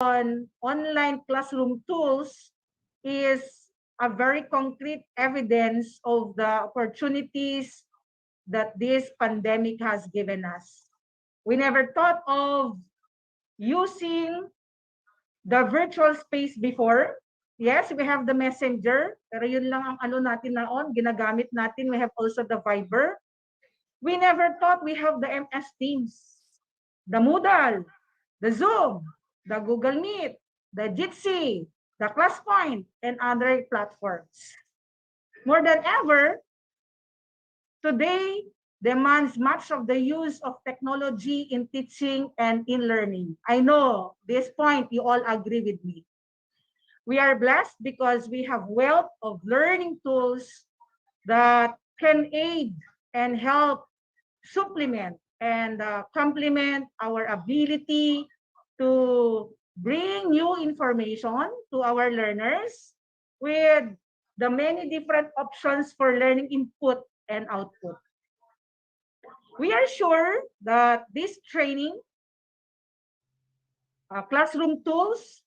on online classroom tools is a very concrete evidence of the opportunities that this pandemic has given us. We never thought of using the virtual space before. Yes, we have the messenger, pero yun lang ang ano natin naon, ginagamit natin. We have also the Viber. We never thought we have the MS Teams, the Moodle, the Zoom, the Google Meet, the Jitsi, the ClassPoint, and other platforms. More than ever, today demands much of the use of technology in teaching and in learning. I know this point you all agree with me. We are blessed because we have wealth of learning tools that can aid and help supplement and complement our ability to bring new information to our learners with the many different options for learning input and output. We are sure that this training, classroom tools,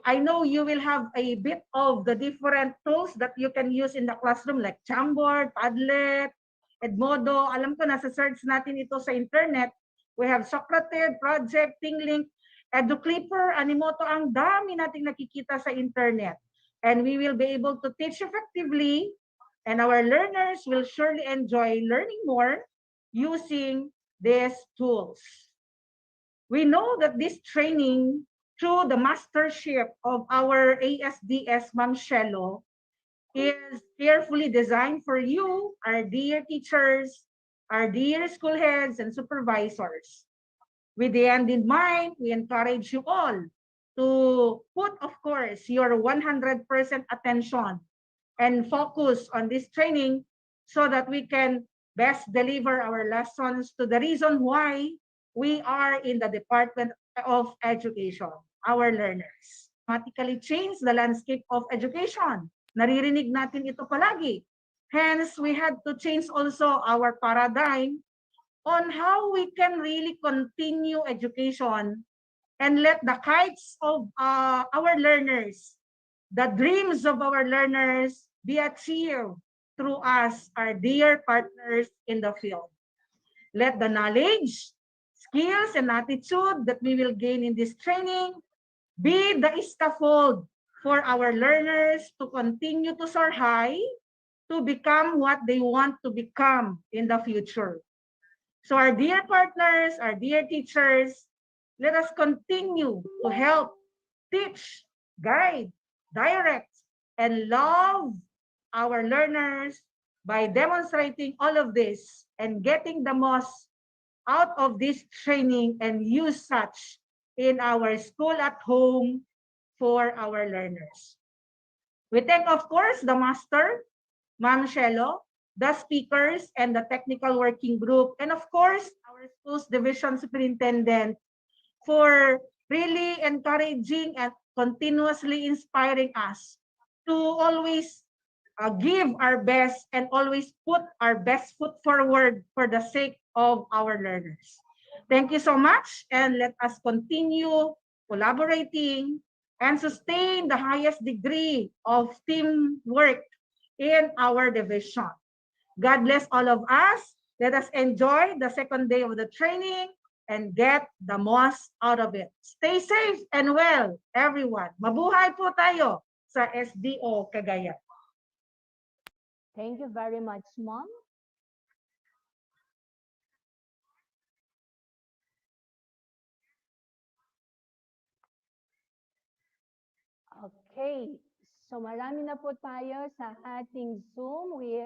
I know you will have a bit of the different tools that you can use in the classroom like Jamboard, Padlet, Edmodo. Alam ko nasa search natin ito sa internet. We have Socrates, Project, ThingLink, EduClipper, Animoto. Ang dami nating nakikita sa internet. And we will be able to teach effectively, and our learners will surely enjoy learning more using these tools. We know that this training, through the mastership of our ASDS Ma'am Shelo, is carefully designed for you, our dear teachers, our dear school heads and supervisors. With the end in mind, we encourage you all to put, of course, your 100% attention and focus on this training so that we can best deliver our lessons to the reason why we are in the Department of Education, our learners. Dramatically change the landscape of education. Naririnig natin ito palagi. Hence, we had to change also our paradigm on how we can really continue education and let the kites of our learners, the dreams of our learners be achieved through us, our dear partners in the field. Let the knowledge, skills, and attitude that we will gain in this training be the scaffold for our learners to continue to soar high, to become what they want to become in the future. So our dear partners, our dear teachers, let us continue to help, teach, guide, direct, and love our learners by demonstrating all of this and getting the most out of this training and use such in our school at home for our learners. We thank, of course, the master, Ma'am Shelo, the speakers, and the technical working group, and of course, our school's division superintendent for really encouraging and continuously inspiring us to always give our best and always put our best foot forward for the sake of our learners. Thank you so much, and let us continue collaborating and sustain the highest degree of teamwork in our division. God bless all of us. Let us enjoy the second day of the training and get the most out of it. Stay safe and well, everyone. Mabuhay po tayo sa SDO Cagayan. Thank you very much, Mom. Okay, so marami na po tayo sa ating Zoom. We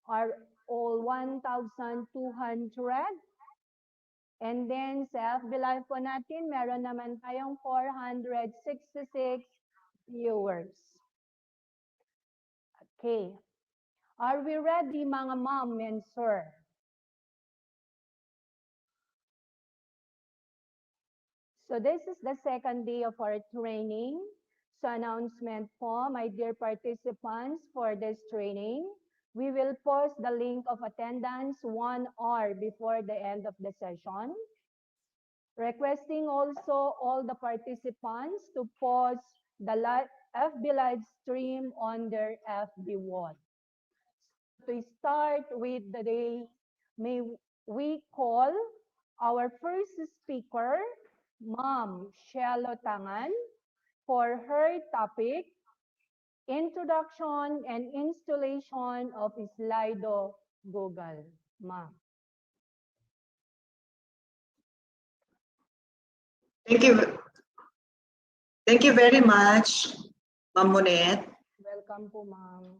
are all 1,200. And then sa FB Live po natin, meron naman tayong 466 viewers. Okay. Are we ready, mga mom and sir? So this is the second day of our training. So announcement po, my dear participants, for this training, we will post the link of attendance 1 hour before the end of the session. Requesting also all the participants to pause the FB live stream on their FB wall. To start with the day, may we call our first speaker, Ma'am Shelo Tangan, for her topic, Introduction and Installation of Slido Google. Ma'am. Thank you. Thank you very much, Ma'am Monet. Welcome po, ma'am.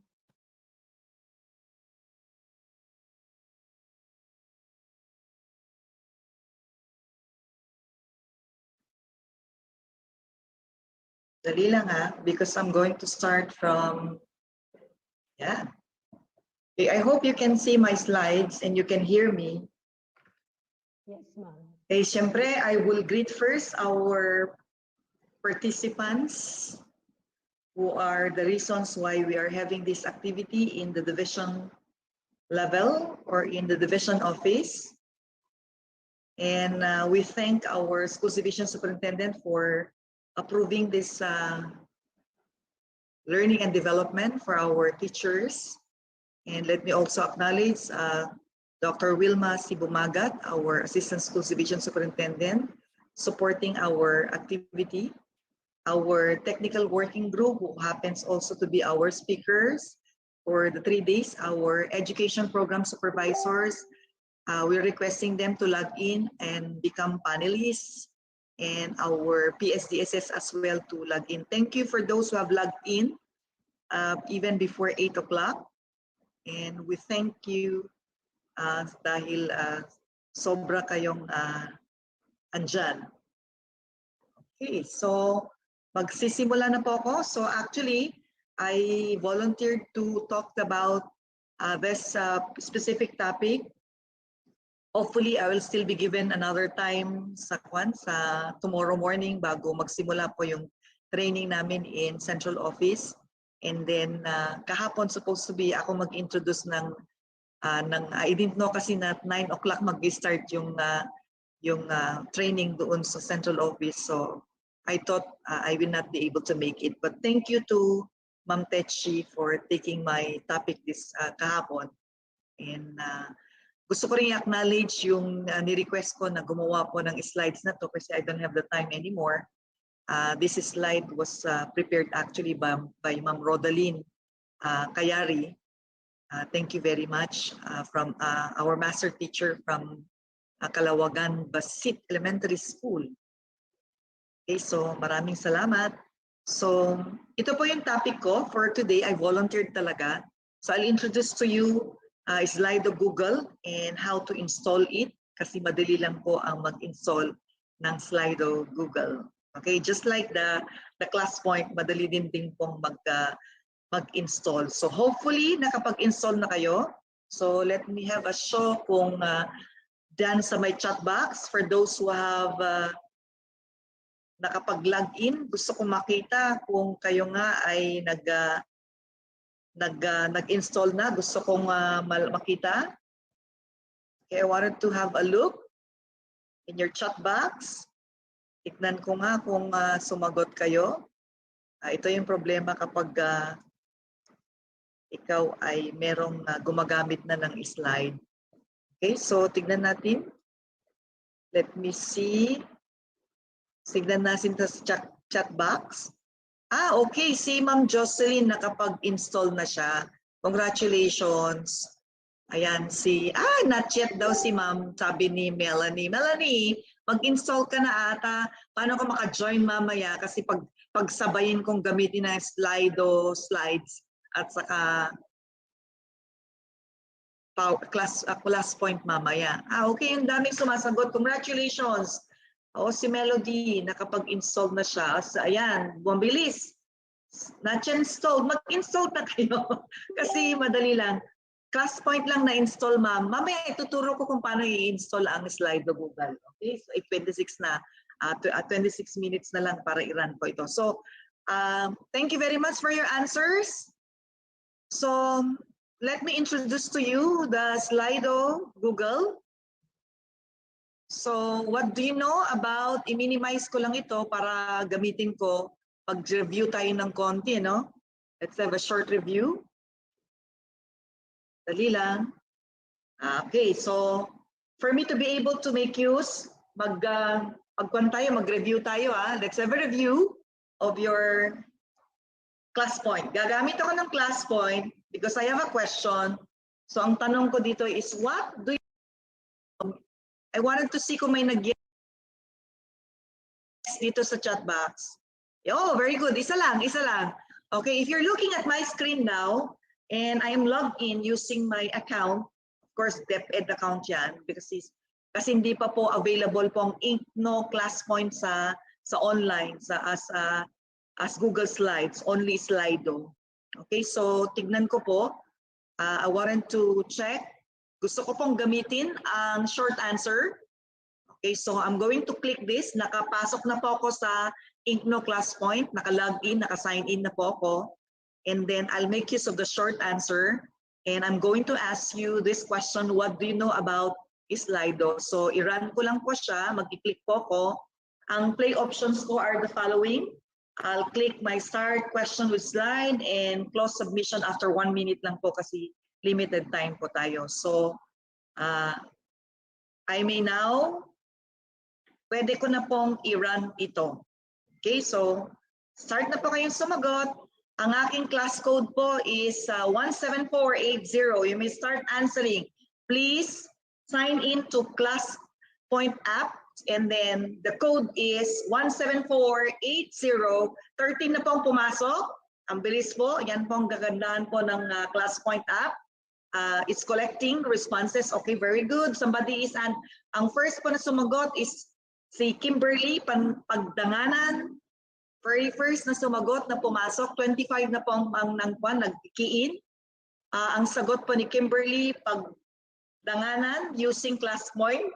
Dali lang because I'm going to start from, yeah. Okay, I hope you can see my slides and you can hear me. Yes, ma'am. Okay, syempre, I will greet first our participants who are the reasons why we are having this activity in the division level or in the division office. And we thank our school division superintendent for approving this learning and development for our teachers. And let me also acknowledge Dr. Wilma Sibumagat, our Assistant Schools Division Superintendent, supporting our activity. Our technical working group, who happens also to be our speakers for the 3 days, our education program supervisors, we're requesting them to log in and become panelists, and our PSDSS as well to log in. Thank you for those who have logged in even before 8 o'clock. And we thank you dahil sobra kayong andyan. Okay, so magsisimula na po ako. So actually, I volunteered to talk about this specific topic. Hopefully, I will still be given another time sa tomorrow morning bago magsimula po yung training namin in central office. And then kahapon supposed to be ako mag-introduce ng I didn't know kasi na 9 o'clock mag-start yung training doon sa central office. So I thought I will not be able to make it. But thank you to Ma'am Tetchi for taking my topic this kahapon. And gusto ko rin i-acknowledge yung ni-request ko na gumawa po ng slides na to kasi I don't have the time anymore. This slide was prepared actually by Ma'am Rodaline Kayari. Thank you very much from our master teacher from Kalawagan Basit Elementary School. Okay, so maraming salamat. So ito po yung topic ko for today. I volunteered talaga. So I'll introduce to you Slido Google and how to install it kasi madali lang po ang mag-install ng Slido Google. Okay, just like the class point, madali din pong mag-install. So hopefully nakapag-install na kayo. So let me have a show kung dyan sa my chat box for those who have nakapag-log in. Gusto kong makita kung kayo nga ay nag-install na. Gusto kong makita. Okay, I wanted to have a look in your chat box. Tignan ko nga kung sumagot kayo. Ito yung problema kapag ikaw ay merong gumagamit na ng slide. Okay, so tignan natin. Let me see. Tignan natin sa chat box. Okay. Si Ma'am Jocelyn nakapag-install na siya. Congratulations. Ayan, not yet daw si Ma'am, sabi ni Melanie. Melanie, mag-install ka na ata. Paano ka maka-join mamaya? Kasi pagsabayin kong gamitin na Slido, slides, at saka class point mamaya. Okay, yung daming sumasagot. Congratulations. Si Melody, nakapag-install na siya. So, ayan, bumbilis. Not yet installed. Mag-install na kayo. Kasi madali lang. Class point lang na-install, ma'am. Mamaya ituturo ko kung paano i-install ang Slido Google. Okay, so 26 na. 26 minutes na lang para i-run ko ito. So, thank you very much for your answers. So, let me introduce to you the Slido Google. So what do you know about, i-minimize ko lang ito para gamitin ko pag-review tayo ng konti, no? Let's have a short review. Dali lang. Okay, so for me to be able to make use, mag-review tayo. Let's have a review of your class point. Gagamit ako ng class point because I have a question. So ang tanong ko dito is, what do you, I wanted to see kung may nag-guess dito sa chat box. Oh, very good. Isa lang, isa lang. Okay, if you're looking at my screen now, and I am logged in using my account, of course, DepEd account yan, kasi hindi pa po available po ang InkNo class point sa online, as Google Slides, only Slido. Okay, so tignan ko po. I wanted to check. Gusto ko pong gamitin ang short answer. Okay, so I'm going to click this. Nakapasok na po ako sa InkNo class point. Naka-login, naka-sign in na po ako. And then I'll make use of the short answer. And I'm going to ask you this question, what do you know about Slido? So i-run ko lang po siya, mag-click po ako. Ang play options ko are the following. I'll click my start question with slide and close submission after 1 minute lang po kasi limited time po tayo. So I may now, pwede ko na pong i-run ito. Okay, so start na po kayong sumagot. Ang aking class code po is 17480. You may start answering. Please sign in to Class Point app and then the code is 17480. 13 na pong pumasok. Ang bilis po. Yan po ang gagandahan po ng Class Point app. It's collecting responses. Okay, very good. Somebody is, and ang first po na sumagot is si Kimberly Pagdanganan. Very first na sumagot na pumasok, 25 na po ang nag-key in. Ang sagot po ni Kimberly Pagdanganan using ClassPoint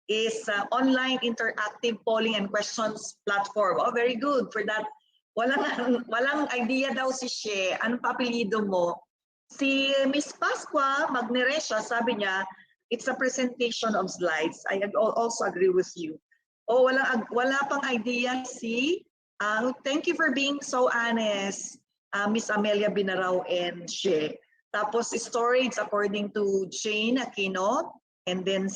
is online interactive polling and questions platform. Oh, very good for that. Walang idea daw si She. Anong apelyido mo? Si Miss Pasqua Magneresha, sabi niya, it's a presentation of slides. I also agree with you. Oh, wala pang idea si thank you for being so honest, Miss Amelia Binarao and She. Tapos storage according to Jane Aquino, and then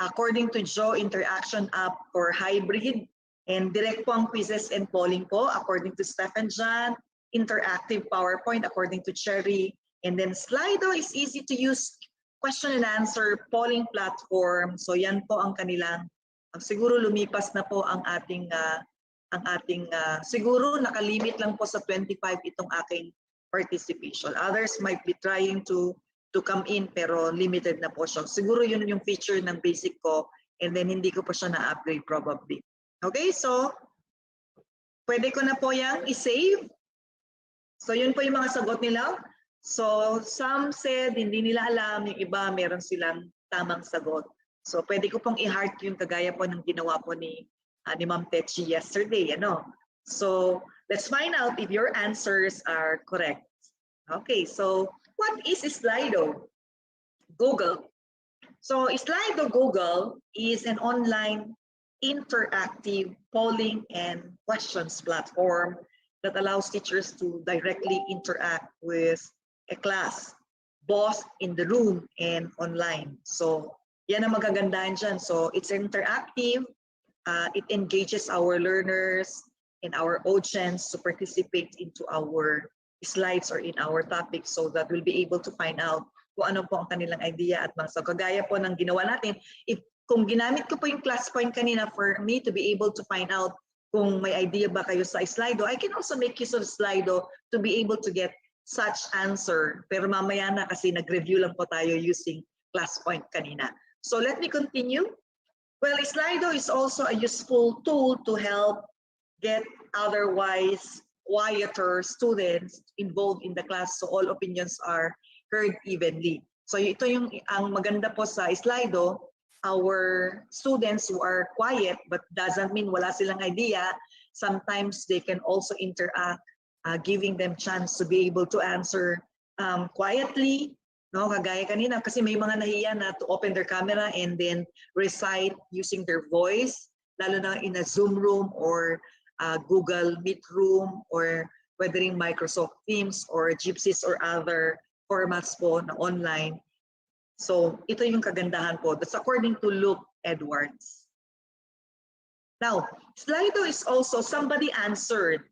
according to Joe, interaction app for hybrid, and direct po ang quizzes and polling po according to Stephen John, interactive PowerPoint according to Cherry, and then Slido is easy to use question and answer polling platform. So yan po ang kanilang, siguro lumipas na po ang ating siguro nakalimit lang po sa 25 itong aking participation. Others might be trying to come in pero limited na po siya. Siguro yun yung feature ng basic ko and then hindi ko pa siya na-upgrade probably. Okay, so pwede ko na po yung i-save. So yun po yung mga sagot nila. So some said hindi nila alam, yung iba meron silang tamang sagot. So pwede ko pong i-heart yung kagaya po ng ginawa po ni Ma'am Techi yesterday, So let's find out if your answers are correct. Okay, so what is Slido? Google. So Slido Google is an online interactive polling and questions platform that allows teachers to directly interact with a class, both in the room and online. So yan ang magagandahan dyan. So it's interactive. It engages our learners and our audience to participate into our slides or in our topics so that we'll be able to find out kung ano po ang kanilang idea at mga so kagaya po ng ginawa natin. Kung ginamit ko po yung class point kanina for me to be able to find out kung may idea ba kayo sa Slido, I can also make use of Slido to be able to get such answer. Pero mamaya na kasi nag-review lang po tayo using class point kanina. So let me continue. Well, Slido is also a useful tool to help get otherwise quieter students involved in the class so all opinions are heard evenly. So ito yung ang maganda po sa Slido, our students who are quiet but doesn't mean wala silang idea, sometimes they can also interact, giving them chance to be able to answer quietly No, kagaya kanina kasi may mga nahiya na to open their camera and then recite using their voice, lalo na in a Zoom room or Google Meet room or whether in Microsoft Teams or Gypsies or other formats po na online. So ito yung kagandahan po. That's according to Luke Edwards. Now, Slido is also somebody answered.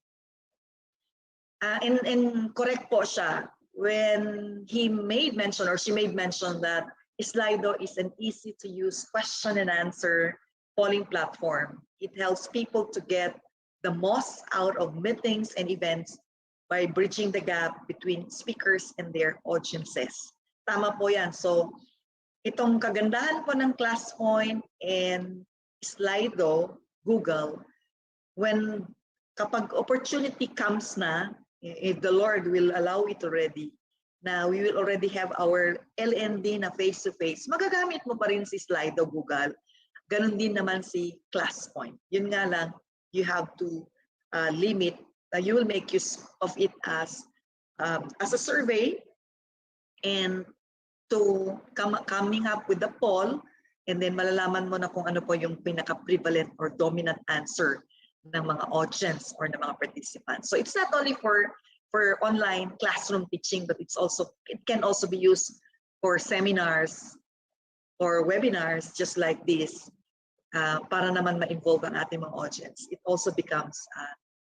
And correct po siya when he made mention or she made mention that Slido is an easy to use question and answer polling platform. It helps people to get the most out of meetings and events by bridging the gap between speakers and their audiences. Tama po yan. So itong kagandahan po ng ClassPoint and Slido, Google, when kapag opportunity comes na, if the Lord will allow it already, na we will already have our LND na face-to-face, magagamit mo pa rin si Slido, Google. Ganon din naman si ClassPoint. Yun nga lang, you have to limit, you will make use of it as a survey and to coming up with the poll, and then malalaman mo na kung ano po yung pinaka-prevalent or dominant answer ng mga audience or ng mga participants. So it's not only for online classroom teaching, but it can also be used for seminars or webinars just like this para naman ma-involve ang ating mga audience. It also becomes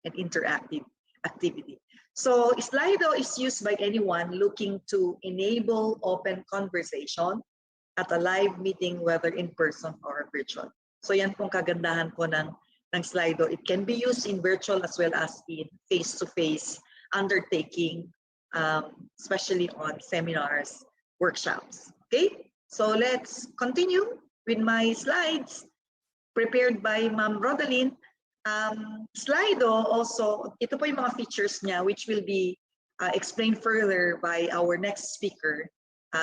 an interactive activity. So Slido is used by anyone looking to enable open conversation at a live meeting, whether in person or virtual. So yan pong kagandahan po ng Slido. It can be used in virtual as well as in face-to-face undertaking, especially on seminars, workshops. Okay, so let's continue with my slides prepared by Ma'am Rodaline. Slido also, ito po yung mga features niya which will be explained further by our next speaker.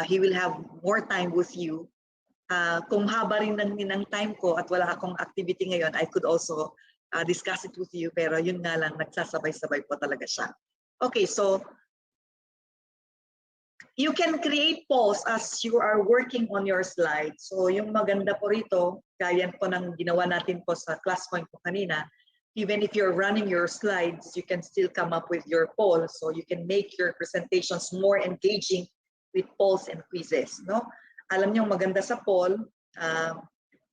He will have more time with you. Kung haba rin ng time ko at wala akong activity ngayon, I could also discuss it with you, pero yun nga lang, nagsasabay-sabay po talaga siya. Okay, so you can create polls as you are working on your slides. So yung maganda po rito, gaya po ng ginawa natin po sa ClassPoint po kanina, even if you're running your slides, you can still come up with your poll. So you can make your presentations more engaging with polls and quizzes, no? Alam niyo maganda sa poll,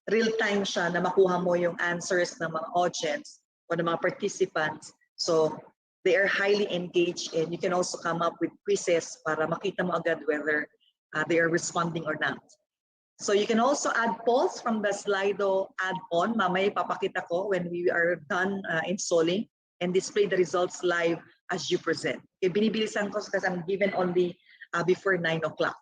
real time siya na makuha mo yung answers ng mga audience o ng mga participants. So they are highly engaged and you can also come up with quizzes para makita mo agad whether they are responding or not. So you can also add polls from the Slido add-on. Mamaya ipapakita ko when we are done installing and display the results live as you present. Okay, binibilisan ko kasi I'm given only before 9 o'clock.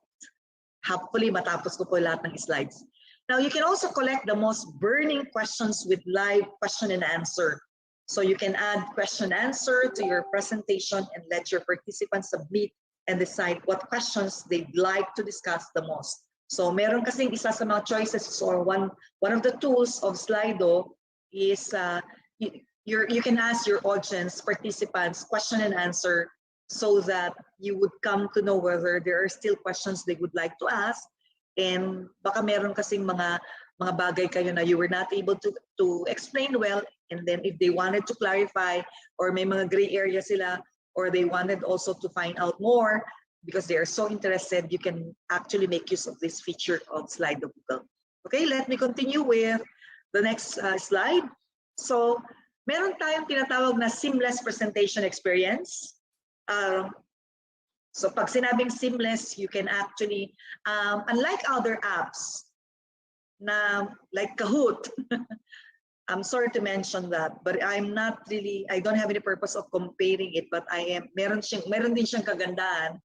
Hopefully matapos ko po lahat ng slides. Now you can also collect the most burning questions with live question and answer. So you can add question and answer to your presentation and let your participants submit and decide what questions they'd like to discuss the most. So meron kasing isa sa mga choices or one of the tools of Slido is you can ask your audience participants question and answer so that you would come to know whether there are still questions they would like to ask, and baka meron kasing mga bagay kayo na you were not able to explain well, and then if they wanted to clarify or may mga gray area sila or they wanted also to find out more because they are so interested, you can actually make use of this feature of Slido Google. Okay, let me continue with the next slide. So meron tayong tinatawag na seamless presentation experience. So pag sinabing seamless, you can actually, unlike other apps na like Kahoot, I'm sorry to mention that, but I'm not really, I don't have any purpose of comparing it, but meron din siyang kagandahan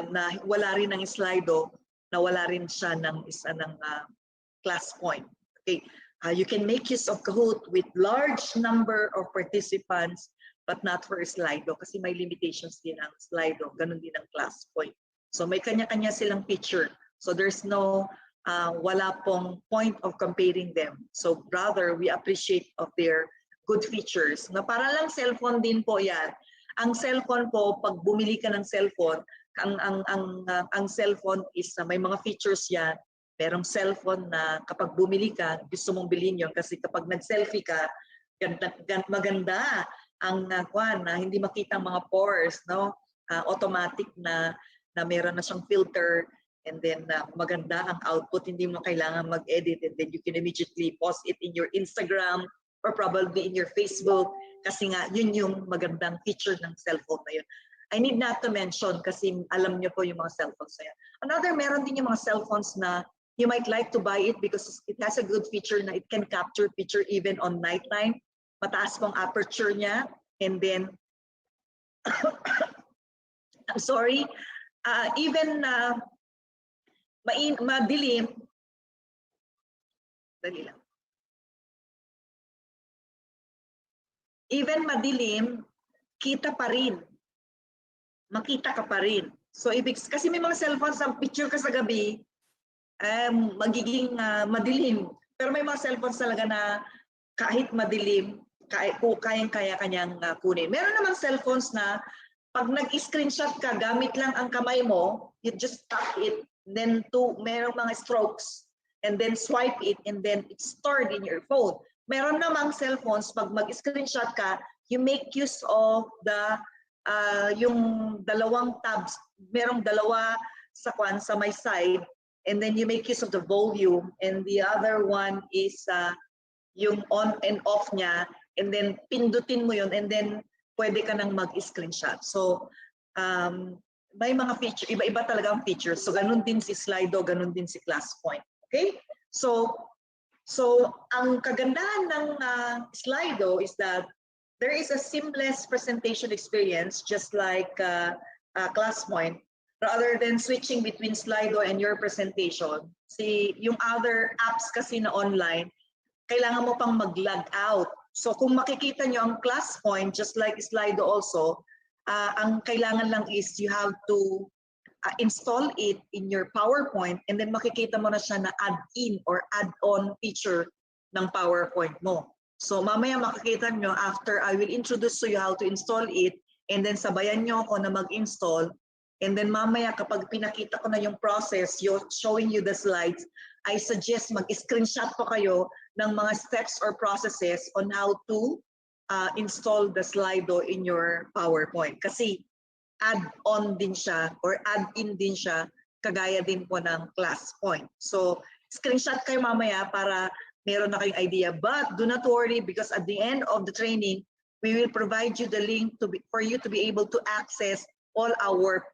na wala rin ng Slido, na wala rin siya ng ClassPoint. Okay, you can make use of Kahoot with large number of participants, but not for Slido kasi may limitations din ang Slido, ganun din ang ClassPoint. So may kanya-kanya silang feature. So there's no, wala pong point of comparing them. So rather, we appreciate of their good features. Na para lang cellphone din po yan. Ang cellphone po, pag bumili ka ng cellphone, ang cellphone is may mga features yan. Merong cellphone na kapag bumili ka, gusto mong bilhin yun kasi kapag nag-selfie ka, maganda ang na hindi makita ang mga pores, no? Automatic na meron na siyang filter, and then maganda ang output, hindi mo kailangan mag-edit, and then you can immediately post it in your Instagram or probably in your Facebook kasi nga yun yung magandang feature ng cellphone na yun. I need not to mention kasi alam niyo po yung mga cellphones na yan. Another, meron din yung mga cellphones na you might like to buy it because it has a good feature na it can capture picture even on nighttime. Mataas pong aperture niya, and then I'm sorry, even madilim, dali lang. Even madilim, kita pa rin. Makita ka pa rin. So kasi may mga cellphones na picture ka sa gabi, magiging madilim. Pero may mga cellphones talaga na kahit madilim, kayang-kaya kanyang kunin. Meron namang cellphones na pag nag-screenshot ka, gamit lang ang kamay mo, you just tap it, then merong mga strokes, and then swipe it, and then it's stored in your phone. Meron namang cellphones, pag mag-screenshot ka, you make use of the yung dalawang tabs, merong dalawa sa may side, and then you make use of the volume, and the other one is yung on and off niya, and then pindutin mo yun, and then pwede ka nang mag-screenshot. So may mga feature, iba-iba talaga ang features. So ganun din si Slido, ganun din si ClassPoint. Okay? So ang kagandahan ng Slido is that there is a seamless presentation experience, just like ClassPoint. Rather than switching between Slido and your presentation, yung other apps kasi na online, kailangan mo pang mag-log out. So kung makikita nyo ang ClassPoint, just like Slido also, ang kailangan lang is you have to install it in your PowerPoint, and then makikita mo na siya na add-in or add-on feature ng PowerPoint mo. So mamaya makikita nyo, after I will introduce to you how to install it, and then sabayan nyo ako na mag-install, and then mamaya kapag pinakita ko na yung process, showing you the slides, I suggest mag-screenshot po kayo ng mga steps or processes on how to install the Slido in your PowerPoint. Kasi add-on din siya or add-in din siya, kagaya din po ng ClassPoint. So screenshot kayo mamaya para meron na kayong idea. But do not worry, because at the end of the training, we will provide you the link for you to be able to access all our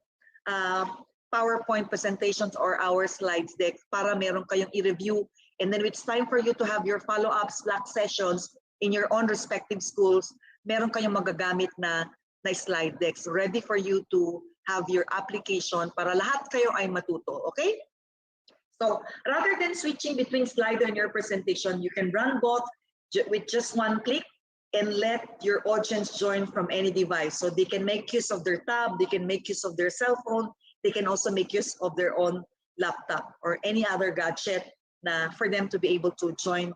PowerPoint presentations or our slides deck para meron kayong i-review. And then it's time for you to have your follow-up Slack sessions in your own respective schools. Meron kayong magagamit na slide decks ready for you to have your application para lahat kayo ay matuto. Okay? So rather than switching between Slido and your presentation, you can run both with just one click and let your audience join from any device. So they can make use of their tab, they can make use of their cell phone, they can also make use of their own laptop or any other gadget na for them to be able to join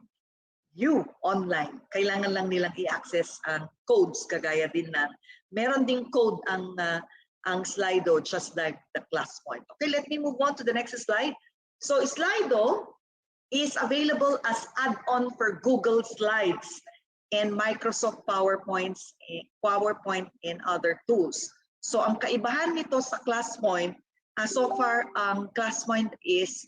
you online. Kailangan lang nilang i-access ang codes, kagaya din na meron ding code ang Slido, just like the ClassPoint. Okay, let me move on to the next slide. So Slido is available as add-on for Google Slides and Microsoft PowerPoint and other tools. So ang kaibahan nito sa ClassPoint, so far ClassPoint is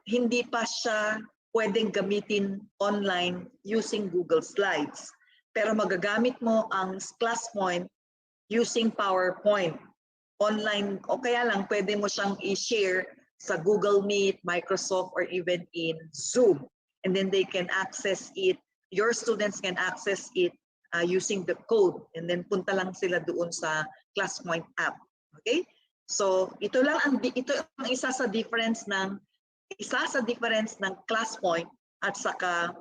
hindi pa siya pwedeng gamitin online using Google Slides. Pero magagamit mo ang ClassPoint using PowerPoint online, o kaya lang pwede mo siyang i-share sa Google Meet, Microsoft, or even in Zoom. And then they can access it, your students can access it using the code, and then punta lang sila doon sa ClassPoint app. Okay? So ito ang isa sa difference ng ClassPoint at saka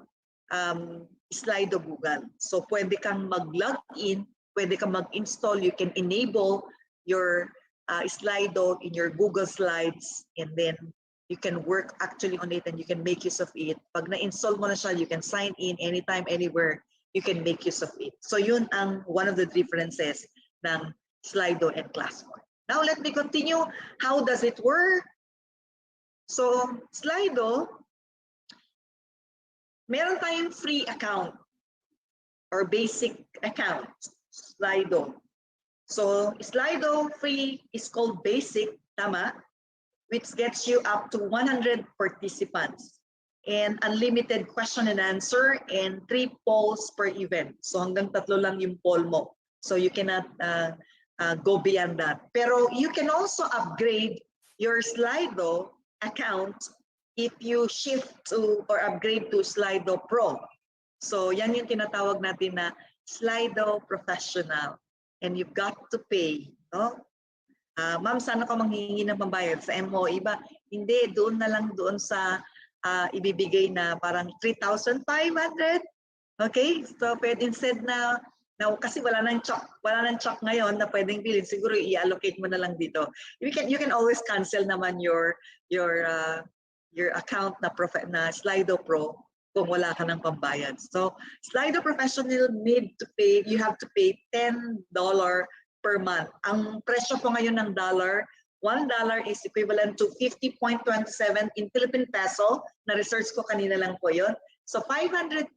Slido Google. So pwede kang mag-log in, pwede kang mag-install, you can enable your Slido in your Google Slides, and then you can work actually on it and you can make use of it. Pag na-install mo na siya, you can sign in anytime, anywhere, you can make use of it. So yun ang one of the differences ng Slido and ClassPoint. Now let me continue. How does it work? So Slido, meron tayong free account or basic account, Slido. So Slido free is called basic, tama, which gets you up to 100 participants and unlimited question and answer and 3 polls per event. So hanggang 3 lang yung poll mo. So you cannot go beyond that. Pero you can also upgrade your Slido account if you shift to or upgrade to Slido Pro. So yan yung tinatawag natin na Slido Professional. And you've got to pay, no? Ma'am, sana ka manghingi ng pambayad sa MO. Iba, hindi, doon na lang doon sa ibibigay na parang 3,500. Okay? So, pwede instead na kasi wala nang chok ngayon na pwedeng bilhin, siguro i-allocate mo na lang dito. You can always cancel naman your account na Slido Pro kung wala ka ng pambayad. So, Slido Professional you have to pay $10 per month. Ang presyo po ngayon ng $1 is equivalent to 50.27 in Philippine peso. Na-research ko kanina lang po yun. So, 502.70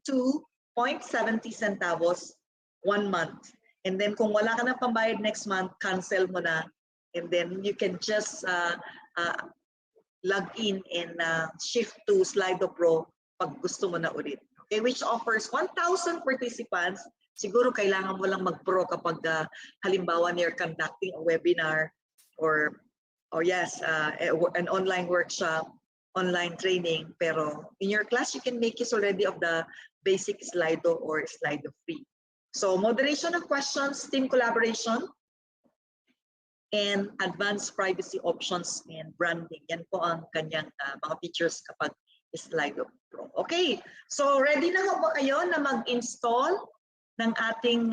centavos 1 month. And then, kung wala ka ng pambayad next month, cancel mo na. And then, you can just log in and shift to Slido Pro pag gusto mo na ulit. Okay, which offers 1,000 participants. Siguro kailangan mo lang mag-pro kapag halimbawa you're conducting a webinar or yes, an online workshop, online training. Pero in your class, you can make use already of the basic Slido or Slido free. So moderation of questions, team collaboration, and advanced privacy options and branding. Yan po ang kanyang mga features kapag Slido Pro. Okay, so ready na ba kayo na mag-install ng ating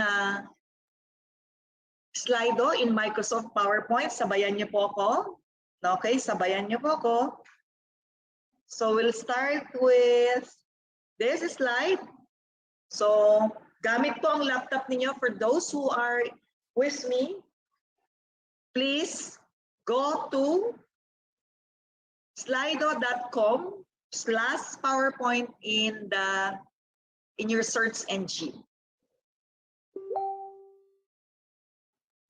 Slido in Microsoft PowerPoint? Sabayan niyo po ako. Okay, sabayan niyo po ako. So we'll start with this slide. So gamit po ang laptop niyo. For those who are with me, please go to slido.com/PowerPoint in your search engine.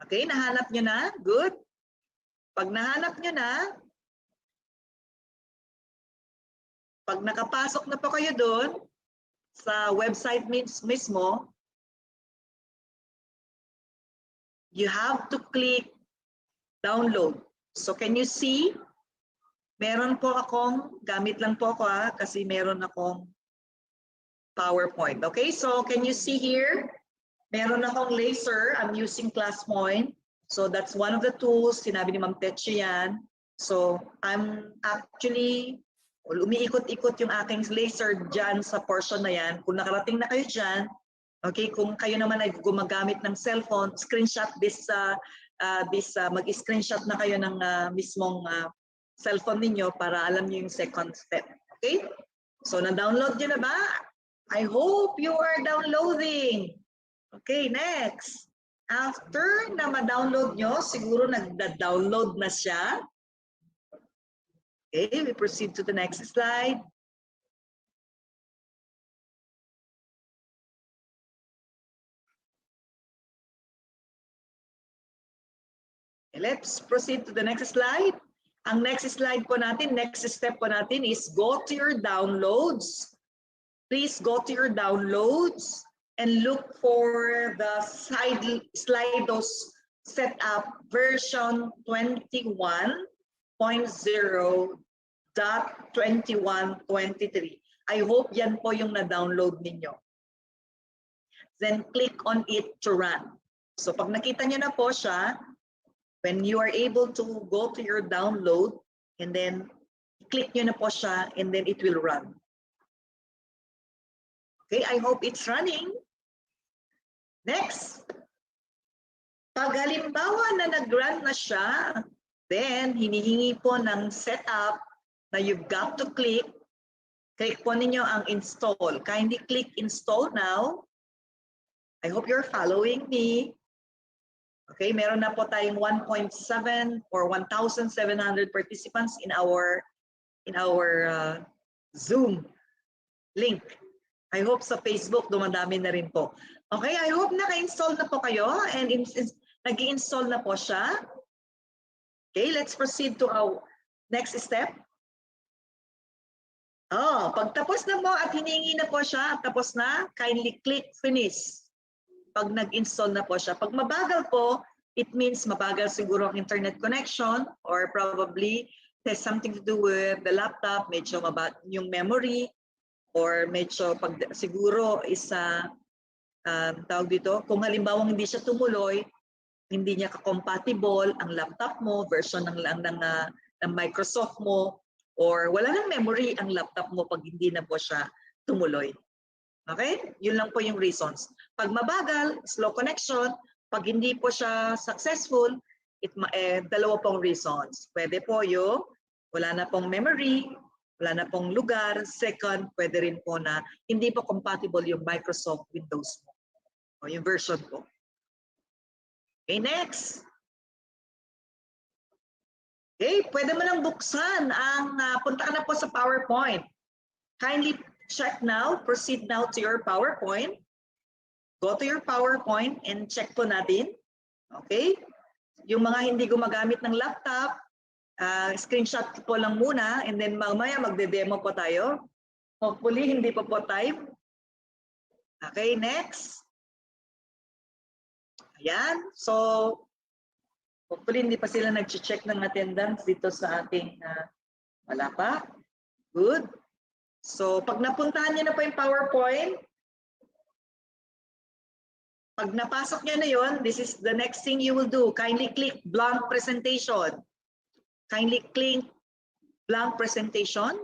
Okay, nahanap nyo na? Good. Pag nahanap nyo na, pag nakapasok na po kayo doon sa website mismo, you have to click download. So can you see? Meron po akong, gamit lang po ako kasi meron akong PowerPoint. Okay, so can you see here? Meron akong laser. I'm using ClassPoint. So that's one of the tools. Sinabi ni Ma'am Tetsu yan. So I'm actually, umiikot-ikot yung aking laser dyan sa portion na yan. Kung nakarating na kayo dyan, okay, kung kayo naman ay gumagamit ng cellphone, screenshot mag-screenshot na kayo ng mismong cellphone ninyo para alam niyo yung second step. Okay? So, na-download nyo na ba? I hope you are downloading. Okay, next. After na ma-download nyo, siguro nag-download na siya. Okay, we proceed to the next slide. Let's proceed to the next slide. Ang next slide po natin, next step po natin is go to your downloads. Please go to your downloads and look for the Slido's setup version 21.0.2123. I hope yan po yung na-download ninyo. Then click on it to run. So pag nakita nyo na po siya, when you are able to go to your download and then click nyo na po siya and then it will run. Okay, I hope it's running. Next. Pag halimbawa na nag-run na siya, then hinihingi po ng setup na you've got to click. Click po ninyo ang install. Kindly click install now. I hope you're following me. Okay, meron na po tayong 1.7 or 1,700 participants in our Zoom link. I hope sa Facebook dumadami na rin po. Okay, I hope naka-install na po kayo and nag-i-install na po siya. Okay, let's proceed to our next step. Oh, pag tapos na po at hiningi na po siya, tapos na, kindly click finish. Pag nag-install na po siya. Pag mabagal po, it means mabagal siguro ang internet connection or probably has something to do with the laptop, medyo yung memory or medyo pag siguro is tawag dito, kung halimbawa hindi siya tumuloy, hindi niya ka-compatible ang laptop mo, version ng Microsoft mo, or wala nang memory ang laptop mo pag hindi na po siya tumuloy. Okay? Yun lang po yung reasons. Pag mabagal, slow connection, pag hindi po siya successful, dalawa pong reasons. Pwede po yung wala na pong memory, wala na pong lugar. Second, pwede rin po na hindi po compatible yung Microsoft Windows mo o yung version po. Okay, next. Okay, pwede mo nang buksan ang punta ka na po sa PowerPoint. Kindly check now, proceed now to your PowerPoint. Go to your PowerPoint and check po natin. Okay? Yung mga hindi gumagamit ng laptop, screenshot po lang muna and then mamaya magde-demo po tayo. Hopefully, hindi po type. Okay, next. Ayan. So, hopefully, hindi pa sila nag-check ng attendance dito sa ating wala pa. Good. So, pag napuntahan niyo na po yung PowerPoint, pag napasok niyo na yon, this is the next thing you will do. Kindly click blank presentation. Kindly click blank presentation.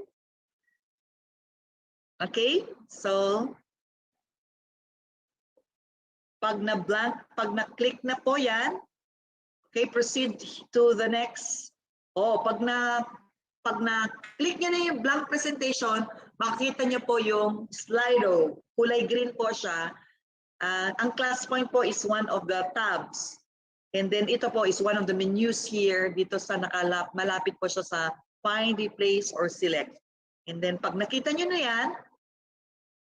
Okay? So, pag na-click na po yan, okay, proceed to the next. Oh, pag na-click niyo na yung blank presentation, makikita niyo po yung Slido. Kulay green po siya. Ang class point po is one of the tabs. And then ito po is one of the menus here. Dito sa malapit po siya sa find, replace, or select. And then pag nakita niyo na yan,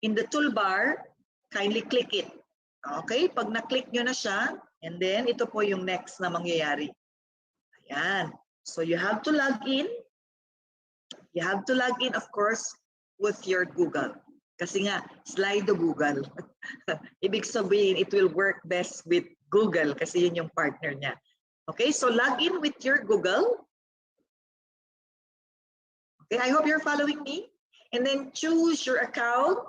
in the toolbar, kindly click it. Okay, pag na-click niyo na siya, and then ito po yung next na mangyayari. Ayan. So you have to log in. You have to log in, of course, with your Google. Kasi nga, Slido Google. Ibig sabihin, it will work best with Google kasi yun yung partner niya. Okay, so log in with your Google. Okay, I hope you're following me. And then choose your account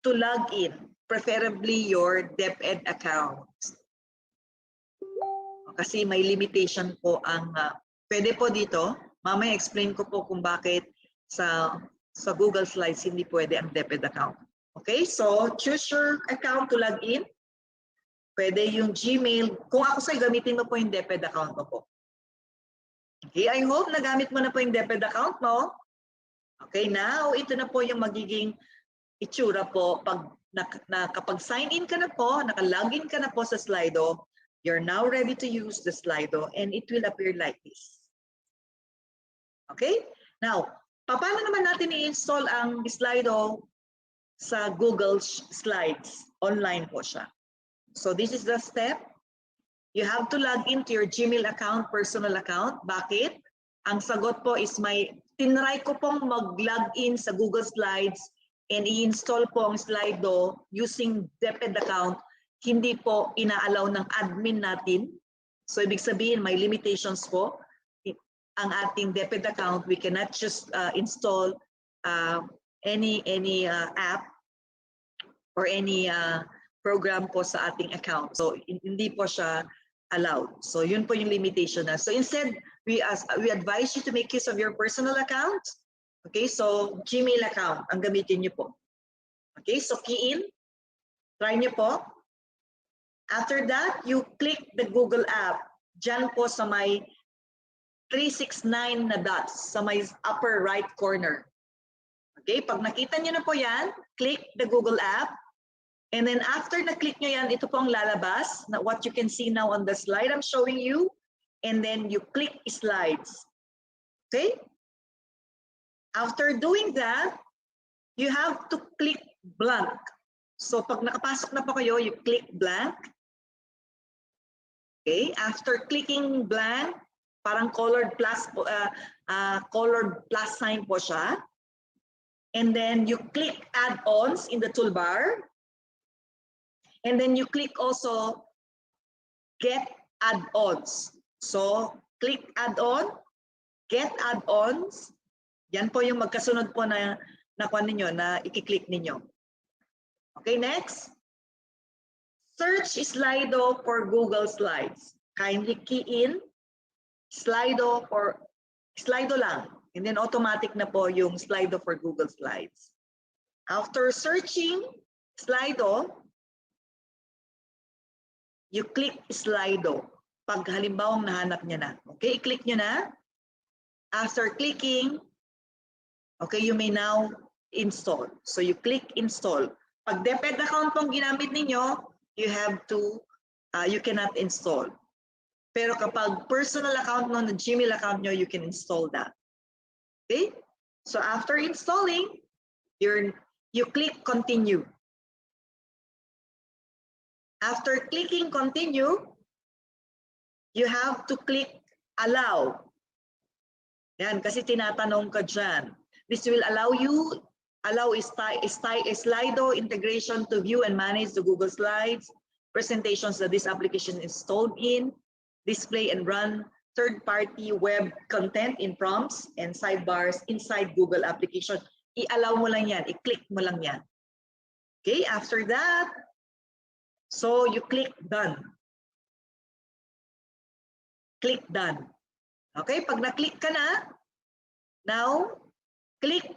to log in, preferably your DepEd account. Kasi may limitation po ang, pwede po dito, mamaya explain ko po kung bakit sa Google Slides hindi pwede ang DepEd account. Okay, so choose your account to log in. Pwede yung Gmail. Kung ako sa'yo, gamitin mo po yung DepEd account mo po. Okay, I hope nagamit mo na po yung DepEd account mo. Okay, now ito na po yung magiging itsura po pag kapag sign in ka na po, naka-login ka na po sa Slido, you're now ready to use the Slido and it will appear like this. Okay? Now, paano naman natin i-install ang Slido sa Google Slides? Online po siya. So this is the step. You have to log into your Gmail account, personal account. Bakit? Ang sagot po is tinry ko pong mag-log in sa Google Slides and i-install po ang Slido using DepEd account. Hindi po ina-allow ng admin natin. So ibig sabihin may limitations po. Ang ating DepEd account, we cannot just install any app or any program po sa ating account. So hindi po siya allowed. So yun po yung limitation na. So instead, we advise you to make use of your personal account. Okay, so Gmail account ang gamitin niyo po. Okay, so key in. Try niyo po. After that, you click the Google app. Diyan po sa may 369 na dots sa may upper right corner. Okay, pag nakita niyo na po yan, click the Google app. And then after na-click nyo yan, ito po ang lalabas, na what you can see now on the slide I'm showing you. And then you click slides. Okay? After doing that, you have to click blank. So pag nakapasok na po kayo, you click blank. Okay? After clicking blank, parang colored plus sign po siya. And then you click add-ons in the toolbar. And then you click also get add-ons. So click add-on, get add-ons. Yan po yung magkasunod po na nakuha ninyo, na i-click ninyo. Okay, next. Search Slido for Google Slides. Kindly key in Slido or Slido lang. And then automatic na po yung Slido for Google Slides. After searching Slido, you click Slido. Pag halimbawang nahanap niya na. Okay, i-click nyo na. After clicking, okay, you may now install. So you click install. Pag DEPED account pong ginamit ninyo, you cannot install. Pero kapag personal account mo, na Gmail account nyo, you can install that. Okay? So after installing, you click continue. After clicking continue, you have to click allow. Yan, kasi tinatanong ka dyan. This will allow Slido integration to view and manage the Google Slides, presentations that this application is installed in, display and run third-party web content in prompts and sidebars inside Google application. I-allow mo lang yan, i-click mo lang yan. Okay, after that, so you click done. Click done. Okay, pag na-click ka na, now click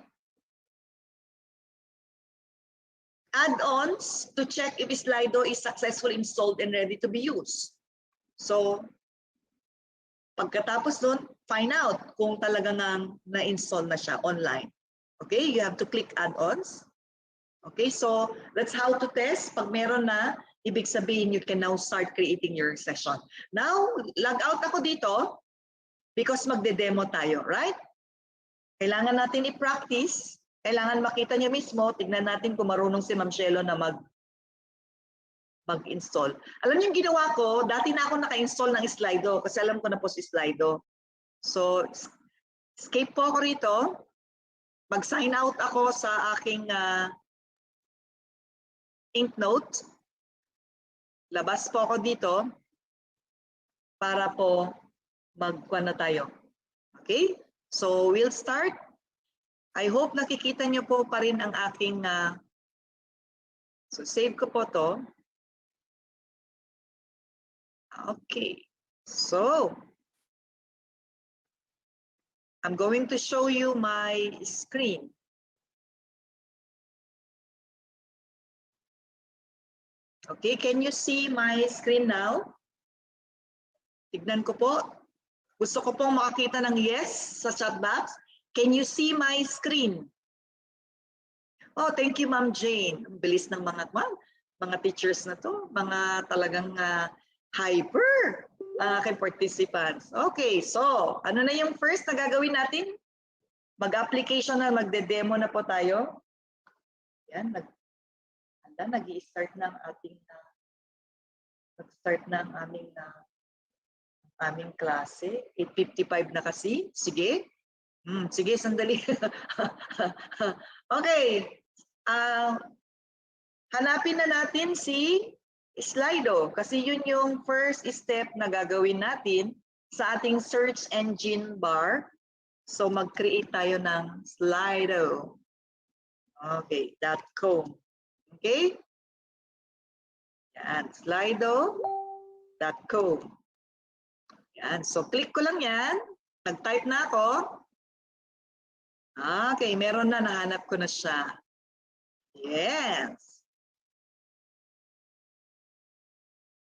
add-ons to check if Slido is successfully installed and ready to be used. So, pagkatapos nun, find out kung talagang na-install na siya online. Okay, you have to click add-ons. Okay, so that's how to test. Pag meron na, ibig sabihin you can now start creating your session. Now, log out ako dito because magde-demo tayo, right? Kailangan natin i-practice. Kailangan makita niyo mismo, tignan natin kung marunong si Ma'am Shelo na mag-install. Alam niyo yung ginawa ko, dati na ako naka-install ng Slido kasi alam ko na po si Slido. So, escape po ako rito. Mag-sign out ako sa aking Inknote. Labas po ako dito para po magkuha na tayo. Okay? So, we'll start. I hope nakikita niyo po pa rin ang aking, so save ko po to. Okay, so I'm going to show you my screen. Okay, can you see my screen now? Tignan ko po. Gusto ko pong makakita ng yes sa chat box. Can you see my screen? Oh, thank you, Ma'am Jane. Ang bilis ng mga teachers na to. Mga talagang hyper aking participants. Okay, so ano na yung first na gagawin natin? Mag-application na, magde-demo na po tayo. Yan, nag-i-start ng ating aming klase. 8:55 na kasi. Sige. Sige, sandali. Okay. Hanapin na natin si Slido kasi yun yung first step na gagawin natin sa ating search engine bar. So mag-create tayo ng Slido. Okay, .com. Okay? Yan, Slido.com. Yan, so click ko lang yan. Nag-type na ako. Okay, meron na, nahanap ko na siya. Yes.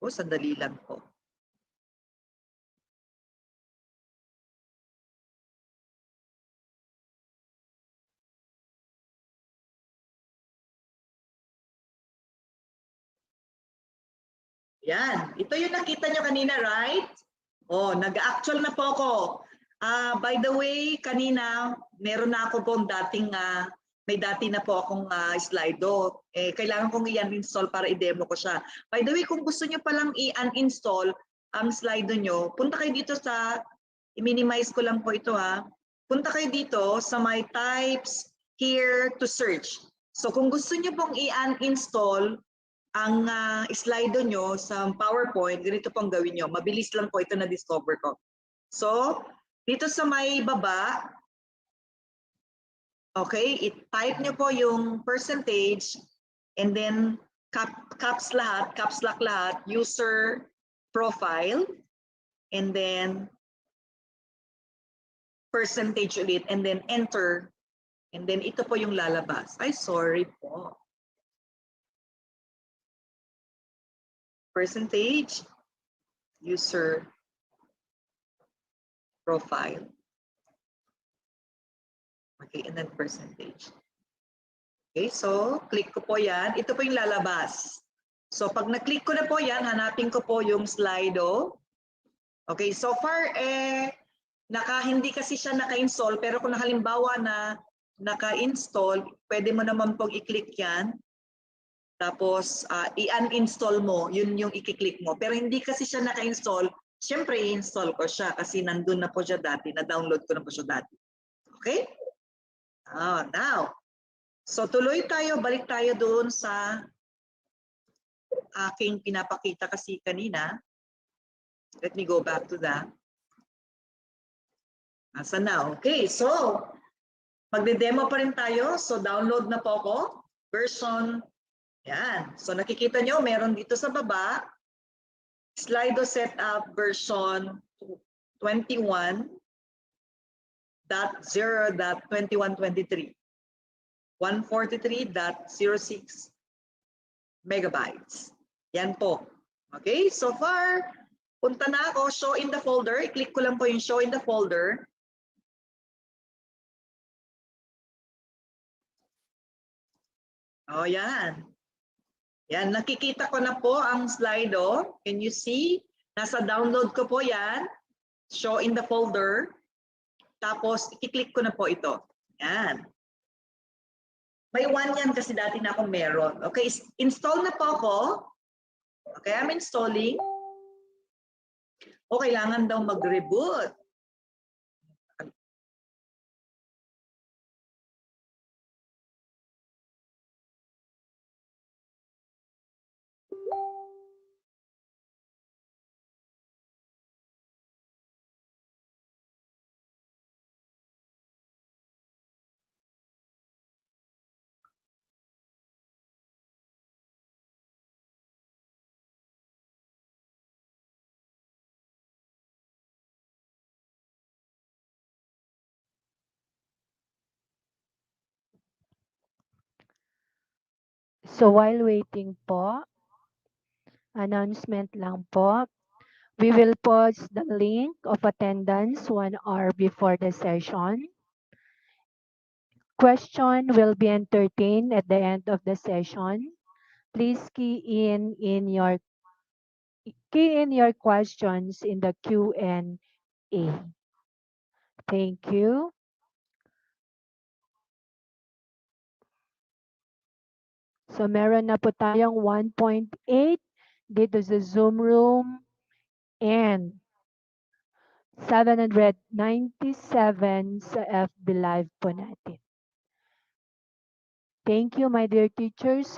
Oh, sandali lang po. Yan. Ito yung nakita nyo kanina, right? Oh, nag-actual na po ako. By the way, kanina, meron na ako pong dating, may dati na po akong Slido. Kailangan kong i-uninstall para i-demo ko siya. By the way, kung gusto nyo palang i-uninstall ang Slido nyo, punta kayo dito sa, i-minimize ko lang po ito punta kayo dito sa my types here to search. So kung gusto nyo pong i-uninstall ang Slido nyo sa PowerPoint, ganito pong gawin nyo. Mabilis lang po ito na-discover ko. So, dito sa may baba, okay, i-type nyo po yung percentage and then caps lock lahat, user profile, and then percentage ulit, and then enter, and then ito po yung lalabas. Ay, sorry po. Percentage, user profile. Okay, and then percentage. Okay, so click ko po yan. Ito po yung lalabas. So pag na-click ko na po yan, hanapin ko po yung Slido. Okay, so far hindi kasi siya naka-install, pero kung halimbawa na naka-install, pwede mo naman pong i-click yan. Tapos i-uninstall mo, yun yung i-click mo. Pero hindi kasi siya naka-install, syempre i-install ko siya kasi nandun na po siya dati, na-download ko na po siya dati. Okay? Now, so tuloy tayo, balik tayo doon sa aking pinapakita kasi kanina. Let me go back to that. Asa na? Okay, so magde-demo pa rin tayo. So download na po ako. Version. Yan. So nakikita nyo, meron dito sa baba, Slido setup version 21.0.2123. 143.06 megabytes. Yan po. Okay, so far, punta na ako, show in the folder. I-click ko lang po yung show in the folder. Oh, yan. Yan, nakikita ko na po ang Slido. Can you see? Nasa download ko po yan. Show in the folder. Tapos, i-click ko na po ito. Yan. May one yan kasi dati na akong meron. Okay, install na po ako. Okay, I'm installing. O, kailangan daw mag-reboot. So while waiting po, announcement lang po. We will post the link of attendance 1 hour before the session. Question will be entertained at the end of the session. Please key in your questions in the Q&A. Thank you. So meron na po tayong 1.8 dito sa Zoom room and 797 sa FB Live po natin. Thank you, my dear teachers,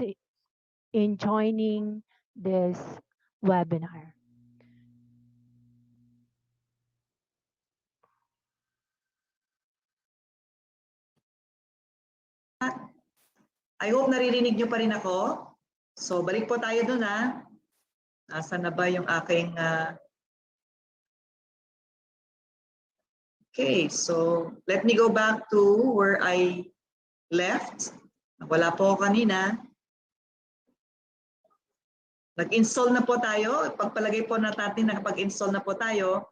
in joining this webinar. I hope naririnig nyo pa rin ako. So, balik po tayo dun Nasaan na ba yung aking... Okay, so let me go back to where I left. Wala po kanina. Nag-install na po tayo. Pagpalagay po natin na nakapag-install na po tayo.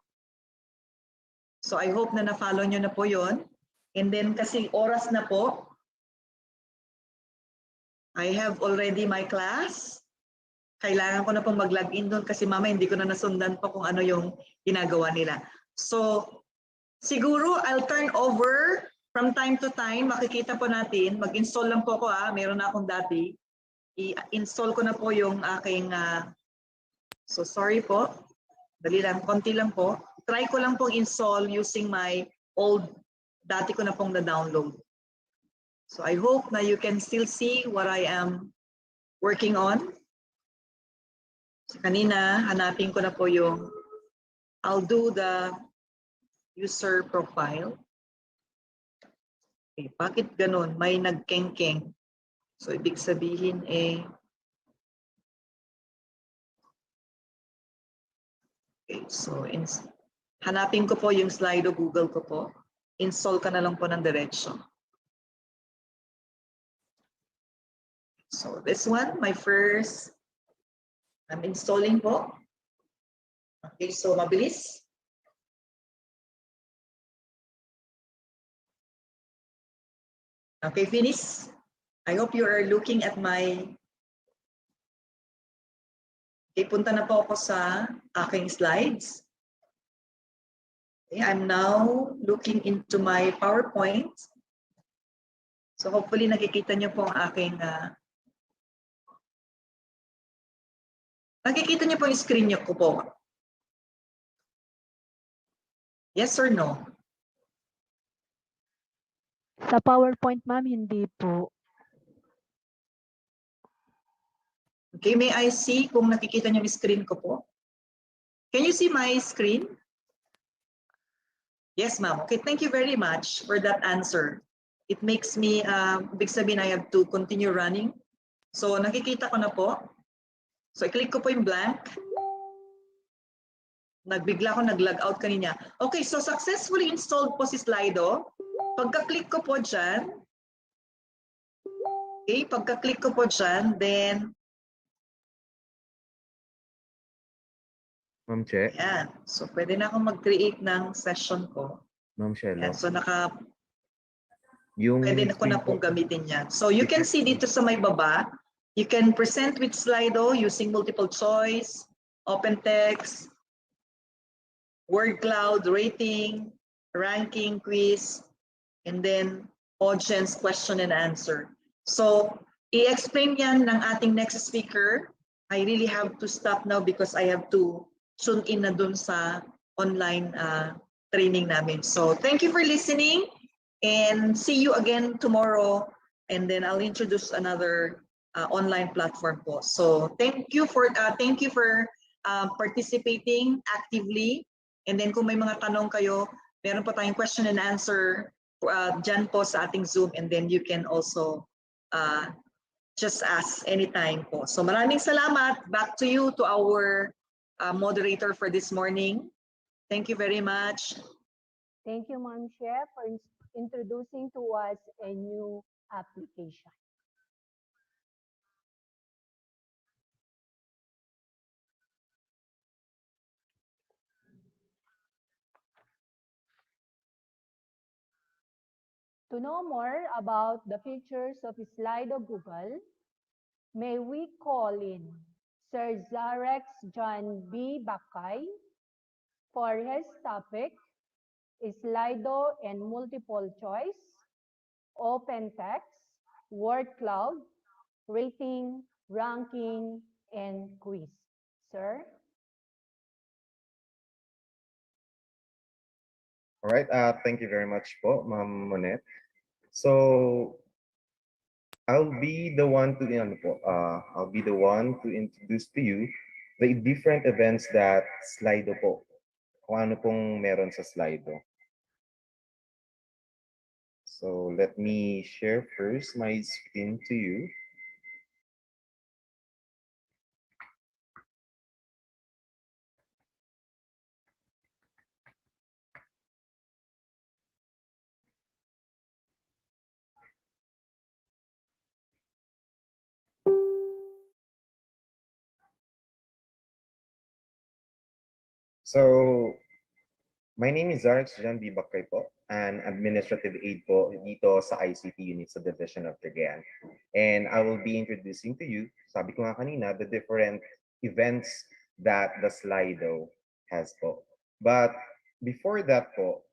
So I hope na na-follow nyo na po yon. And then kasi oras na po. I have already my class. kailangan ko na pong mag-login doon kasi mama hindi ko na nasundan po kung ano yung ginagawa nila. So, siguro I'll turn over from time to time. Makikita po natin. Mag-install lang po ako meron na akong dati. I-install ko na po yung aking, so sorry po. Dali lang, konti lang po. Try ko lang pong install using my old, dati ko na pong na-download. So I hope na you can still see what I am working on. So kanina, hanapin ko na po yung, I'll do the user profile. Okay, bakit ganun? May nagkengkeng. So ibig sabihin okay, so hanapin ko po yung Slido, Google ko po. Install ka na lang po ng diretso. So this one, my first, I'm installing po. Okay, so mabilis. Okay, finish. I hope you are looking at my... Okay, punta na po ako sa aking slides. Okay, I'm now looking into my PowerPoint. So hopefully nakikita niyo po ang aking... nakikita niyo po yung screen niyo ko po. Yes or no? Sa PowerPoint, ma'am, hindi po. Okay, may I see kung nakikita niyo yung screen ko po? Can you see my screen? Yes, ma'am. Okay, thank you very much for that answer. It makes me, big sabihin I have to continue running. So nakikita ko na po. So i-click ko po yung blank. Nagbigla ko, nag-log out kanina. Okay, so successfully installed po si Slido. Pagka-click ko po dyan, okay, pagka-click ko po dyan, then, Ma'am Che, yan. So pwede na akong mag-create ng session ko. Ma'am Shelo, Yan. So yung pwede na ko na screen pong po, gamitin yan. So you can see dito sa may baba, you can present with Slido using multiple choice, open text, word cloud, rating, ranking, quiz, and then audience question and answer. So i-explain yan ng ating next speaker. I really have to stop now because I have to tune in na dun sa online training namin. So thank you for listening. And see you again tomorrow. And then I'll introduce another online platform po. So thank you for participating actively. And then kung may mga tanong kayo, meron pa tayong question and answer dyan po sa ating Zoom. And then you can also just ask anytime po. So maraming salamat. Back to you, to our moderator for this morning. Thank you very much. Thank you, Ma'am Chef, for introducing to us a new application. To know more about the features of Slido Google, may we call in Sir Zarex John B. Bakay for his topic, Slido and multiple choice, open text, word cloud, rating, ranking, and quiz. Sir? all right, thank you very much po, Ma'am Monet. So, I'll be the one to introduce to you the different events that Slido po. Kung ano pong meron sa Slido. So, let me share first my screen to you. So, My name is Zarek Jan Bibakay po, an administrative aide po dito sa ICT unit sa Division of Cagayan. And I will be introducing to you, sabi ko nga kanina, the different events that the Slido has po. But before that po,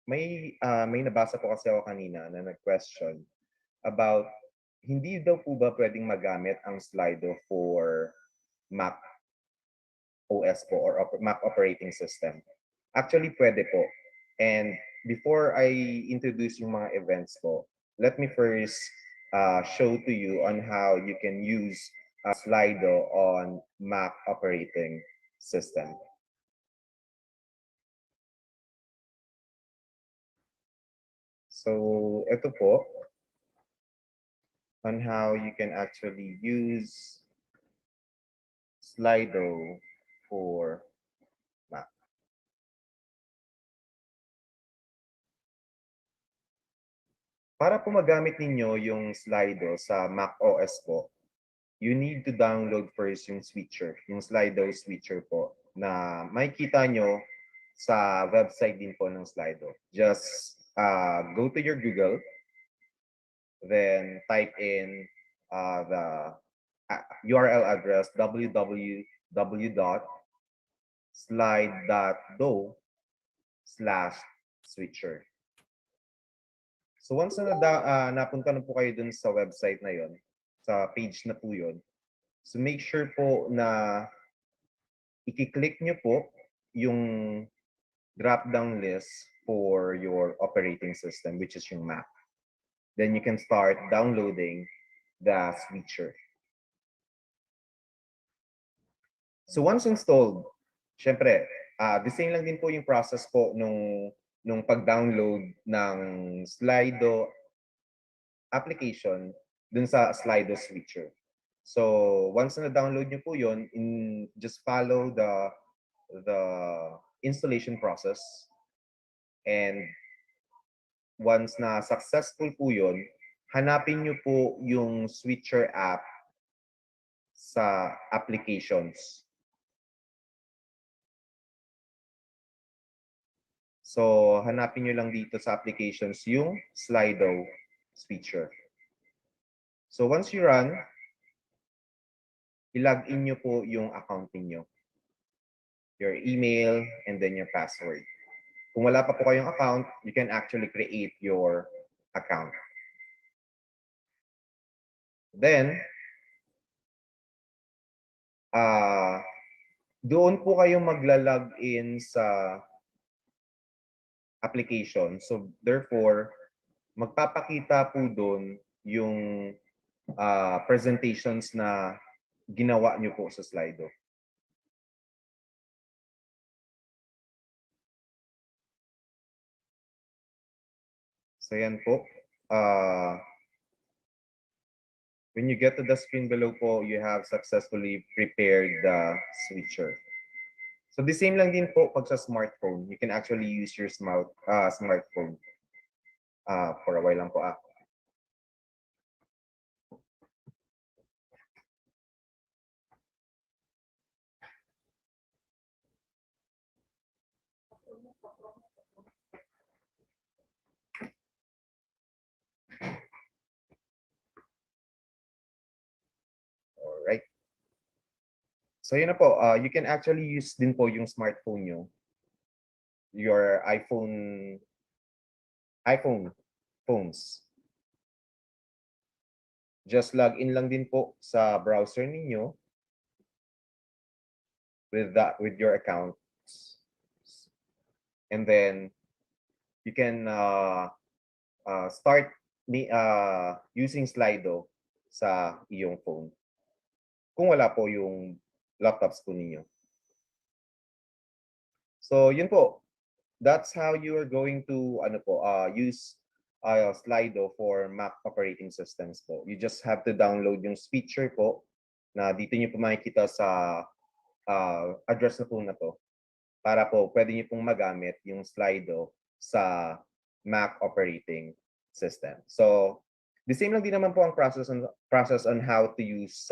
may nabasa po kasi ako kanina na nag-question about hindi daw po ba pwedeng magamit ang Slido for Mac OS po or Mac operating system. Actually, pwede po. And before I introduce yung mga events po, let me first show to you on how you can use Slido on Mac operating system. So, ito po on how you can actually use Slido for Mac. Para po magamit ninyo yung Slido sa Mac OS po, you need to download first yung switcher, yung Slido switcher po na makikita nyo sa website din po ng Slido. Just go to your Google, then type in the URL address www.slide.do/switcher. So once na napunta na po kayo dun sa website na yon, sa page na po yun, so make sure po na i-click nyo po yung drop-down list for your operating system, which is yung Mac. Then you can start downloading the switcher. So once installed, syempre, the same lang din po yung process po nung pag-download ng Slido application dun sa Slido switcher. So once na download nyo po yun, just follow the installation process. And once na successful po yun, hanapin nyo po yung switcher app sa applications. So, hanapin nyo lang dito sa applications yung Slido switcher. So, once you run, i-log in nyo po yung account niyo, your email, and then your password. Kung wala pa po kayong account, you can actually create your account. Then, doon po kayong magla-log in sa application. So therefore, magpapakita po doon yung presentations na ginawa nyo po sa Slido. So yan po. When you get to the screen below po, you have successfully prepared the switcher. So the same lang din po pag sa smartphone. You can actually use your smartphone for a while lang po. Alright. So yun na po, you can actually use din po yung smartphone nyo, your iPhone phones. Just log in lang din po sa browser ninyo with your account. And then you can start using Slido sa iyong phone. Kung wala po yung laptops po ninyo. So yun po. That's how you are going to use Slido for Mac operating systems po. You just have to download yung switcher po na dito nyo po makikita sa address na po na to para po pwede nyo pong magamit yung Slido sa Mac operating system. So the same lang din naman po ang process on how to use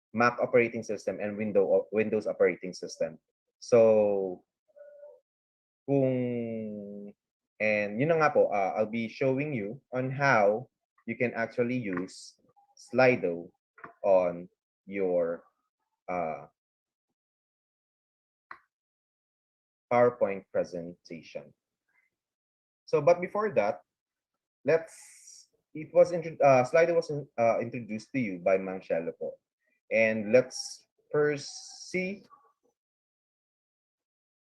Mac operating system and Windows operating system. So And yun na nga po, I'll be showing you on how you can actually use Slido on your PowerPoint presentation. So, but before that, Slido was introduced to you by Ma'am Shelo po. And let's first see,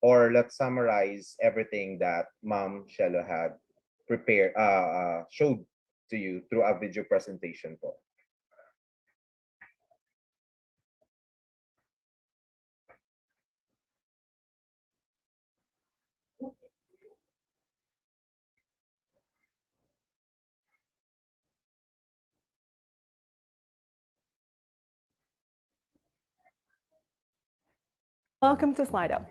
or let's summarize everything that Ma'am Shelo had prepared, showed to you through a video presentation po. Welcome to Slido.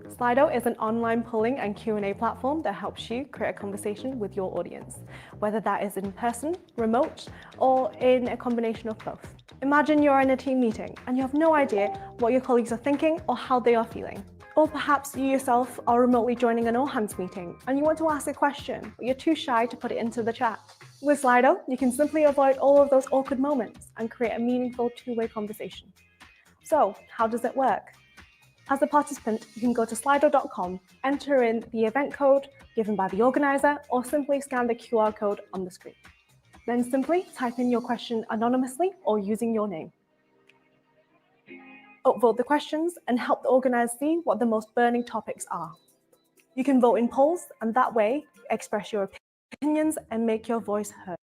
Slido is an online polling and Q&A platform that helps you create a conversation with your audience, whether that is in person, remote, or in a combination of both. Imagine you're in a team meeting and you have no idea what your colleagues are thinking or how they are feeling. Or perhaps you yourself are remotely joining an all-hands meeting and you want to ask a question, but you're too shy to put it into the chat. With Slido, you can simply avoid all of those awkward moments and create a meaningful two-way conversation. So, how does it work? As a participant, you can go to slido.com, enter in the event code given by the organizer, or simply scan the QR code on the screen. Then simply type in your question anonymously or using your name. Upvote the questions and help the organizer see what the most burning topics are. You can vote in polls, and that way express your opinions and make your voice heard.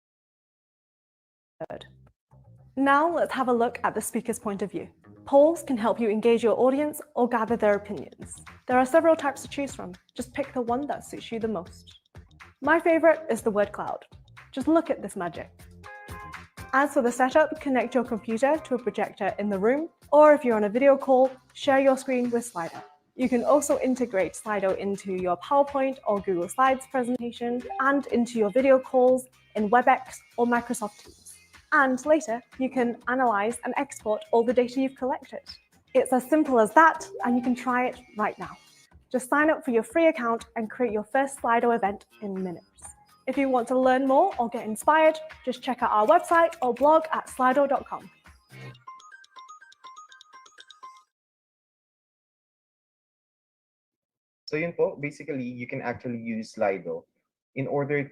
Now let's have a look at the speaker's point of view. Polls can help you engage your audience or gather their opinions. There are several types to choose from. Just pick the one that suits you the most. My favorite is the word cloud. Just look at this magic. As for the setup, connect your computer to a projector in the room, or if you're on a video call, share your screen with Slido. You can also integrate Slido into your PowerPoint or Google Slides presentation and into your video calls in WebEx or Microsoft Teams. And later, you can analyze and export all the data you've collected. It's as simple as that, and you can try it right now. Just sign up for your free account and create your first Slido event in minutes. If you want to learn more or get inspired, just check out our website or blog at slido.com. So yun po, basically, you can actually use Slido in order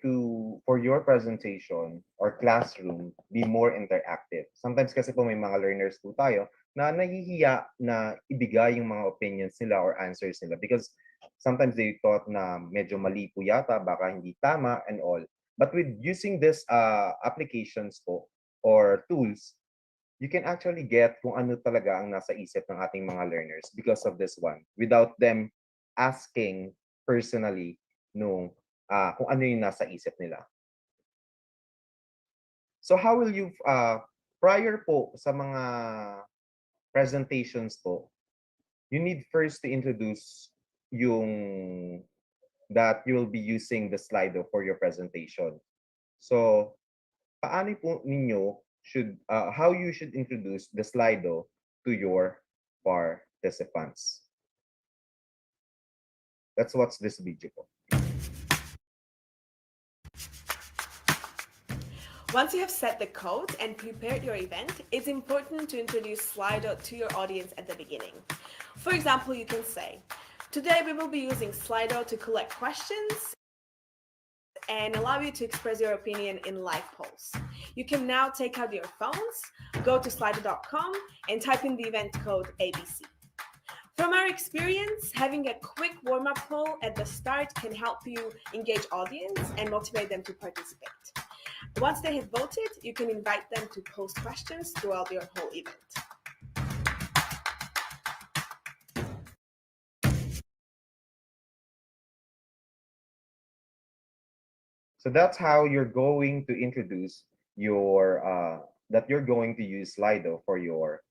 for your presentation or classroom be more interactive. Sometimes kasi po may mga learners po tayo na nahihiya na ibigay yung mga opinions nila or answers nila because sometimes they thought na medyo mali po yata, baka hindi tama and all. But with using this applications po or tools, you can actually get kung ano talaga ang nasa isip ng ating mga learners because of this one without them asking personally nung kung ano yung nasa isip nila. So how will you, prior po sa mga presentations po, you need first to introduce yung that you will be using the Slido for your presentation. So paano po ninyo how you should introduce the Slido to your participants? Let's watch this video po. Once you have set the code and prepared your event, it's important to introduce Slido to your audience at the beginning. For example, you can say, today we will be using Slido to collect questions and allow you to express your opinion in live polls. You can now take out your phones, go to slido.com and type in the event code ABC. From our experience, having a quick warm-up poll at the start can help you engage audience and motivate them to participate. Once they have voted, you can invite them to post questions throughout your whole event. So that's how you're going to introduce your that you're going to use Slido for your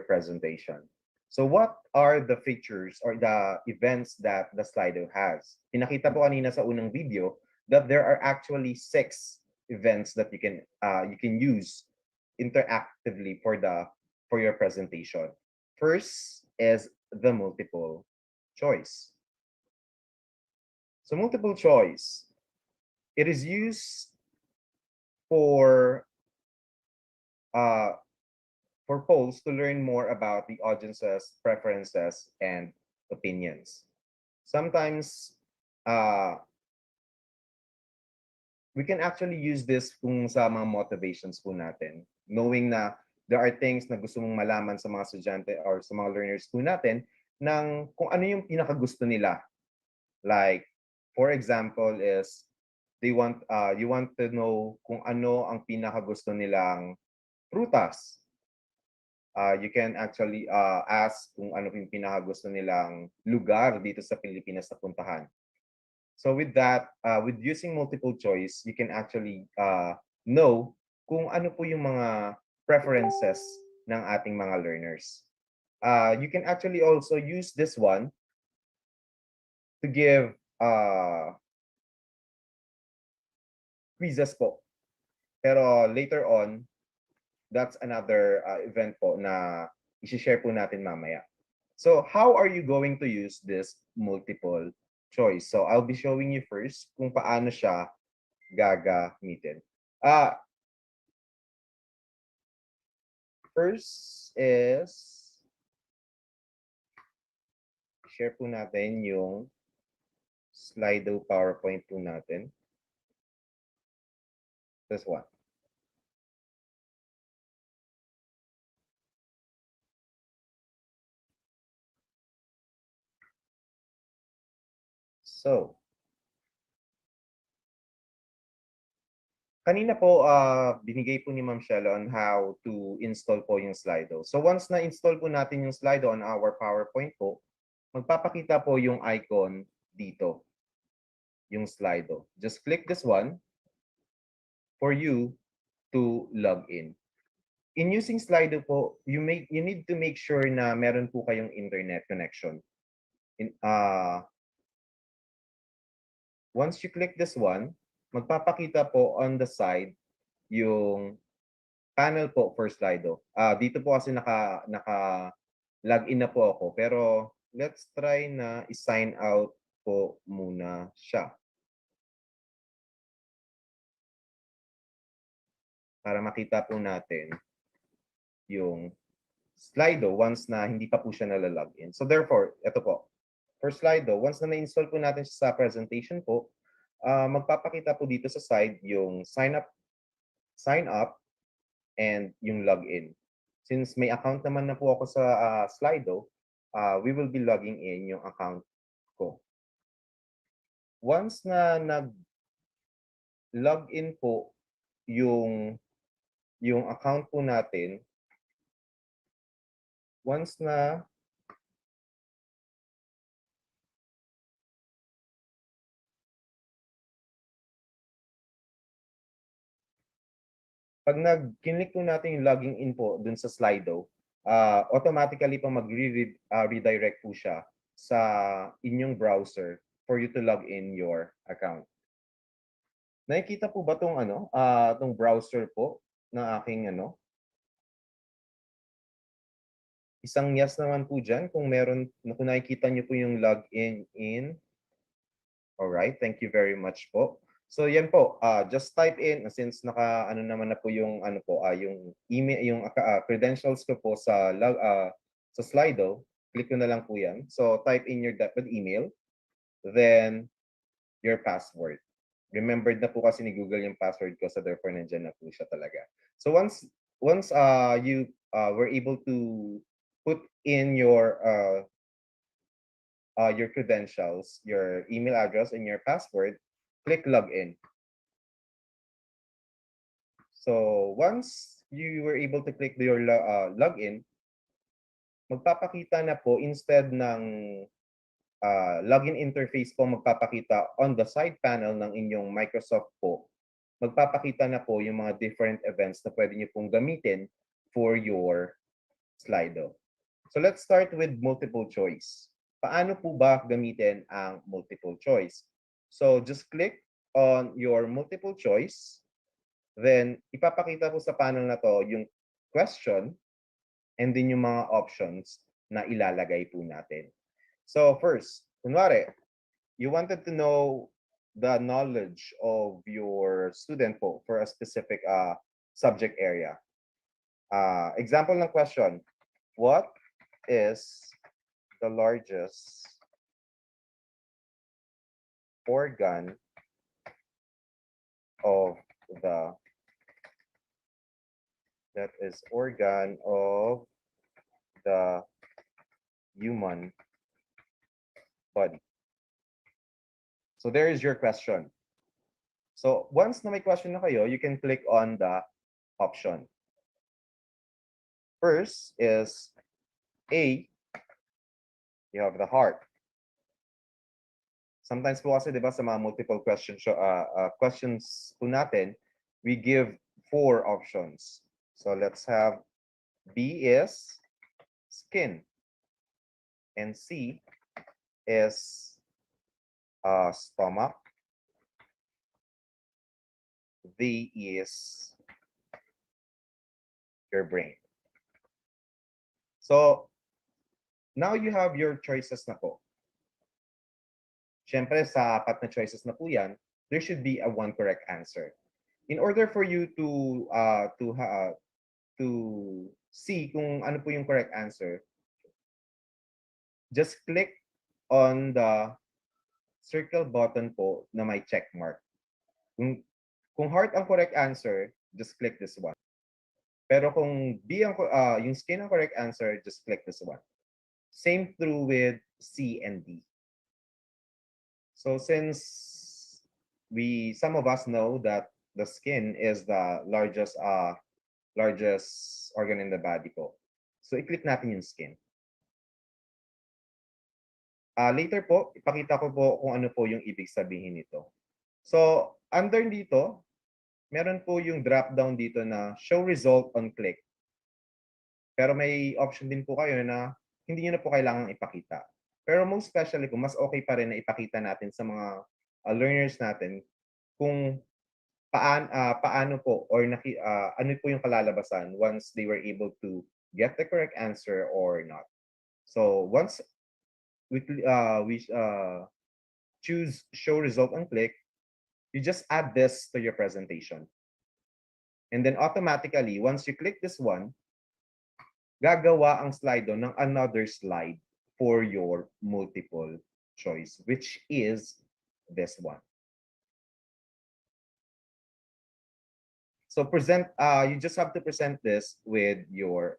presentation. So what are the features or the events that the Slido has? Pinakita po kanina sa unang video that there are actually 6 events that you can use interactively for your presentation. First is the multiple choice. So multiple choice, it is used for uh, polls to learn more about the audience's preferences and opinions. Sometimes we can actually use this kung sa mga motivations po natin. Knowing na there are things na gusto mong malaman sa mga estudyante or sa mga learners po natin ng kung ano yung pinakagusto nila. Like, for example is, you want to know kung ano ang pinakagusto nilang prutas. You can actually ask kung ano yung pinakagusto nilang lugar dito sa Pilipinas na puntahan. So with that, with using multiple choice, you can actually know kung ano po yung mga preferences ng ating mga learners. You can actually also use this one to give quizzes po. Pero later on, that's another event po na i-share po natin mamaya. So how are you going to use this multiple choice? So I'll be showing you first kung paano siya gagamitin. First is share po natin yung Slido PowerPoint po natin. This one. So, kanina po binigay po ni Ma'am Shella on how to install po yung Slido. So once na-install po natin yung Slido on our PowerPoint po, magpapakita po yung icon dito, yung Slido. Just click this one for you to log in. In using Slido po, you need to make sure na meron po kayong internet connection. Once you click this one, magpapakita po on the side yung panel po for Slido. Dito po kasi naka-login na po ako. Pero let's try na i-sign out po muna siya. Para makita po natin yung Slido once na hindi pa po siya nalalogin. So therefore, ito po. For Slido, once na na-install po natin siya sa presentation po, magpapakita po dito sa side yung sign up, and yung login. Since may account naman na po ako sa Slido, we will be logging in yung account ko. Once na nag-login po yung account po natin, once na pag nag-click po natin yung logging in po dun sa Slido, automatically po mag-redirect po siya sa inyong browser for you to log in your account. Nakikita po ba tong tong browser po ng aking Isang yes naman po dyan kung nakikita niyo po yung login in. Alright, thank you very much po. So yan po, just type in since naman na po yung yung email, yung credentials ko po sa Slido, click ko na lang po yan. So type in your DEPED email, then your password. Remembered na po kasi ni Google yung password ko, so therefore nandiyan na po siya talaga. So once you were able to put in your credentials, your email address, and your password, click login. So once you were able to click your login, magpapakita na po instead ng login interface po magpapakita on the side panel ng inyong Microsoft po, magpapakita na po yung mga different events na pwede nyo pong gamitin for your Slido. So let's start with multiple choice. Paano po ba gamitin ang multiple choice? So just click on your multiple choice. Then ipapakita po sa panel na to yung question and then yung mga options na ilalagay po natin. So first, kunwari, you wanted to know the knowledge of your student po for a specific subject area. Example ng question, what is the largest organ of the human body? So there is your question. So once na may question na kayo, you can click on the option. First is A, you have the heart. Sometimes po kasi, di ba, sa mga multiple questions po natin, we give 4 options. So let's have B is skin, and C is stomach, D is your brain. So now you have your choices na po. Siyempre, sa apat na choices na po yan, there should be a one correct answer. In order for you to see kung ano po yung correct answer, just click on the circle button po na may check mark. Kung heart ang correct answer, just click this one. Pero kung B ang yung skin ang correct answer, just click this one. Same through with C and D. So since some of us know that the skin is the largest organ in the body po. So i-click natin yung skin. Later po, ipakita ko po kung ano po yung ibig sabihin nito. So under dito, meron po yung drop down dito na show result on click. Pero may option din po kayo na hindi niyo na po kailangang ipakita. Pero most especially po, mas okay pa rin na ipakita natin sa mga learners natin kung paano po or ano po yung kalalabasan once they were able to get the correct answer or not. So once we choose show result on click, you just add this to your presentation. And then automatically, once you click this one, gagawa ang Slido ng another slide for your multiple choice, which is this one. So you just have to present this with your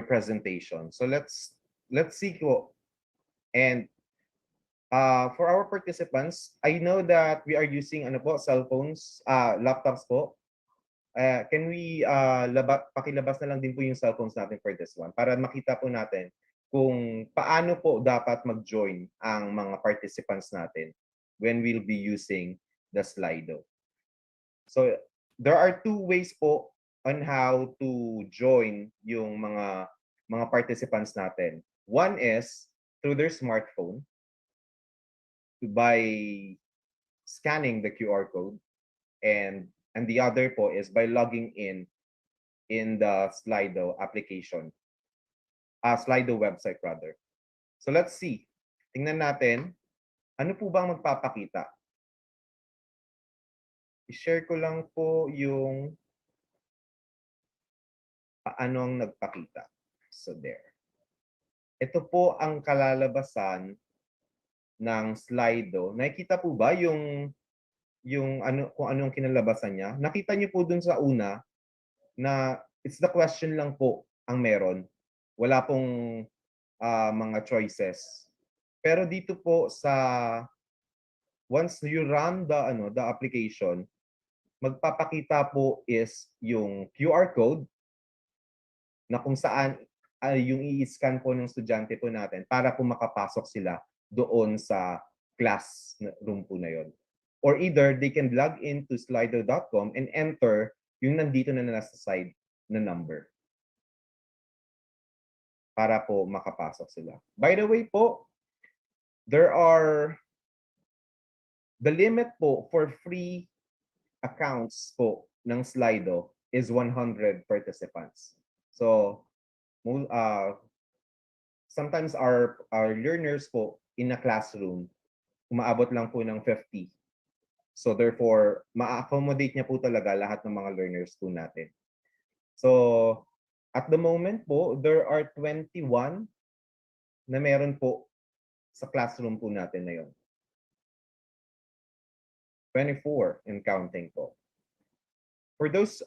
presentation. So let's see po. And for our participants, I know that we are using cell phones, laptops po. Can we pakilabas na lang din po yung cell phones natin for this one para makita po natin kung paano po dapat mag-join ang mga participants natin when we'll be using the Slido. So there are 2 ways po on how to join yung mga participants natin. One is through their smartphone by scanning the QR code, and the other po is by logging in the Slido application, Slido website rather. So let's see. Tingnan natin, ano po bang magpapakita? I-share ko lang po yung paano ang nagpakita. So there. Ito po ang kalalabasan ng Slido. Nakikita po ba yung kung anong kinalabasan niya? Nakita niyo po dun sa una na it's the question lang po ang meron. Wala pong mga choices. Pero dito po once you run the application, magpapakita po is yung QR code na kung saan yung i-scan po ng estudyante po natin para po makapasok sila doon sa class room po na yon. Or either they can log into slido.com and enter yung nandito na nasa side na number para po makapasok sila. By the way po, the limit po for free accounts po ng Slido is 100 participants. So, sometimes our learners po in a classroom, umaabot lang po ng 50. So therefore, ma-accommodate niya po talaga lahat ng mga learners po natin. So at the moment po, there are 21 na meron po sa classroom po natin na yun. 24 and counting po. For those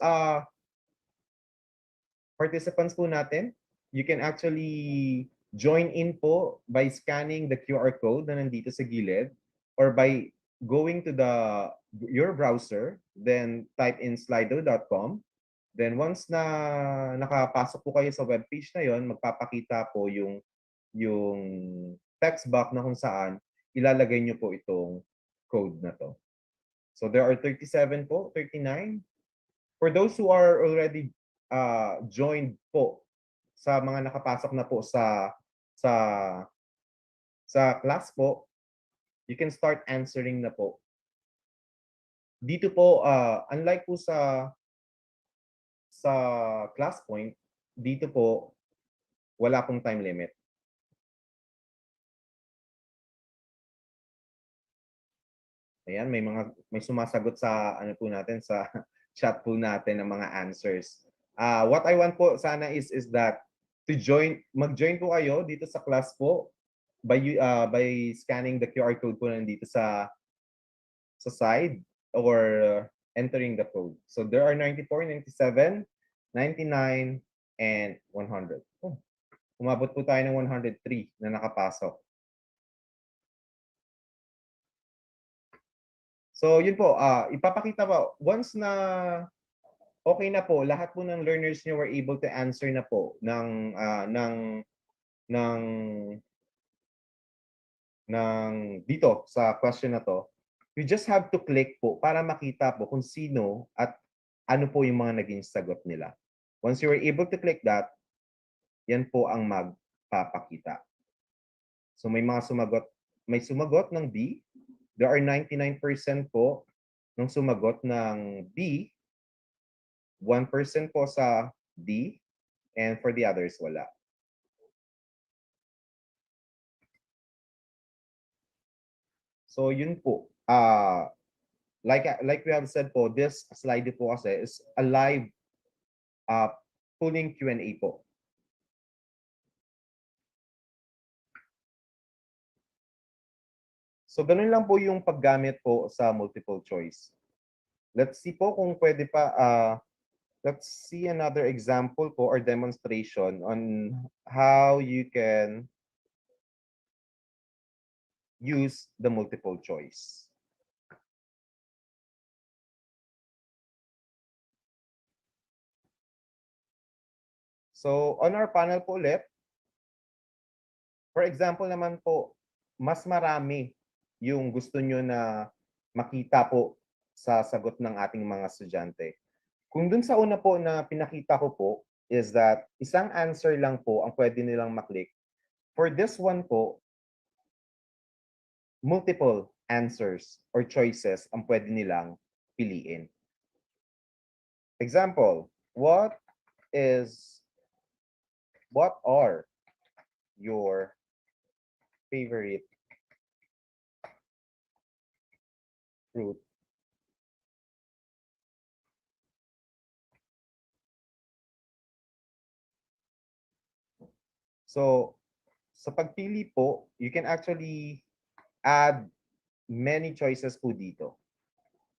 participants po natin, you can actually join in po by scanning the QR code na nandito sa gilid or by going to your browser, then type in slido.com. Then once na nakapasok po kayo sa webpage na yon, magpapakita po yung text box na kung saan ilalagay nyo po itong code na to. So there are 37 po, 39. For those who are already joined po, sa mga nakapasok na po sa class po, you can start answering na po. Dito po, unlike po sa class point, dito po, wala pong time limit. Ayan, may sumasagot sa ano po natin, sa chat po natin ng mga answers. What I want po sana is that mag-join po kayo dito sa class po by scanning the QR code po nandito sa side or entering the code. So there are 94, 97, 99, and 100. Oh, umabot po tayo ng 103 na nakapasok. So yun po, ipapakita po, once na okay na po, lahat po ng learners nyo were able to answer na po ng dito sa question na to, you just have to click po para makita po kung sino at ano po yung mga naging sagot nila. Once you were able to click that, yan po ang magpapakita. So may sumagot ng B. There are 99% po ng sumagot ng B. 1% po sa D. And for the others, wala. So yun po. Like we have said po, this slide po kasi is a live polling Q&A po. So ganun lang po yung paggamit po sa multiple choice. Let's see po kung pwede pa. Let's see another example po or demonstration on how you can use the multiple choice. So on our panel po ulit, for example naman po, mas marami yung gusto nyo na makita po sa sagot ng ating mga estudyante. Kung dun sa una po na pinakita ko po is that isang answer lang po ang pwede nilang maklik. For this one po, multiple answers or choices ang pwede nilang piliin. Example, what are your favorite fruit? So, sa pagpili po, you can actually add many choices po dito.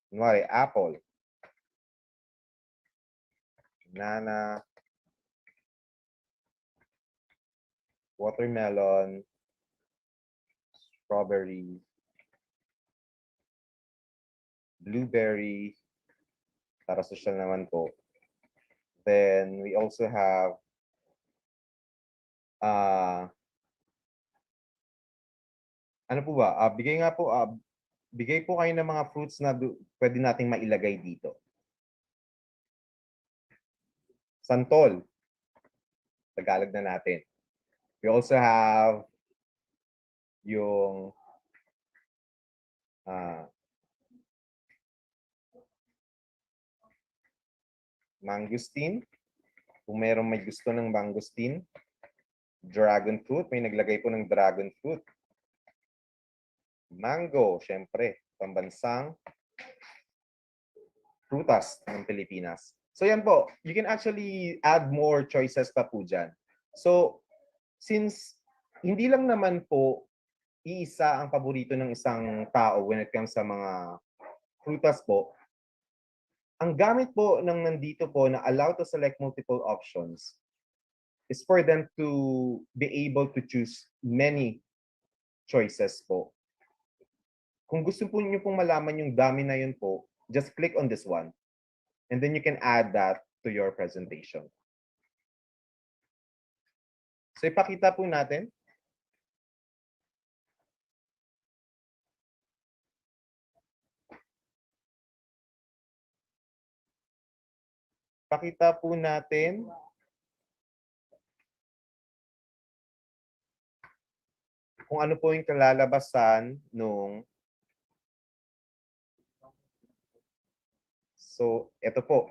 Kunwari, apple, banana, watermelon, strawberry, blueberry, para social naman po. Then, we also have ano po ba? Bigay po kayo ng mga fruits na pwede nating mailagay dito. Santol. Tagalog na natin. We also have yung mangosteen. Kung meron may gusto ng mangosteen. Dragon fruit. May naglagay po ng dragon fruit. Mango, syempre. Pambansang prutas ng Pilipinas. So yan po. You can actually add more choices pa po dyan. So, since hindi lang naman po iisa ang paborito ng isang tao when it comes sa mga prutas po, ang gamit po ng nandito po na allow to select multiple options is for them to be able to choose many choices po. Kung gusto po niyo pong malaman yung dami na yun po, just click on this one. And then you can add that to your presentation. So ipakita po natin. Pakita po natin kung ano po yung kalalabasan nung ito po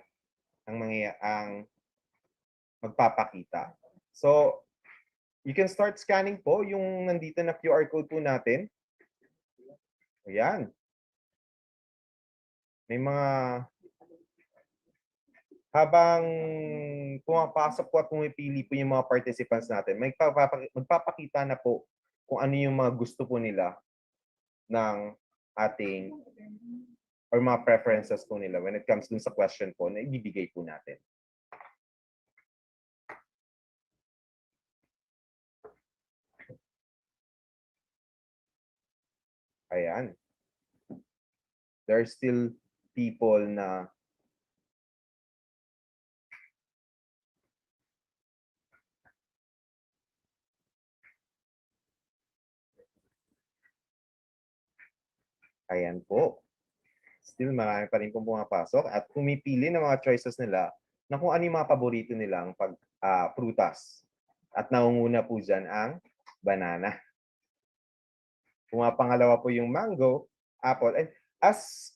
ang magpapakita. So you can start scanning po yung nandito na QR code po natin. Ayan. May mga habang pumapasok po at pumipili po yung mga participants natin, magpapakita na po kung ano yung mga gusto po nila ng ating or mga preferences po nila when it comes dun sa question po na ibibigay po natin. Ayan. There are still people na ayan po. Still marami pa rin pong pumapasok at pumipili ng mga choices nila na kung ano yung mga paborito nilang prutas. At naunguna po dyan ang banana. Pumapangalawa po yung mango, apple. And as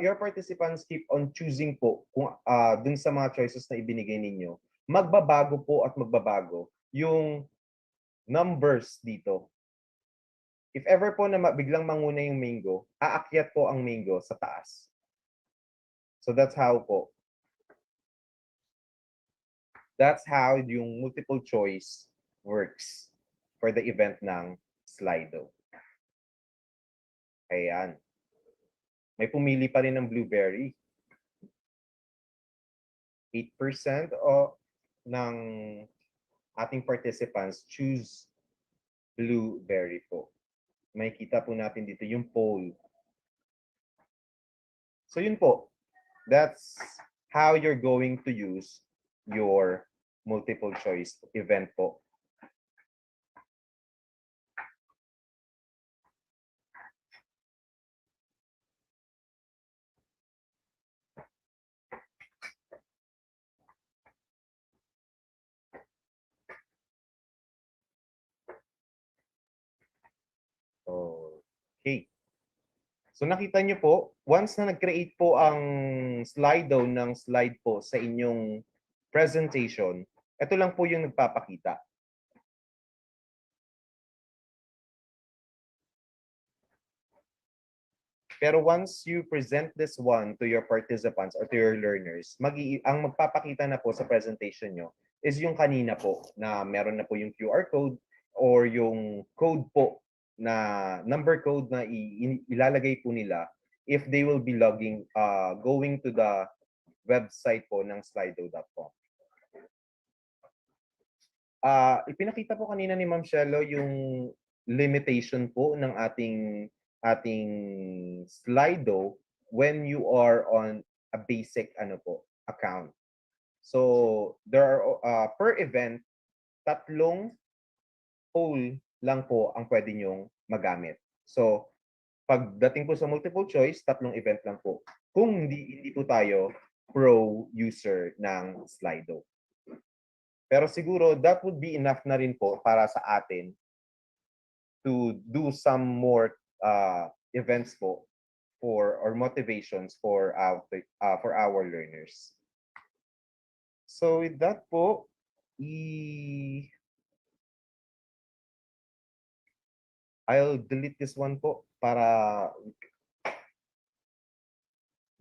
your participants keep on choosing po kung dun sa mga choices na ibinigay ninyo, magbabago po at magbabago yung numbers dito. If ever po na biglang manguna yung mango, aakyat po ang mango sa taas. So that's how po. That's how yung multiple choice works for the event ng Slido. Ayan. May pumili pa rin ng blueberry. 8% ng ating participants choose blueberry po. May kita po natin dito yung poll. So yun po. That's how you're going to use your multiple choice event po. Okay. So nakita niyo po, once na nag-create po ang Slido ng slide po sa inyong presentation, ito lang po yung nagpapakita. Pero once you present this one to your participants or to your learners, ang magpapakita na po sa presentation nyo is yung kanina po na meron na po yung QR code or yung code po na number code na ilalagay po nila if they will be going to the website po ng slido.com. Ipinakita po kanina ni Ma'am Shelo yung limitation po ng ating Slido when you are on a basic account. So there are per event, 3 poll lang po ang pwede nyong magamit. So pagdating po sa multiple choice, 3 event lang po. Kung hindi po tayo pro user ng Slido. Pero siguro that would be enough na rin po para sa atin to do some more events po or motivations for our learners. So with that po, I'll delete this one po para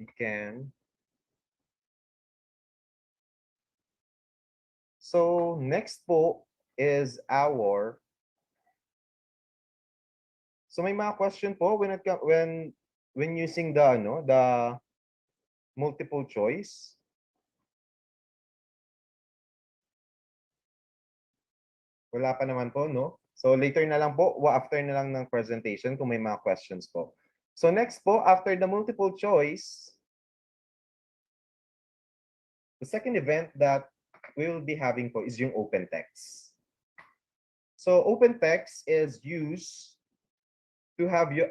we can. So next po is our. So may mga question po when using the the multiple choice. Wala pa naman po, no? So later na lang po, after na lang ng presentation kung may mga questions po. So next po, after the multiple choice, the second event that we will be having po is yung open text. So open text is used to have the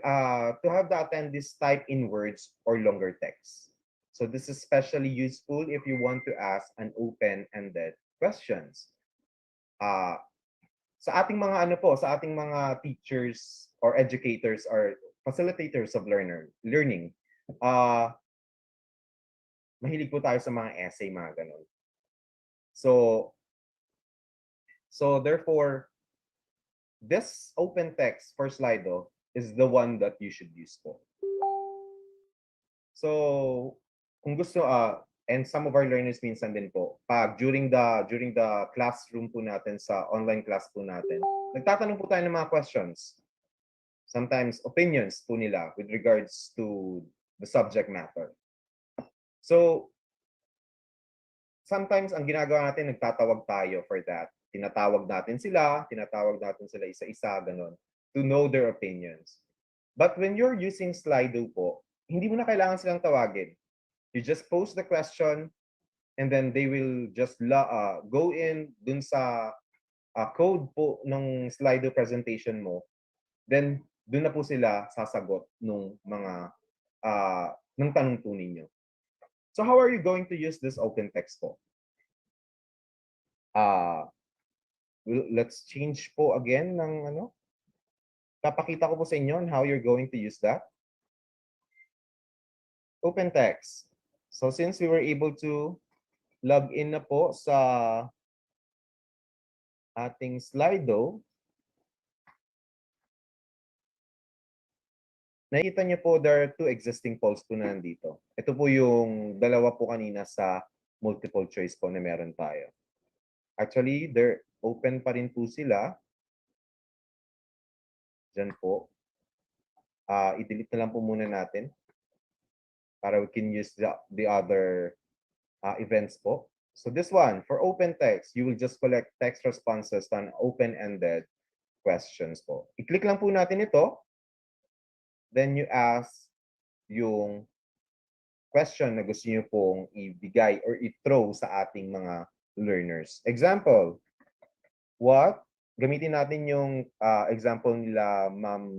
attendees type in words or longer text. So this is especially useful if you want to ask an open-ended questions. Sa ating mga sa ating mga teachers or educators or facilitators of learning, mahilig po tayo sa mga essay, mga ganun. So therefore, this open text for Slido is the one that you should use po. So, kung gusto, and some of our learners minsan din po, pag during the classroom po natin, sa online class po natin, nagtatanong po tayo ng mga questions. Sometimes opinions po nila with regards to the subject matter. So, sometimes ang ginagawa natin, nagtatawag tayo for that. Tinatawag natin sila isa-isa, ganun, to know their opinions. But when you're using Slido po, hindi mo na kailangan silang tawagin. You just post the question and then they will just go in dun sa code po ng Slido presentation mo. Then, dun na po sila sasagot ng mga ng tanong po ninyo. So how are you going to use this open text po? Let's change po again ng Papakita ko po sa inyo on how you're going to use that. Open text. So since we were able to log in na po sa ating Slido, nakikita niyo po there are two existing polls po na nandito. Ito po yung dalawa po kanina sa multiple choice po na meron tayo. Actually, they're open pa rin po sila. Diyan po. I-delete na lang po muna natin para we can use the other events po. So this one, for open text, you will just collect text responses on open-ended questions po. I-click lang po natin ito. Then you ask yung question na gusto niyo pong ibigay or i-throw sa ating mga learners. Example, gamitin natin yung example nila Ma'am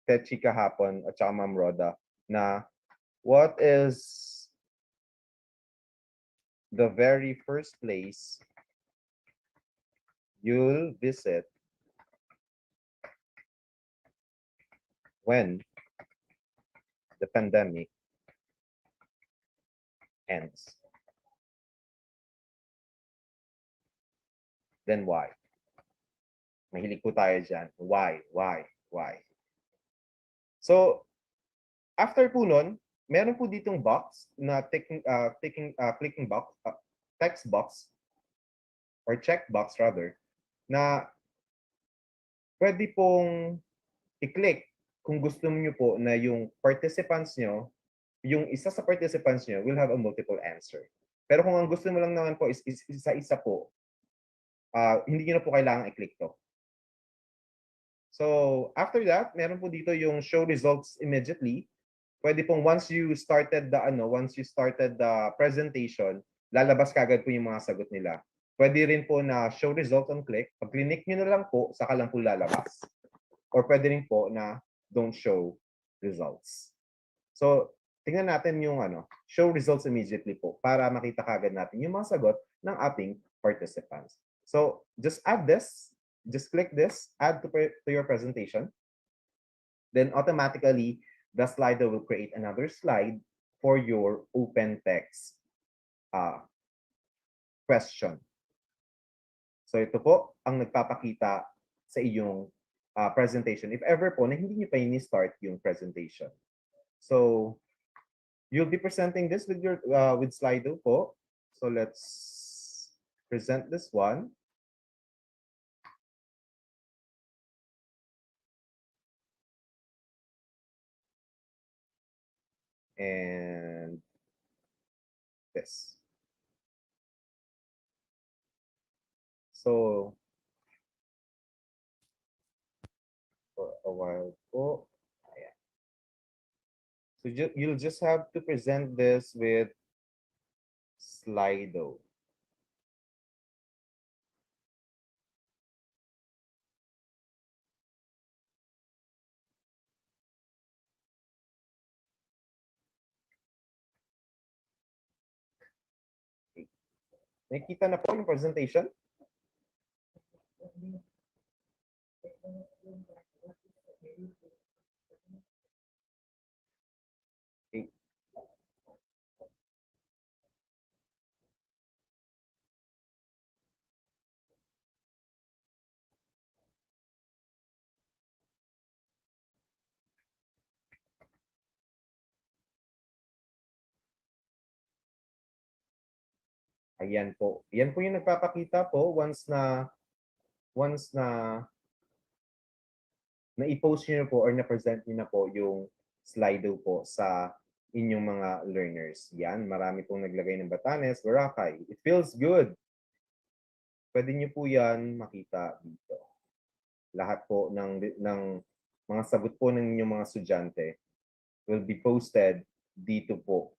Techi kahapon at saka Ma'am Roda na what is the very first place you'll visit when the pandemic ends? Then why? Mahilig po tayo dyan. Why? So, after po nun, meron po ditong box na clicking box, text box, or check box rather, na pwede pong i-click kung gusto niyo po na yung participants nyo, yung isa sa participants nyo will have a multiple answer. Pero kung ang gusto mo lang naman po is isa-isa po, hindi nyo na po kailangan i-click to. So, after that, meron po dito yung show results immediately. Pwede pong once you started the presentation, lalabas kagad po yung mga sagot nila. Pwede rin po na show result on click. Pag click nyo na lang po, saka lang po lalabas. Or pwede rin po na don't show results. So, tingnan natin yung show results immediately po para makita kagad natin yung mga sagot ng ating participants. So, just add this. Just click this, add to your presentation. Then automatically, the Slido will create another slide for your open text question. So ito po ang nagpapakita sa iyong presentation. If ever po na hindi niyo pa ini-start yung presentation. So you'll be presenting this with your with Slido po. So let's present this one. And this. So for a while po. Ayan. So you'll just have to present this with Slido. Okay. Nakikita na po yung presentation? Okay. Ayan po. Yan po yung nagpapakita po once na na-i-post niyo po or na-present niyo na po yung Slido po sa inyong mga learners. Yan, marami pong naglagay ng Batanes, Boracay. It feels good. Pwede niyo po yan makita dito. Lahat po ng mga sagot po ng inyong mga estudyante will be posted dito po.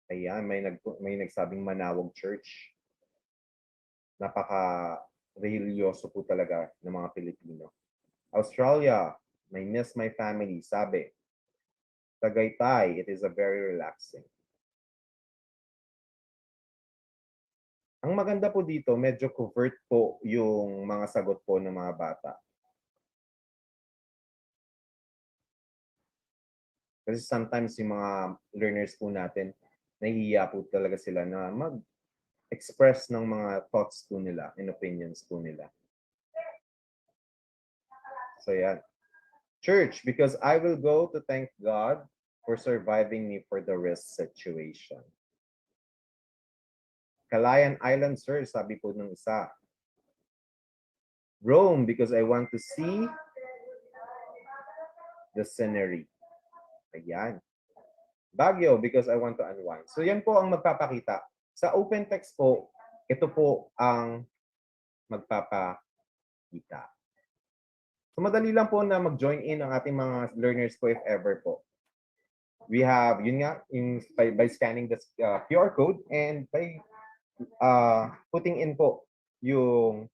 Ayan, may nagsabing Manawag Church. Napaka-religyoso po talaga ng mga Pilipino. Australia, I miss my family, sabi. Tagaytay, it is a very relaxing. Ang maganda po dito, medyo covert po yung mga sagot po ng mga bata. Kasi sometimes yung mga learners po natin, nahihiya po talaga sila na mag-express ng mga thoughts po nila and opinions po nila. So yan. Church, because I will go to thank God for surviving me for the risk situation. Calayan Island, sir, sabi po ng isa. Rome, because I want to see the scenery. Ayan. Baguio, because I want to unwind. So yan po ang magpapakita. Sa open text po, ito po ang magpapakita. So madali lang po na mag-join in ang ating mga learners po if ever po. We have, yun nga, by scanning the QR code and by putting in po yung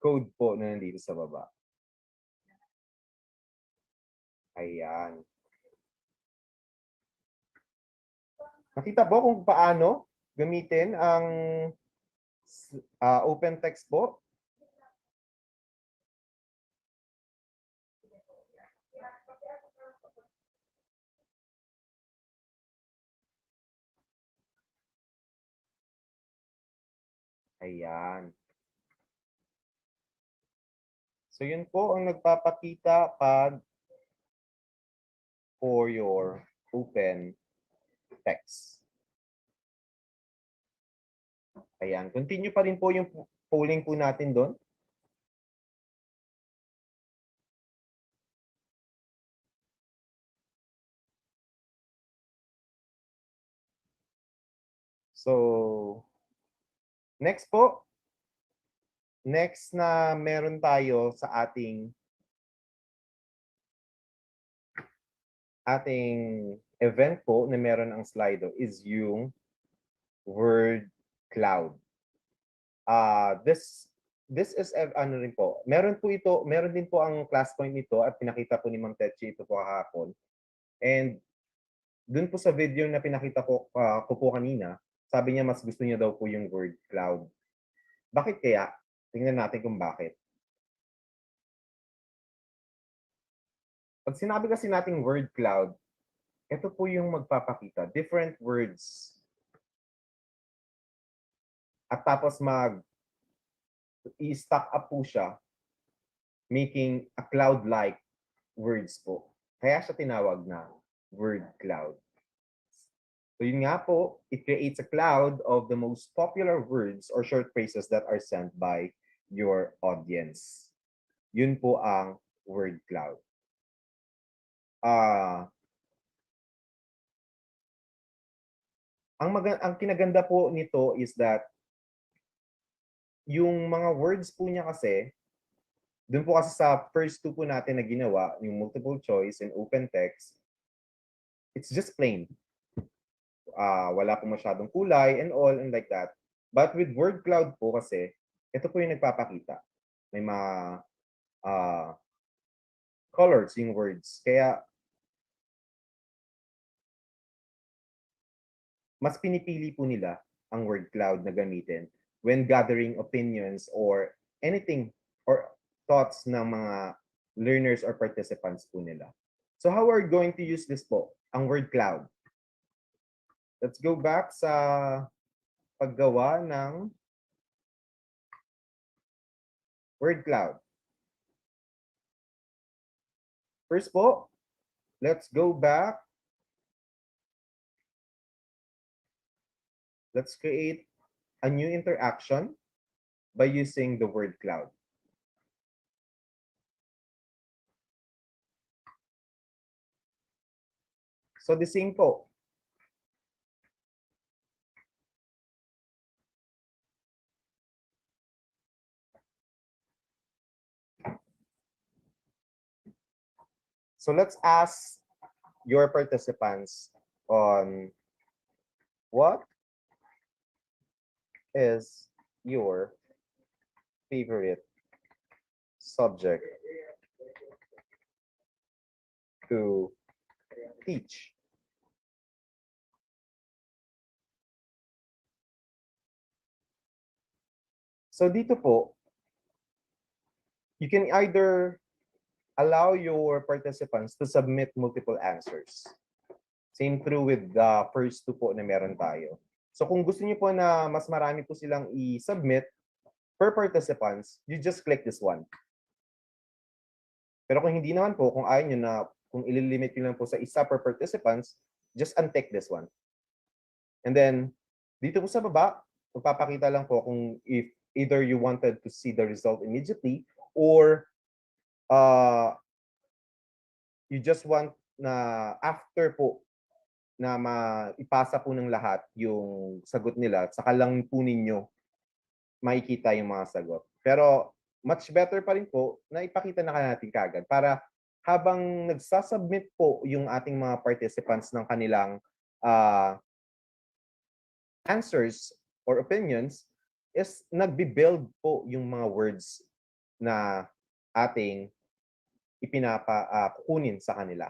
code po na nandito sa baba. Ayan. Nakita po kung paano gamitin ang open text po. Ayan. So yun po ang nagpapakita pag for your open text. Ayan. Continue pa rin po yung polling po natin doon. So, next po. Next na meron tayo sa ating event po na meron ang Slido is yung word cloud. This is ano rin po. Meron po ito, meron din po ang class point nito at pinakita po ni Ma'am Tetchi ito po kahapon. And dun po sa video na pinakita ko po kanina, sabi niya mas gusto niya daw po yung word cloud. Bakit kaya? Tingnan natin kung bakit. Pag sinabi kasi nating word cloud, ito po yung magpapakita. Different words at tapos i-stack up po siya, making a cloud-like words po. Kaya siya tinawag na word cloud. So yun nga po, it creates a cloud of the most popular words or short phrases that are sent by your audience. Yun po ang word cloud. Ang kinaganda po nito is that yung mga words po niya kasi, dun po kasi sa first two po natin na ginawa, yung multiple choice and open text, it's just plain. Wala po masyadong kulay and all and like that. But with word cloud po kasi, ito po yung nagpapakita. May mga colors yung words. Kaya, mas pinipili po nila ang word cloud na gamitin when gathering opinions or anything or thoughts ng mga learners or participants po nila. So how are we going to use this po, ang word cloud? Let's go back sa paggawa ng word cloud. First po, let's go back. Let's create a new interaction by using the word cloud. So the same po. So let's ask your participants on what is your favorite subject to teach? So dito po, you can either allow your participants to submit multiple answers. Same true with the first two po na meron tayo. So kung gusto niyo po na mas marami po silang i-submit per participants, you just click this one. Pero kung hindi naman po, kung ayaw nyo na, kung ililimit nyo lang po sa isa per participants, just untick this one. And then, dito po sa baba, magpapakita lang po kung if either you wanted to see the result immediately or you just want na after po na maipasa po ng lahat yung sagot nila, saka lang po ninyo makikita yung mga sagot. Pero much better pa rin po na ipakita na natin kagad para habang nagsasubmit po yung ating mga participants ng kanilang answers or opinions, is nagbi-build po yung mga words na ating kukunin sa kanila.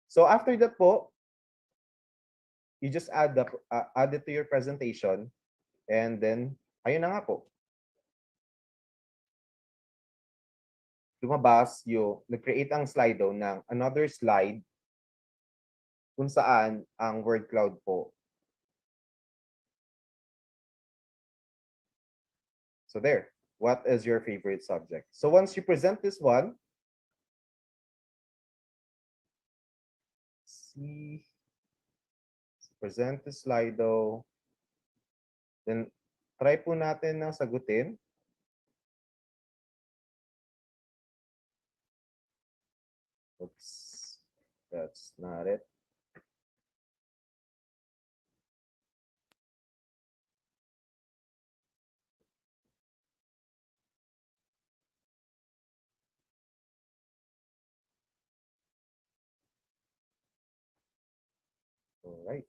So after that po, you just add it to your presentation and then ayun na nga po. Lumabas yung nag-create ang Slido ng another slide kung saan ang word cloud po. So there, what is your favorite subject? So once you present this one, present the Slido, then try po natin na sagutin. Oops, that's not it. All right.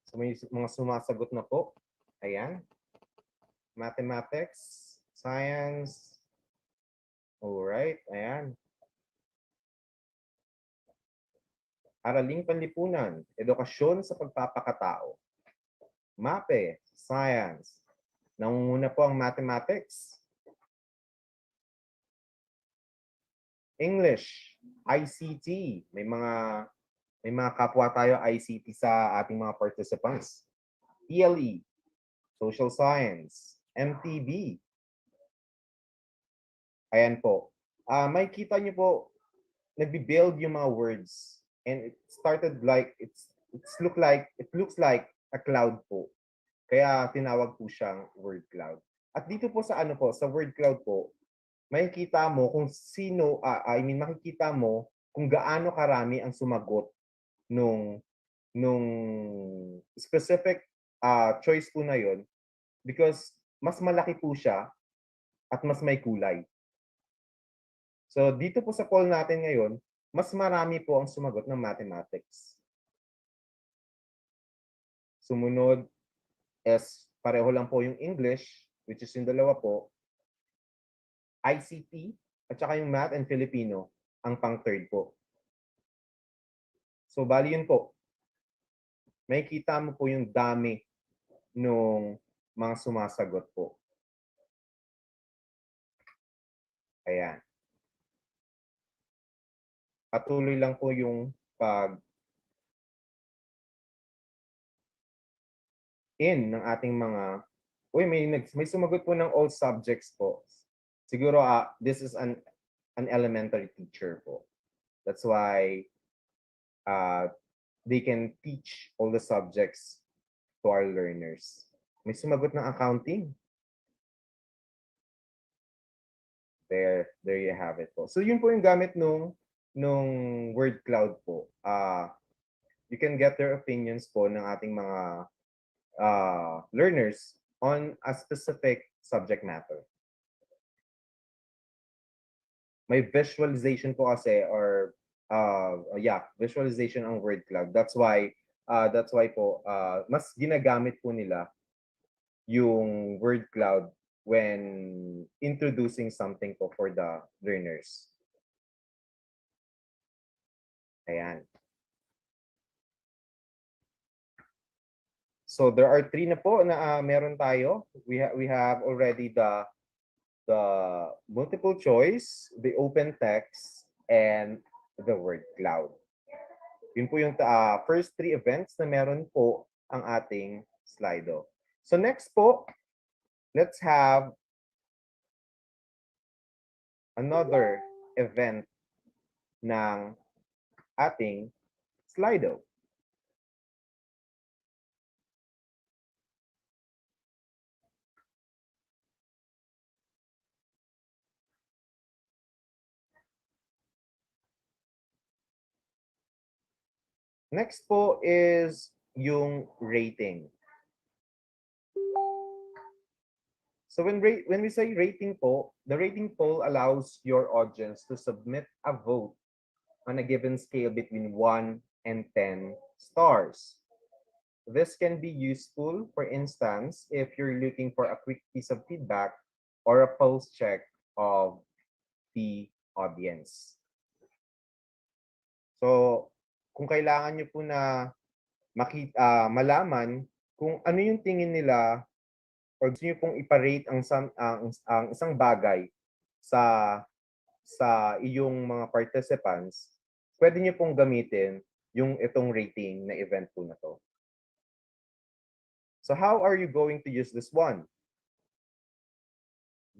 So may mga sumasagot na po. Ayan. Mathematics, science. All right. Ayan. Araling panlipunan, edukasyon sa pagpapakatao. MAPE, science. Nangunguna po ang mathematics. English, ICT, may mga May mga kapwa tayo ICT sa ating mga participants. TLE, Social Science, MTB. Ayan po. May kita nyo po, nagbi-build yung mga words. And it started like, it looks like a cloud po. Kaya tinawag po siyang word cloud. At dito po sa sa word cloud po, makikita mo kung sino, makikita mo kung gaano karami ang sumagot nung specific choice po na yon, because mas malaki po siya at mas may kulay. So dito po sa poll natin ngayon, mas marami po ang sumagot ng mathematics. Sumunod is pareho lang po yung English, which is yung dalawa po. ICT at saka yung Math and Filipino ang pang-third po. So bali yun po. Makikita mo po yung dami nung mga sumasagot po. Ayan. Patuloy lang po yung in ng ating mga may sumagot po ng all subjects po. Siguro this is an elementary teacher po. That's why they can teach all the subjects to our learners. May sumagot ng accounting. There you have it po. So yun po yung gamit nung word cloud po. You can get their opinions po ng ating mga learners on a specific subject matter. May visualization po kasi, or visualization ang word cloud. That's why po mas ginagamit po nila yung word cloud when introducing something po for the learners. Ayan. So there are 3 na po na meron tayo. We have already the multiple choice, the open text, and the word cloud. Yun po yung first 3 events na meron po ang ating Slido. So next po, let's have another event ng ating Slido. Next po is yung rating. So when we say rating po, the rating poll allows your audience to submit a vote on a given scale between 1 and 10 stars. This can be useful, for instance, if you're looking for a quick piece of feedback or a pulse check of the audience. So, kung kailangan nyo po na malaman kung ano yung tingin nila or gusto nyo pong iparate ang isang bagay sa iyong mga participants, pwede nyo pong gamitin yung itong rating na event po na to. So how are you going to use this one?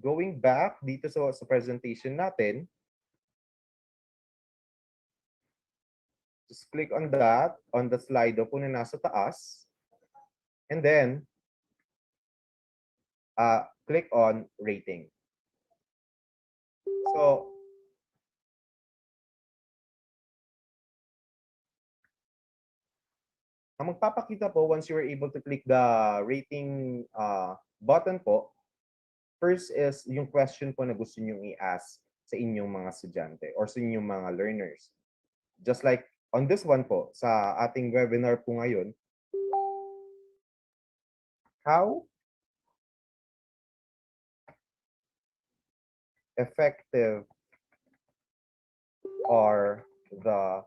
Going back dito sa presentation natin, just click on that, on the Slido po na nasa taas, and then click on rating. So, ang magpapakita po once you are able to click the rating button po, first is yung question po na gusto nyo i-ask sa inyong mga estudyante or sa inyong mga learners. Just like on this one po, sa ating webinar po ngayon, how effective are the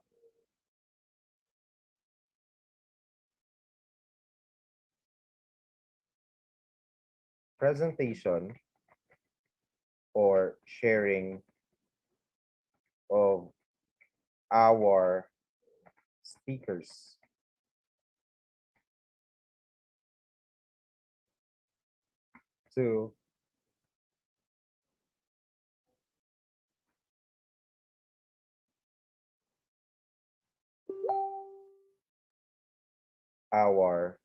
presentation or sharing of our speakers. To our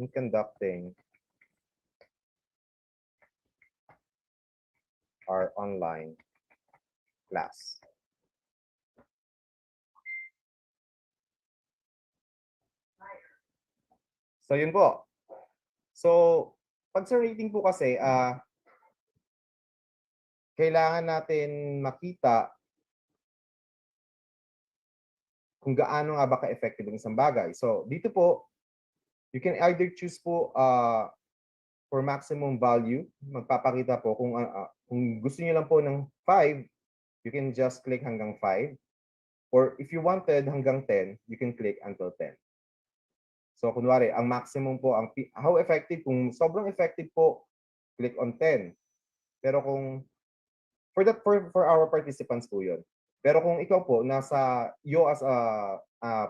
in conducting our online class. So yun po. So pag sa rating po kasi, kailangan natin makita kung gaano nga ba ka-effective ang isang bagay. So dito po, you can either choose po for maximum value. Magpapakita po kung gusto niyo lang po ng 5, you can just click hanggang 5. Or if you wanted hanggang 10, you can click until 10. So kunwari, ang maximum po, how effective, kung sobrang effective po, click on 10. Pero kung, for our participants po yun. Pero kung ikaw po, you as a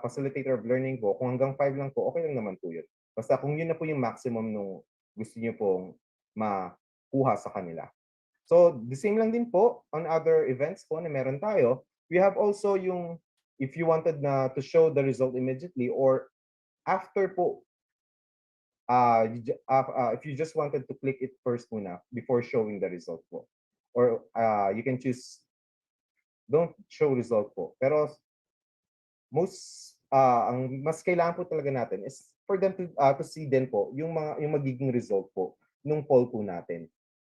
facilitator of learning po, kung hanggang 5 lang po, okay lang naman po yun. Basta kung yun na po yung maximum nung gusto niyo pong makuha sa kanila. So, the same lang din po on other events po na meron tayo. We have also yung, if you wanted to show the result immediately or after po, if you just wanted to click it first muna before showing the result po. Or you can choose don't show result po. Pero ang mas kailangan po talaga natin is for them to see din po yung magiging result po nung poll po natin.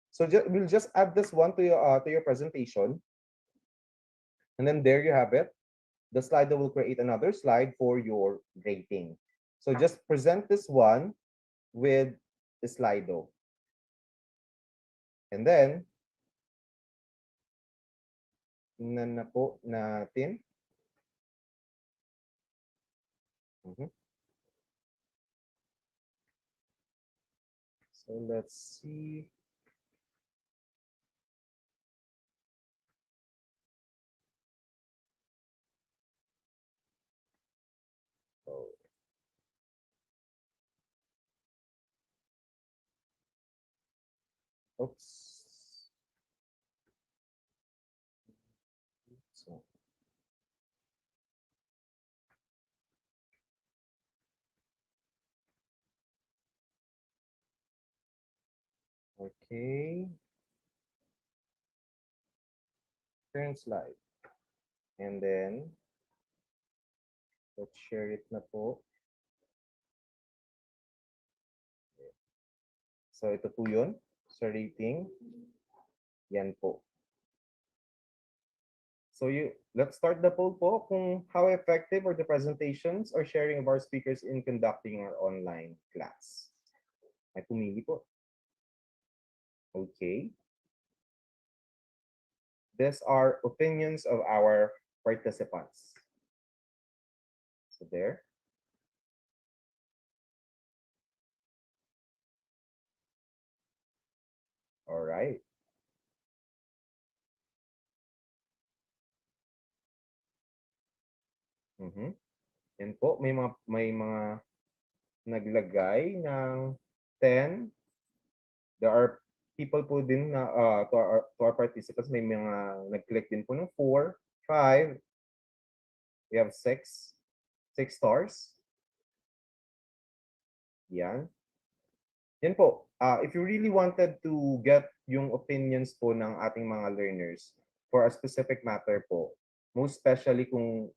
So we'll just add this one to your presentation. And then there you have it. The Slido will create another slide for your rating. So just present this one with the Slido. And then, tingnan na po natin. So let's see. Oops. So, okay. Current slide. And then, let's share it na po. So ito po yun. Sa rating. Yan po. So let's start the poll po kung how effective are the presentations or sharing of our speakers in conducting our online class. May pumili po. Okay. These are opinions of our participants. So there. All right. Yan po, may mga naglagay ng 10. There are people po din na to our participants, may mga nag-click din po ng 4, 5. We have 6 stars. Yan. Yan po. If you really wanted to get yung opinions po ng ating mga learners for a specific matter po, most especially kung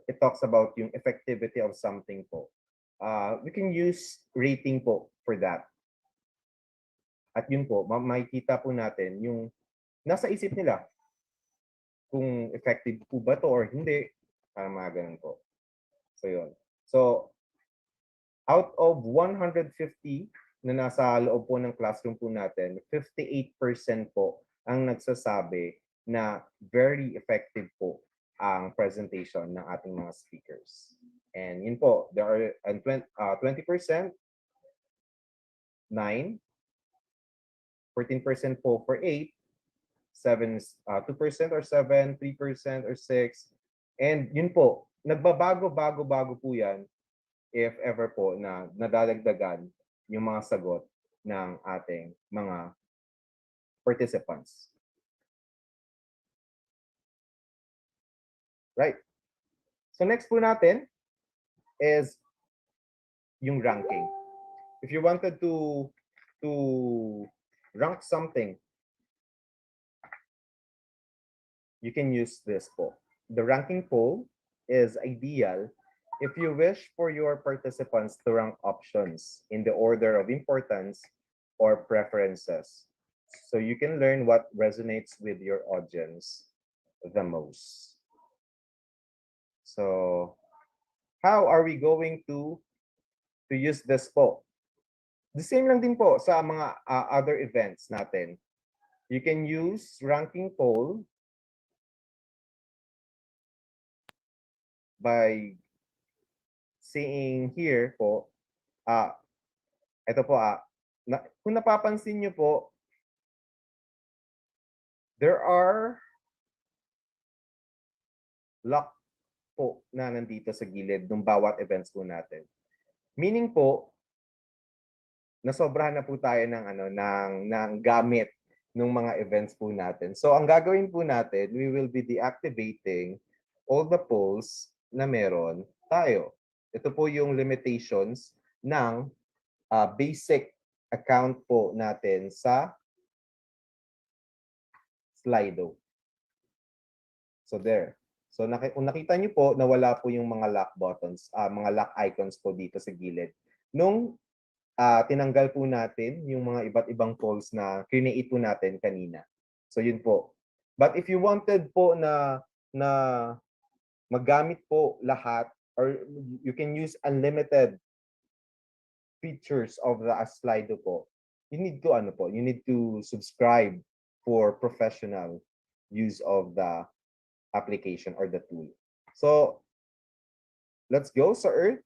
it talks about yung effectivity of something po, we can use rating po for that. At yun po, makikita po natin yung nasa isip nila kung effective po ba to or hindi. Parang mga ganun po. So yun. So, out of 150 na nasa loob po ng classroom po natin, 58% po ang nagsasabi na very effective po ang presentation ng ating mga speakers. And yun po, there are 20%, 9, 14% po for 8, 2% or 7, 3% or 6. And yun po, nagbabago-bago-bago po yan if ever po na nadadagdagan yung mga sagot ng ating mga participants. Right. So next po natin is yung ranking. If you wanted to rank something, you can use this po. The ranking poll is ideal if you wish for your participants to rank options in the order of importance or preferences, so you can learn what resonates with your audience the most. So how are we going to use this po? The same lang din po sa mga other events natin. You can use ranking poll by saying here po, ito po, kung napapansin nyo po, there are lock po na nandito sa gilid ng bawat events po natin. Meaning po, nasobrahan na po tayo ng gamit ng mga events po natin. So ang gagawin po natin, we will be deactivating all the polls na meron tayo. Ito po yung limitations ng basic account po natin sa Slido. So there. So kung nakita niyo po, nawala po yung mga lock buttons, mga lock icons po dito sa gilid. Nung tinanggal po natin yung mga iba't ibang polls na create po natin kanina. So yun po. But if you wanted po na magamit po lahat, or you can use unlimited features of the Slido po, you need to subscribe for professional use of the application or the tool. So let's go sa Earth.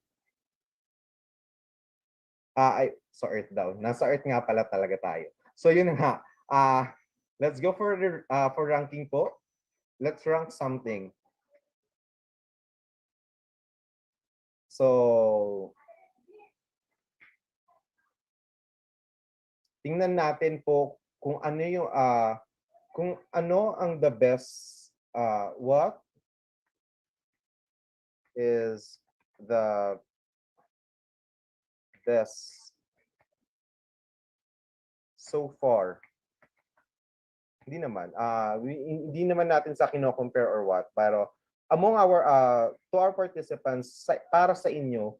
Sa Earth daw. Nasa Earth nga pala talaga tayo. So yun nga. Let's go for ranking po. Let's rank something. So tingnan natin po kung ano ang the best, what is the best so far. Hindi naman. Hindi naman natin sa kino-compare or what, pero among to our participants, para sa inyo,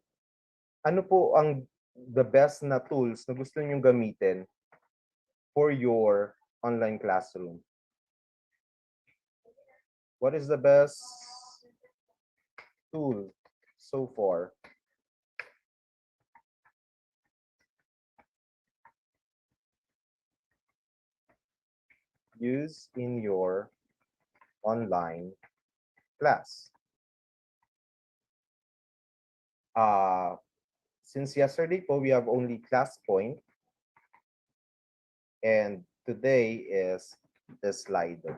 ano po ang the best na tools na gusto niyo gamitin for your online classroom? What is the best tool so far? Use in your online class. Since yesterday po, we have only class point, and today is the Slido.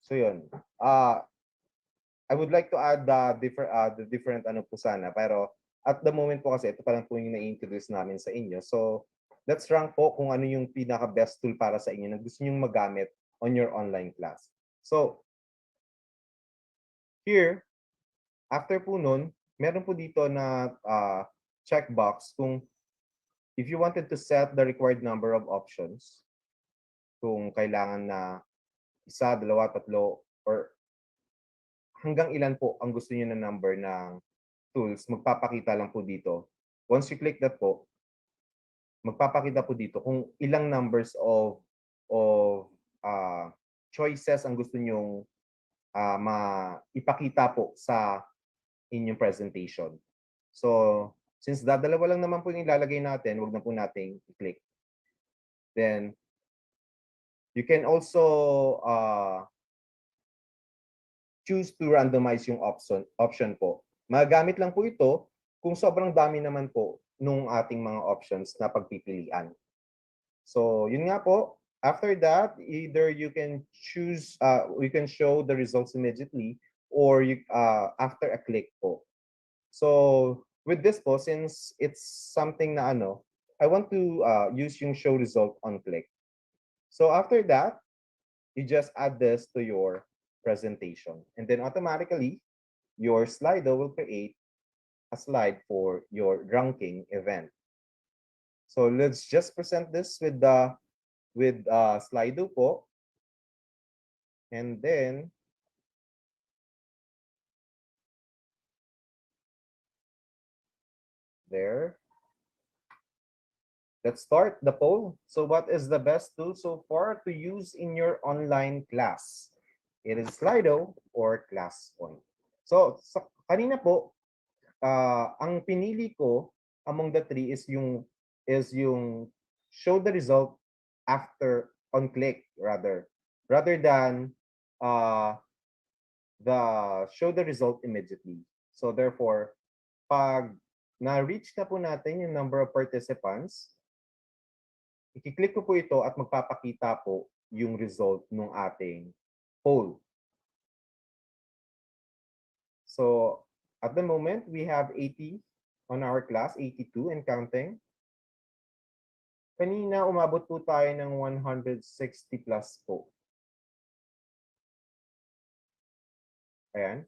So yun. I would like to add the different ano po sana, pero at the moment po kasi ito pa lang po yung na-introduce namin sa inyo. So let's rank po kung ano yung pinaka-best tool para sa inyo na gusto nyong magamit on your online class. So here, after po nun, meron po dito na checkbox kung if you wanted to set the required number of options, kung kailangan na 1, 2, 3, or hanggang ilan po ang gusto niyo na number ng tools, magpapakita lang po dito. Once you click that po, magpapakita po dito kung ilang numbers of choices ang gusto nyong ipakita po sa inyong presentation. So, since dadalawa lang naman po yung ilalagay natin, wag na po nating i-click. Then, you can also choose to randomize yung option po. Magagamit lang po ito kung sobrang dami naman po nung ating mga options na pagpipilian. So, yun nga po. After that, either you can choose, you can show the results immediately or you, after a click po. So, with this po, since it's something na ano, I want to use yung show result on click. So, after that, you just add this to your presentation. And then automatically, your Slido will create a slide for your ranking event. So let's just present this with Slido po. And then there. Let's start the poll. So what is the best tool so far to use in your online class? It is Slido or ClassPoint. So kanina po, ang pinili ko among the three is yung show the result after on click rather than the show the result immediately. So therefore, pag na-reach na po natin yung number of participants, i-click ko po ito at magpapakita po yung result ng ating poll. So at the moment, we have 80 on our class, 82 and counting. Kanina, umabot po tayo ng 160 plus po. Ayan.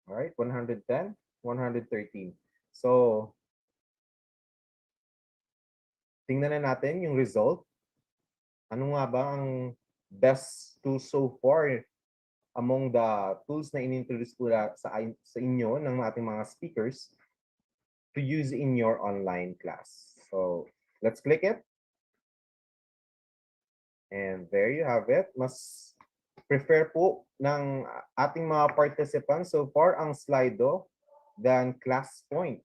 Alright, 110, 113. So, tingnan na natin yung result. Ano nga ba ang best tool so far among the tools na in-introduce ko sa inyo ng ating mga speakers to use in your online class. So, let's click it. And there you have it. Mas prefer po ng ating mga participants so far ang Slido than ClassPoint.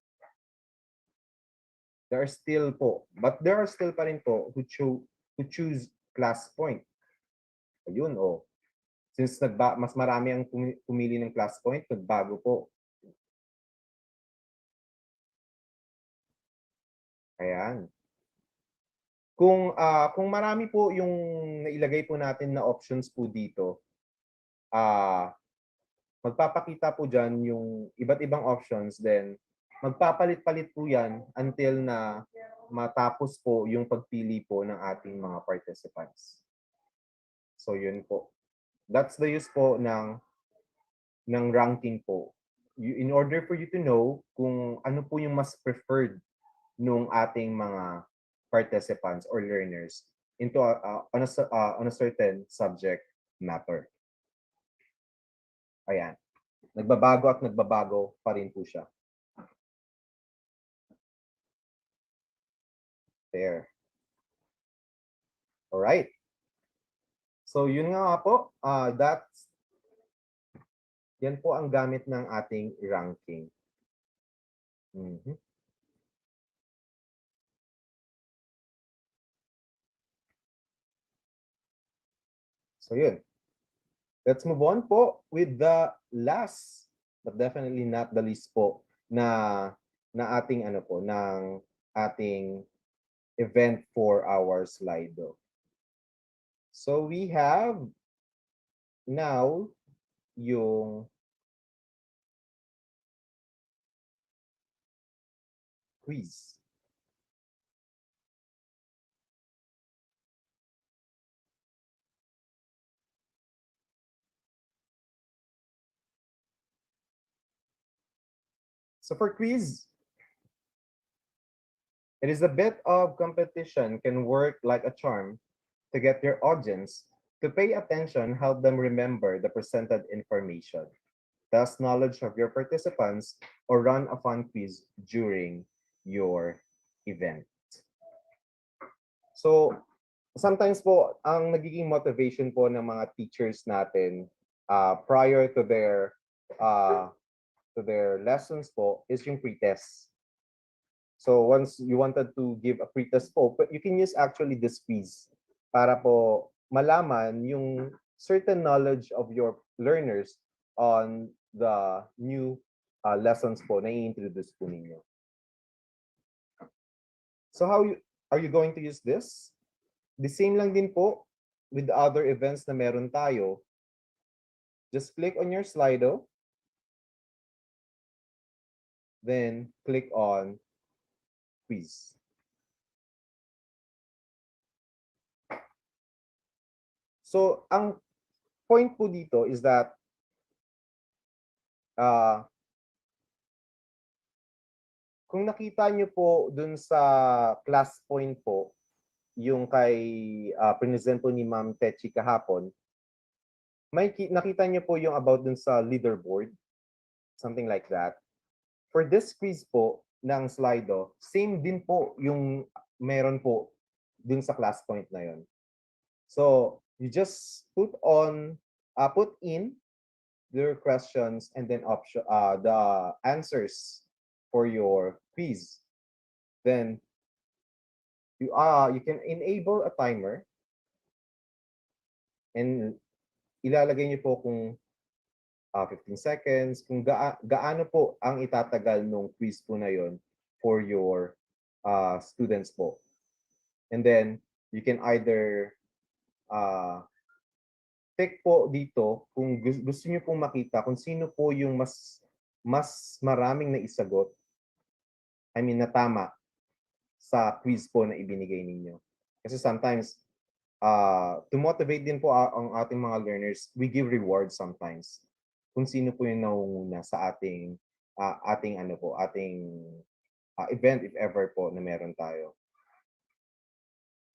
There are still po, but there are still pa rin po who choose ClassPoint. Ayun, oh. Since mas marami ang pumili ng ClassPoint, nagbago po. Ayan. Kung marami po yung nailagay po natin na options po dito, magpapakita po dyan yung iba't ibang options, then magpapalit-palit po yan until na matapos po yung pagpili po ng ating mga participants. So yun po. That's the use po ng ranking po. In order for you to know kung ano po yung mas preferred nung ating mga participants or learners into on a certain subject matter. Ayan. Nagbabago at nagbabago pa rin po siya. There. Alright. So yun nga po, yan po ang gamit ng ating ranking. So yun. Let's move on po with the last, but definitely not the least po, na ating ng ating event for our Slido. So we have now yung quiz. So for quiz, it is a bit of competition can work like a charm to get your audience to pay attention, help them remember the presented information, test knowledge of your participants, or run a fun quiz during your event. So sometimes po, ang nagiging motivation po ng mga teachers natin prior to their lessons po is yung pre-test. So once you wanted to give a pretest po, but you can use actually this quiz para po malaman yung certain knowledge of your learners on the new lessons po na i-introduce po ninyo. So are you going to use this? The same lang din po with the other events na meron tayo. Just click on your Slido. Then click on quiz. So ang point po dito is that kung nakita nyo po dun sa class point po, yung kay present po ni Ma'am Techi kahapon, nakita nyo po yung about dun sa leaderboard, something like that. For this quiz po ng Slido, same din po yung meron po dun sa class point na yun. So you just put in your questions and then the answers for your quiz. Then you can enable a timer and ilalagay niyo po kung 15 seconds, kung gaano po ang itatagal nung quiz po na yon for your students po. And then you can either pick po dito kung gusto niyo pong makita kung sino po yung mas maraming naisagot, I mean na tama sa quiz po na ibinigay ninyo. Kasi sometimes to motivate din po ang ating mga learners, we give rewards sometimes kung sino po yung nangunguna sa ating event if ever po na meron tayo.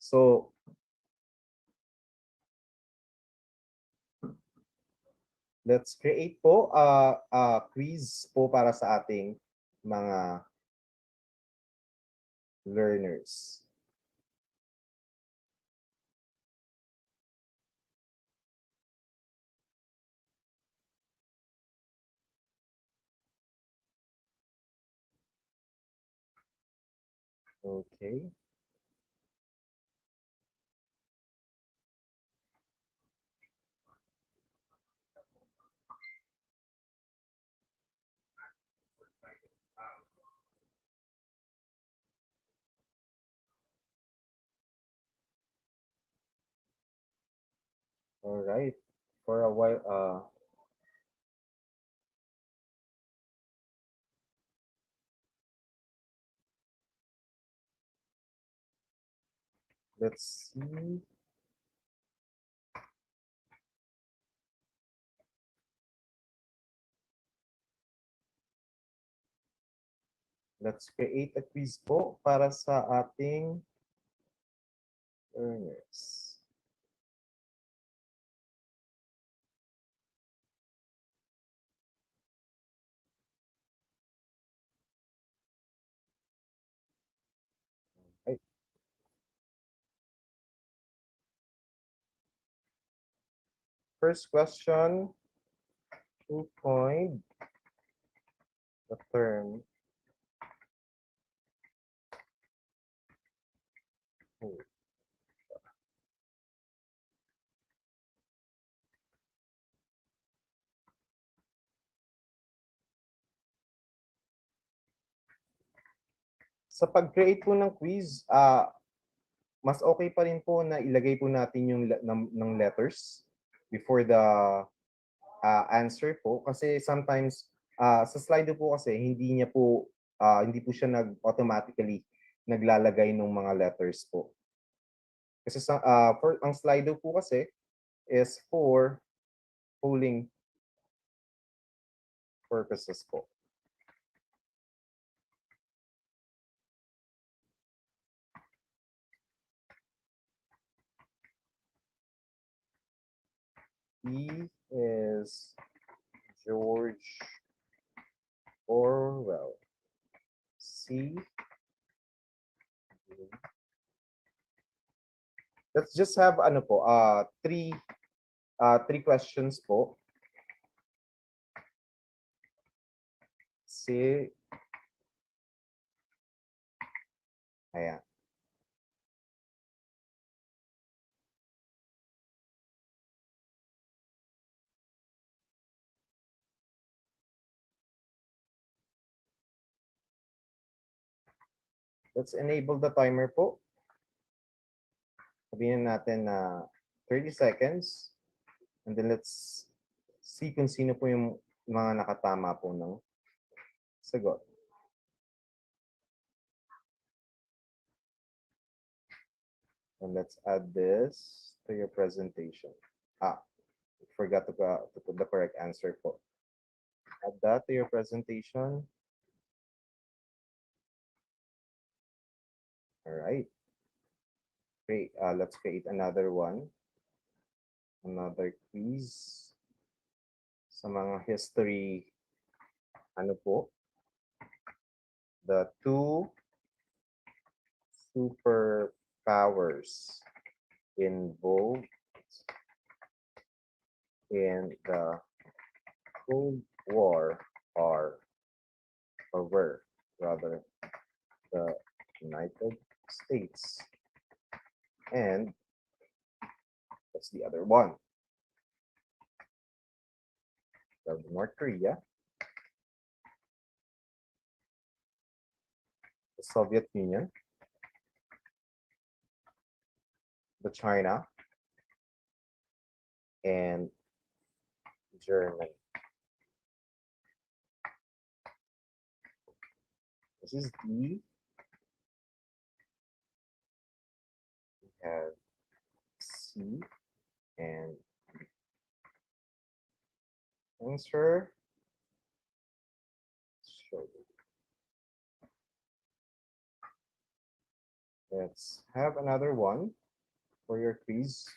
So let's create po a quiz po para sa ating mga learners. Okay. All right. For a while, let's see. Let's create a quiz po para sa ating learners. Okay. First question, who coined the term who? Sa pag-create po ng quiz, mas okay pa rin po na ilagay po natin yung ng letters before the answer po kasi sometimes sa Slido po kasi hindi po siya automatically naglalagay ng mga letters po. Kasi ang Slido po kasi is for polling purposes po. E is George Orwell. C. Let's just have three questions po. Ayan. Let's enable the timer po. Sabihin natin na 30 seconds. And then let's see kung sino po yung mga nakatama po ng sagot. And let's add this to your presentation. Forgot to put the correct answer po. Add that to your presentation. All right. Great. Let's create another one. Another quiz. Sa mga history, ano po? The 2 superpowers involved in the Cold War are, or were, rather, the United States and what's the other one? The North Korea, the Soviet Union, the China, and Germany. This is D. We have C and D. Answer. Show you. Let's have another one for your quiz.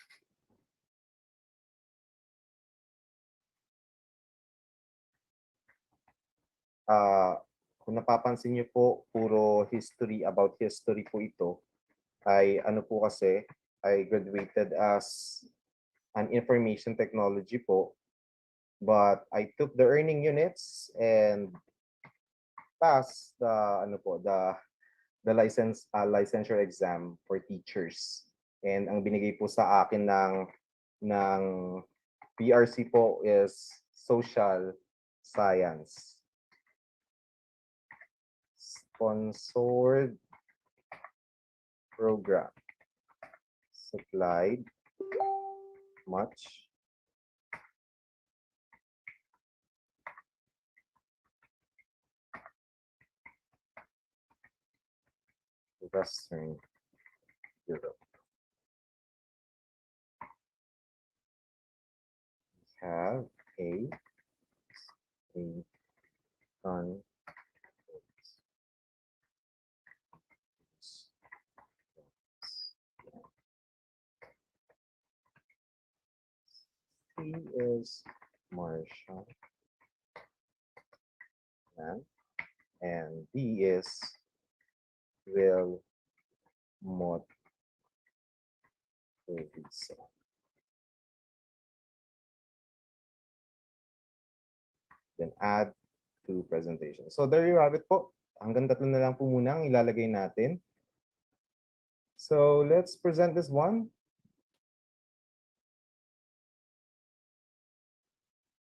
Kung napapansin niyo po, puro history about history po ito. Ay ano po kasi, I graduated as an information technology po. But I took the earning units and passed the the licensure exam for teachers. And ang binigay po sa akin ng PRC po is social science. Sponsored program. Supplied much Western Europe. We have a ton. C is Marshall, and D is Will Mot Visa. Then add to presentation. So there you have it po. Hanggang 3 na lang po muna ang ilalagay natin. So let's present this one.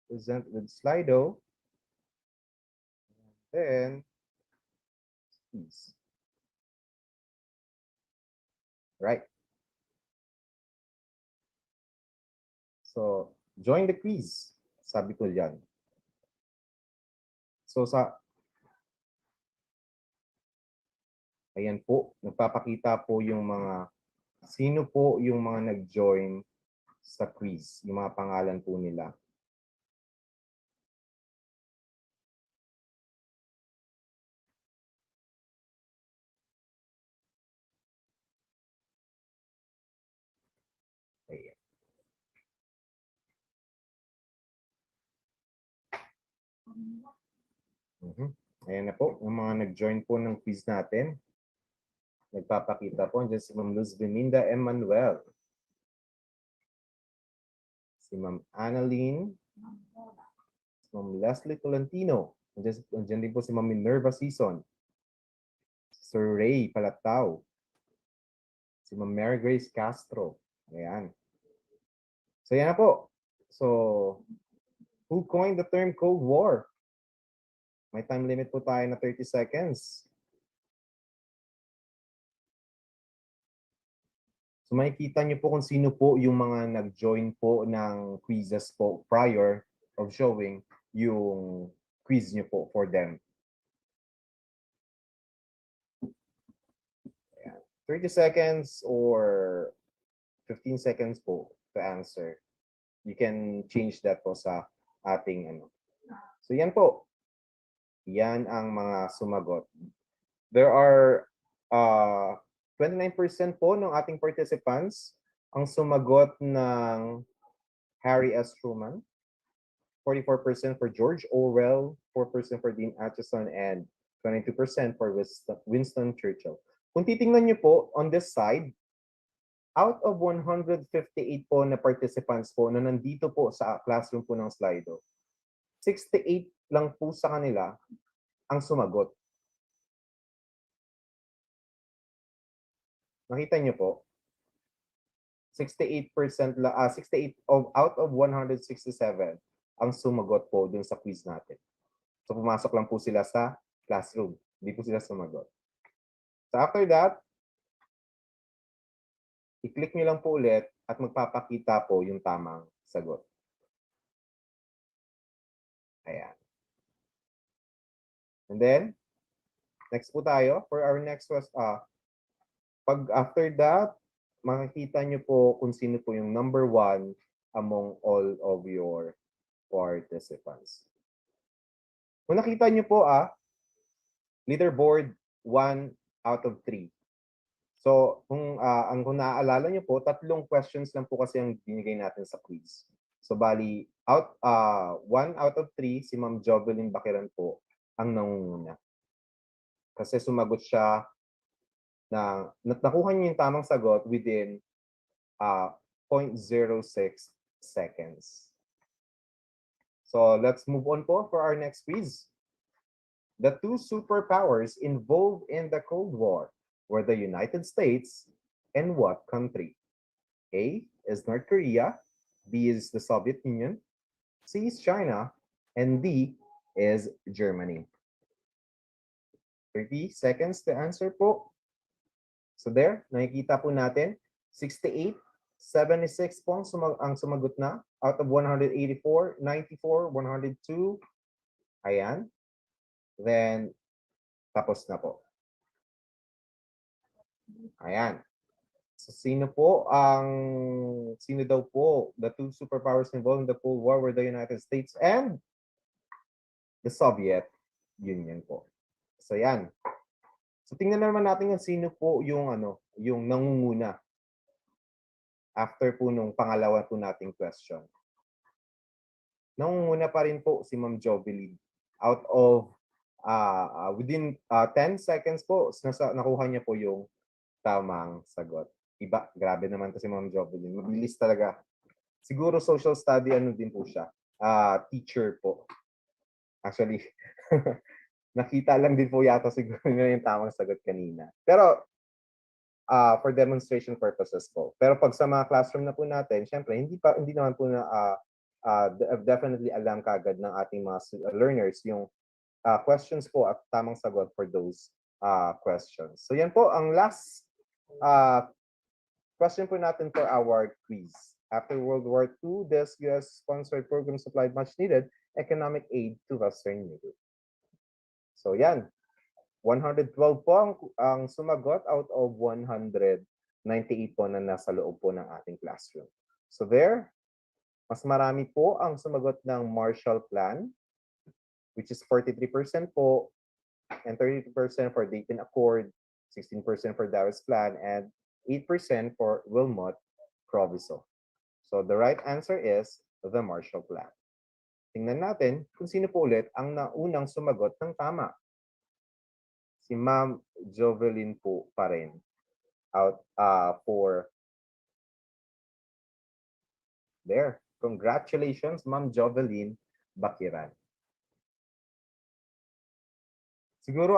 Present with Slido. Then, please. Right. So, join the quiz. Sabi ko yan. So, ayan po, nagpapakita po yung mga, sino po yung mga nag-join sa quiz, yung mga pangalan po nila. Ayan. Ayan na po, yung mga nag-join po ng quiz natin. Nagpapakita po, andyan si Ma'am Luz Beninda Emmanuel. Si Ma'am Annalyn. Si Ma'am Leslie Tolentino. Andyan din po si Ma'am Minerva Season. Sir Ray Palatao. Si Ma'am Mary Grace Castro. Ayan. So yan na po. So, who coined the term Cold War? May time limit po tayo na 30 seconds. So makikita niyo po kung sino po yung mga nag-join po ng quizzes po prior of showing yung quiz niyo po for them. Ayan. 30 seconds or 15 seconds po to answer. You can change that po sa ating ano. So yan po. Yan ang mga sumagot. There are 29% po ng ating participants ang sumagot ng Harry S. Truman, 44% for George Orwell, 4% for Dean Acheson, and 22% for Winston Churchill. Kung titingnan niyo po on this side, out of 158 po na participants po na nandito po sa classroom po ng Slido, 68 lang po sa kanila ang sumagot. Nakita niyo po? 68% 68 out of 167 ang sumagot po dun sa quiz natin. So pumasok lang po sila sa classroom. Hindi po sila sumagot. So after that, i-click niyo lang po ulit at magpapakita po yung tamang sagot. Ayan. And then, next po tayo for our next question. Pag after that, makikita niyo po kung sino po yung number 1 among all of your participants. Kung nakita niyo po, leaderboard 1 out of 3. So, kung naaalala niyo po, 3 questions lang po kasi ang binigay natin sa quiz. So, bali, 1 out of 3, si Ma'am Jovelyn Bakiran po ang nangunguna. Kasi sumagot siya na nakuha niyo yung tamang sagot within 0.06 seconds. So let's move on po for our next quiz. The 2 superpowers involved in the Cold War were the United States and what country? A is North Korea, B is the Soviet Union, C is China, and D is Germany. 30 seconds to answer po. So there, nakikita po natin, 68, 76 po ang sumagot na out of 184, 94, 102. Ayan. Then, tapos na po. Ayan. So, sino daw po, the 2 superpowers involved in the Cold War were the United States and the Soviet Union po. So, yan. So tingnan naman natin kung sino po yung nangunguna after po nung pangalawa po nating question. Nangunguna pa rin po si Ma'am Jovelyn. Out of within 10 seconds po nakuha niya po yung tamang sagot. Iba, grabe naman to si Ma'am Jovelyn. Mabilis talaga. Siguro social study din po siya. Teacher po. Actually nakita lang din po yata siguro nila yung tamang sagot kanina. Pero, for demonstration purposes po. Pero pag sa mga classroom na po natin, syempre, hindi naman po na definitely alam kagad ng ating mga learners yung questions po at tamang sagot for those questions. So yan po, ang last question po natin for our quiz. After World War II, this US-sponsored program supplied much-needed economic aid to Western Europe. So yan, 112 po ang sumagot out of 198 po na nasa loob po ng ating classroom. So there, mas marami po ang sumagot ng Marshall Plan, which is 43% po, and 32% for Dayton Accord, 16% for Dawes Plan, and 8% for Wilmot Proviso. So the right answer is the Marshall Plan. Tingnan natin kung sino po ulit ang naunang sumagot ng tama. Si Ma'am Jovelyn po pa rin. Out for there. Congratulations, Ma'am Jovelyn Bakiran. Siguro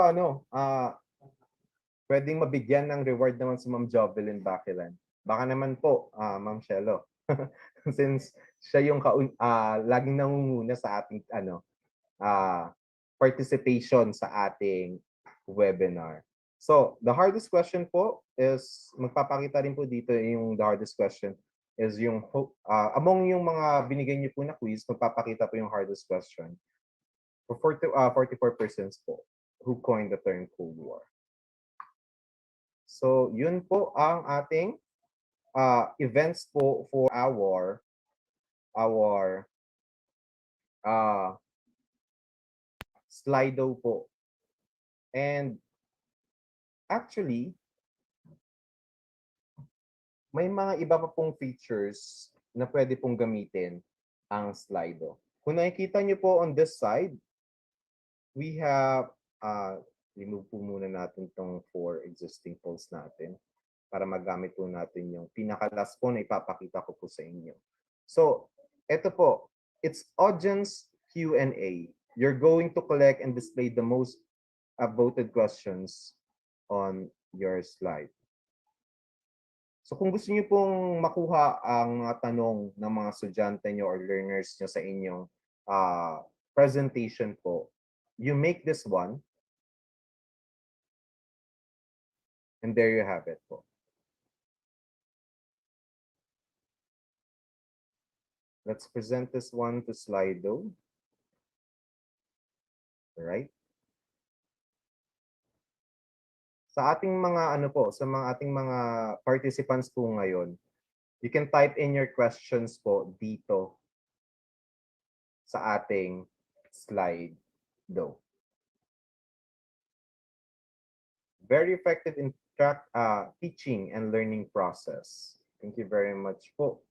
pwedeng mabigyan ng reward naman si Ma'am Jovelyn Bakilan. Baka naman po, Ma'am Shelo. Since siya yung laging nangunguna sa ating participation sa ating webinar. So, the hardest question po is, magpapakita rin po dito yung the hardest question is yung, among yung mga binigay niyo po na quiz, magpapakita po yung hardest question. For 44% po, who coined the term Cold War. So, yun po ang ating events po for our Slido po. And actually, may mga iba pa pong features na pwede pong gamitin ang Slido. Kung nakikita niyo po on this side, we have, remove po muna natin itong 4 existing polls natin para magamit po natin yung pinaka-last po na ipapakita ko po sa inyo. So, ito po, it's audience Q&A. You're going to collect and display the most voted questions on your slide. So kung gusto niyo pong makuha ang mga tanong ng mga estudyante niyo or learners niyo sa inyong presentation po, you make this one. And there you have it po. Let's present this one to Slido. All right. Sa ating mga sa ating mga participants po ngayon, you can type in your questions po dito sa ating Slido. Very effective in teaching and learning process. Thank you very much po.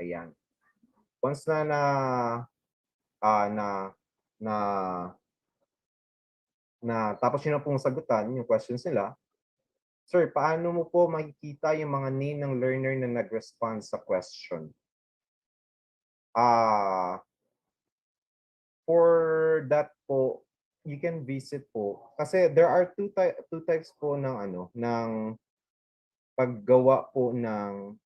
Ayan. Once tapos nyo na pong sagutan yung questions nila, sir, paano mo po makikita yung mga name ng learner na nag-respond sa question? For that po, you can visit po. Kasi there are two types po ng ng paggawa po ng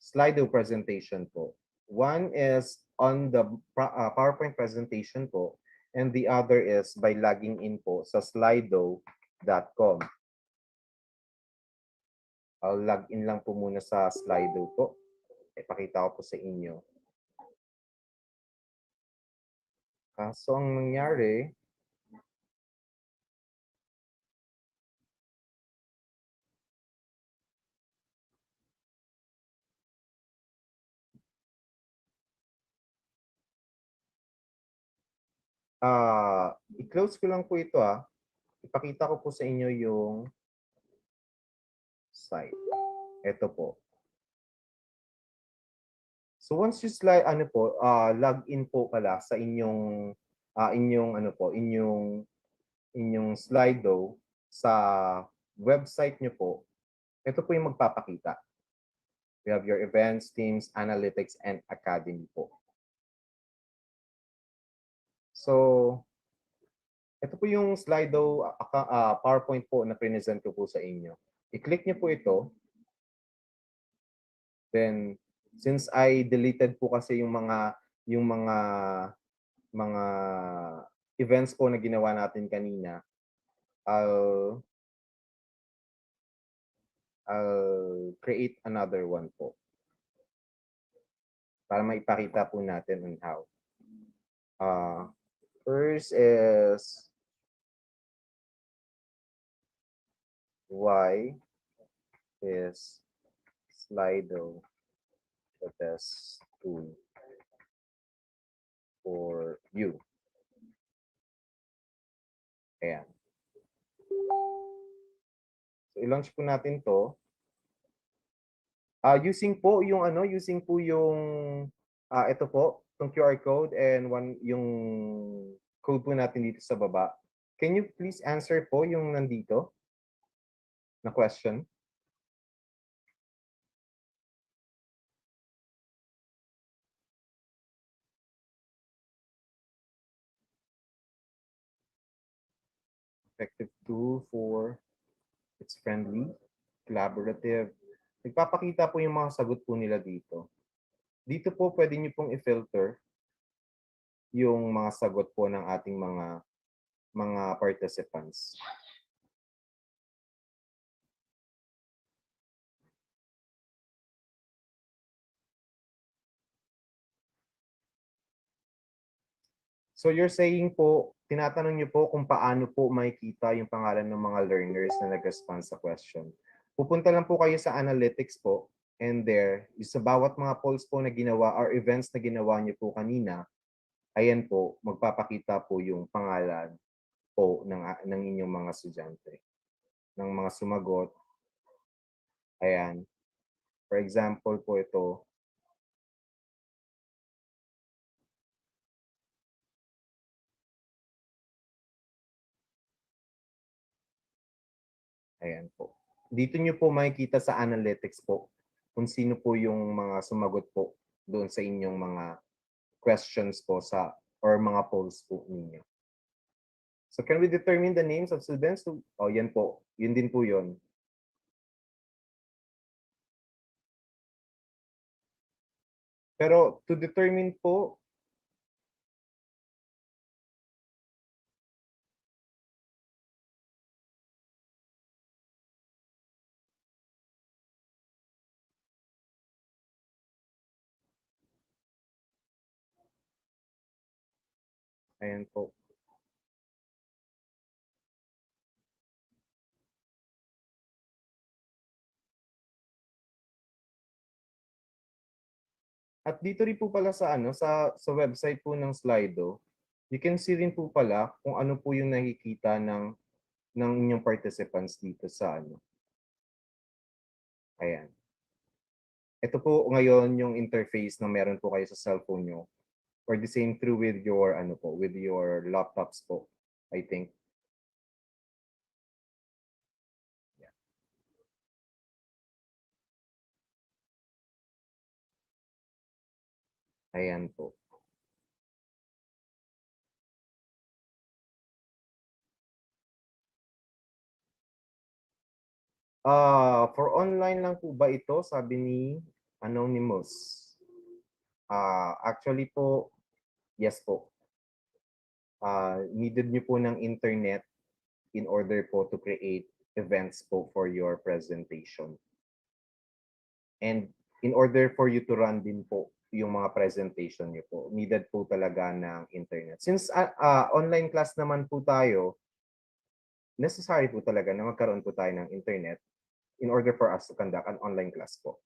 Slido presentation po. One is on the PowerPoint presentation po, and the other is by logging in po sa slido.com. I'll log in lang po muna sa Slido po. Ipakita ko po sa inyo. Kaso ang nangyari, i-close ko lang po ito Ipakita ko po sa inyo yung site. Ito po. So once you log in po pala sa inyong inyong Slido sa website nyo po, ito po yung magpapakita. We have your events, teams, analytics, and academy po. So, ito po yung Slido PowerPoint po na present ko po sa inyo. I-click nyo po ito. Then, since I deleted po kasi yung mga events po na ginawa natin kanina, I'll create another one po para maipakita po natin on how. First is why is Slido the best tool for you? Ayan. So, i-launch po natin to. Using po yung ito po, yung QR code and yung code po natin dito sa baba. Can you please answer po yung nandito na question? effective tool for it's friendly, collaborative. Nagpapakita po yung mga sagot po nila dito. Dito po pwede niyo pong i-filter yung mga sagot po ng ating mga participants. So you're saying po, tinatanong niyo po kung paano po makikita yung pangalan ng mga learners na nag-respond sa question. Pupunta lang po kayo sa analytics po, and there, sa bawat mga polls po na ginawa or events na ginawa niyo po kanina, ayan po, magpapakita po yung pangalan po ng inyong mga estudyante, ng mga sumagot. Ayan. For example po ito, ayan po. Dito nyo po makikita sa analytics po kung sino po yung mga sumagot po doon sa inyong mga questions po sa or mga polls po ninyo. So can we determine the names of students? Oh, yan po. Yun din po yun. Pero to determine po, ayan po. At dito rin po pala sa sa website po ng Slido, you can see rin po pala kung ano po yung nakikita ng inyong participants dito sa Ayan. Ito po ngayon yung interface na meron po kayo sa cellphone nyo. Or the same through with your with your laptops po, I think. Yeah. Ayan po. For online lang po ba ito? Sabi ni Anonymous. Actually po, yes po. Needed nyo po ng internet in order po to create events po for your presentation. And in order for you to run din po yung mga presentation nyo po, needed po talaga ng internet. Since online class naman po tayo, necessary po talaga na magkaroon po tayo ng internet in order for us to conduct an online class po.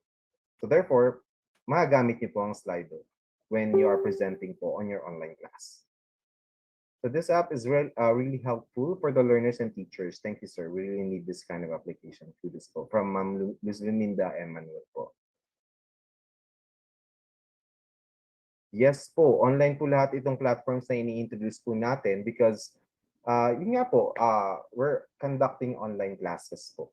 So therefore, magagamit niyo po ang Slido when you are presenting po on your online class. So this app is really helpful for the learners and teachers. Thank you, sir. We really need this kind of application to this po. From Ma'am Ms. Linda Emmanuel po. Yes po, online po lahat itong platforms na ini-introduce po natin because yun nga po, we're conducting online classes po.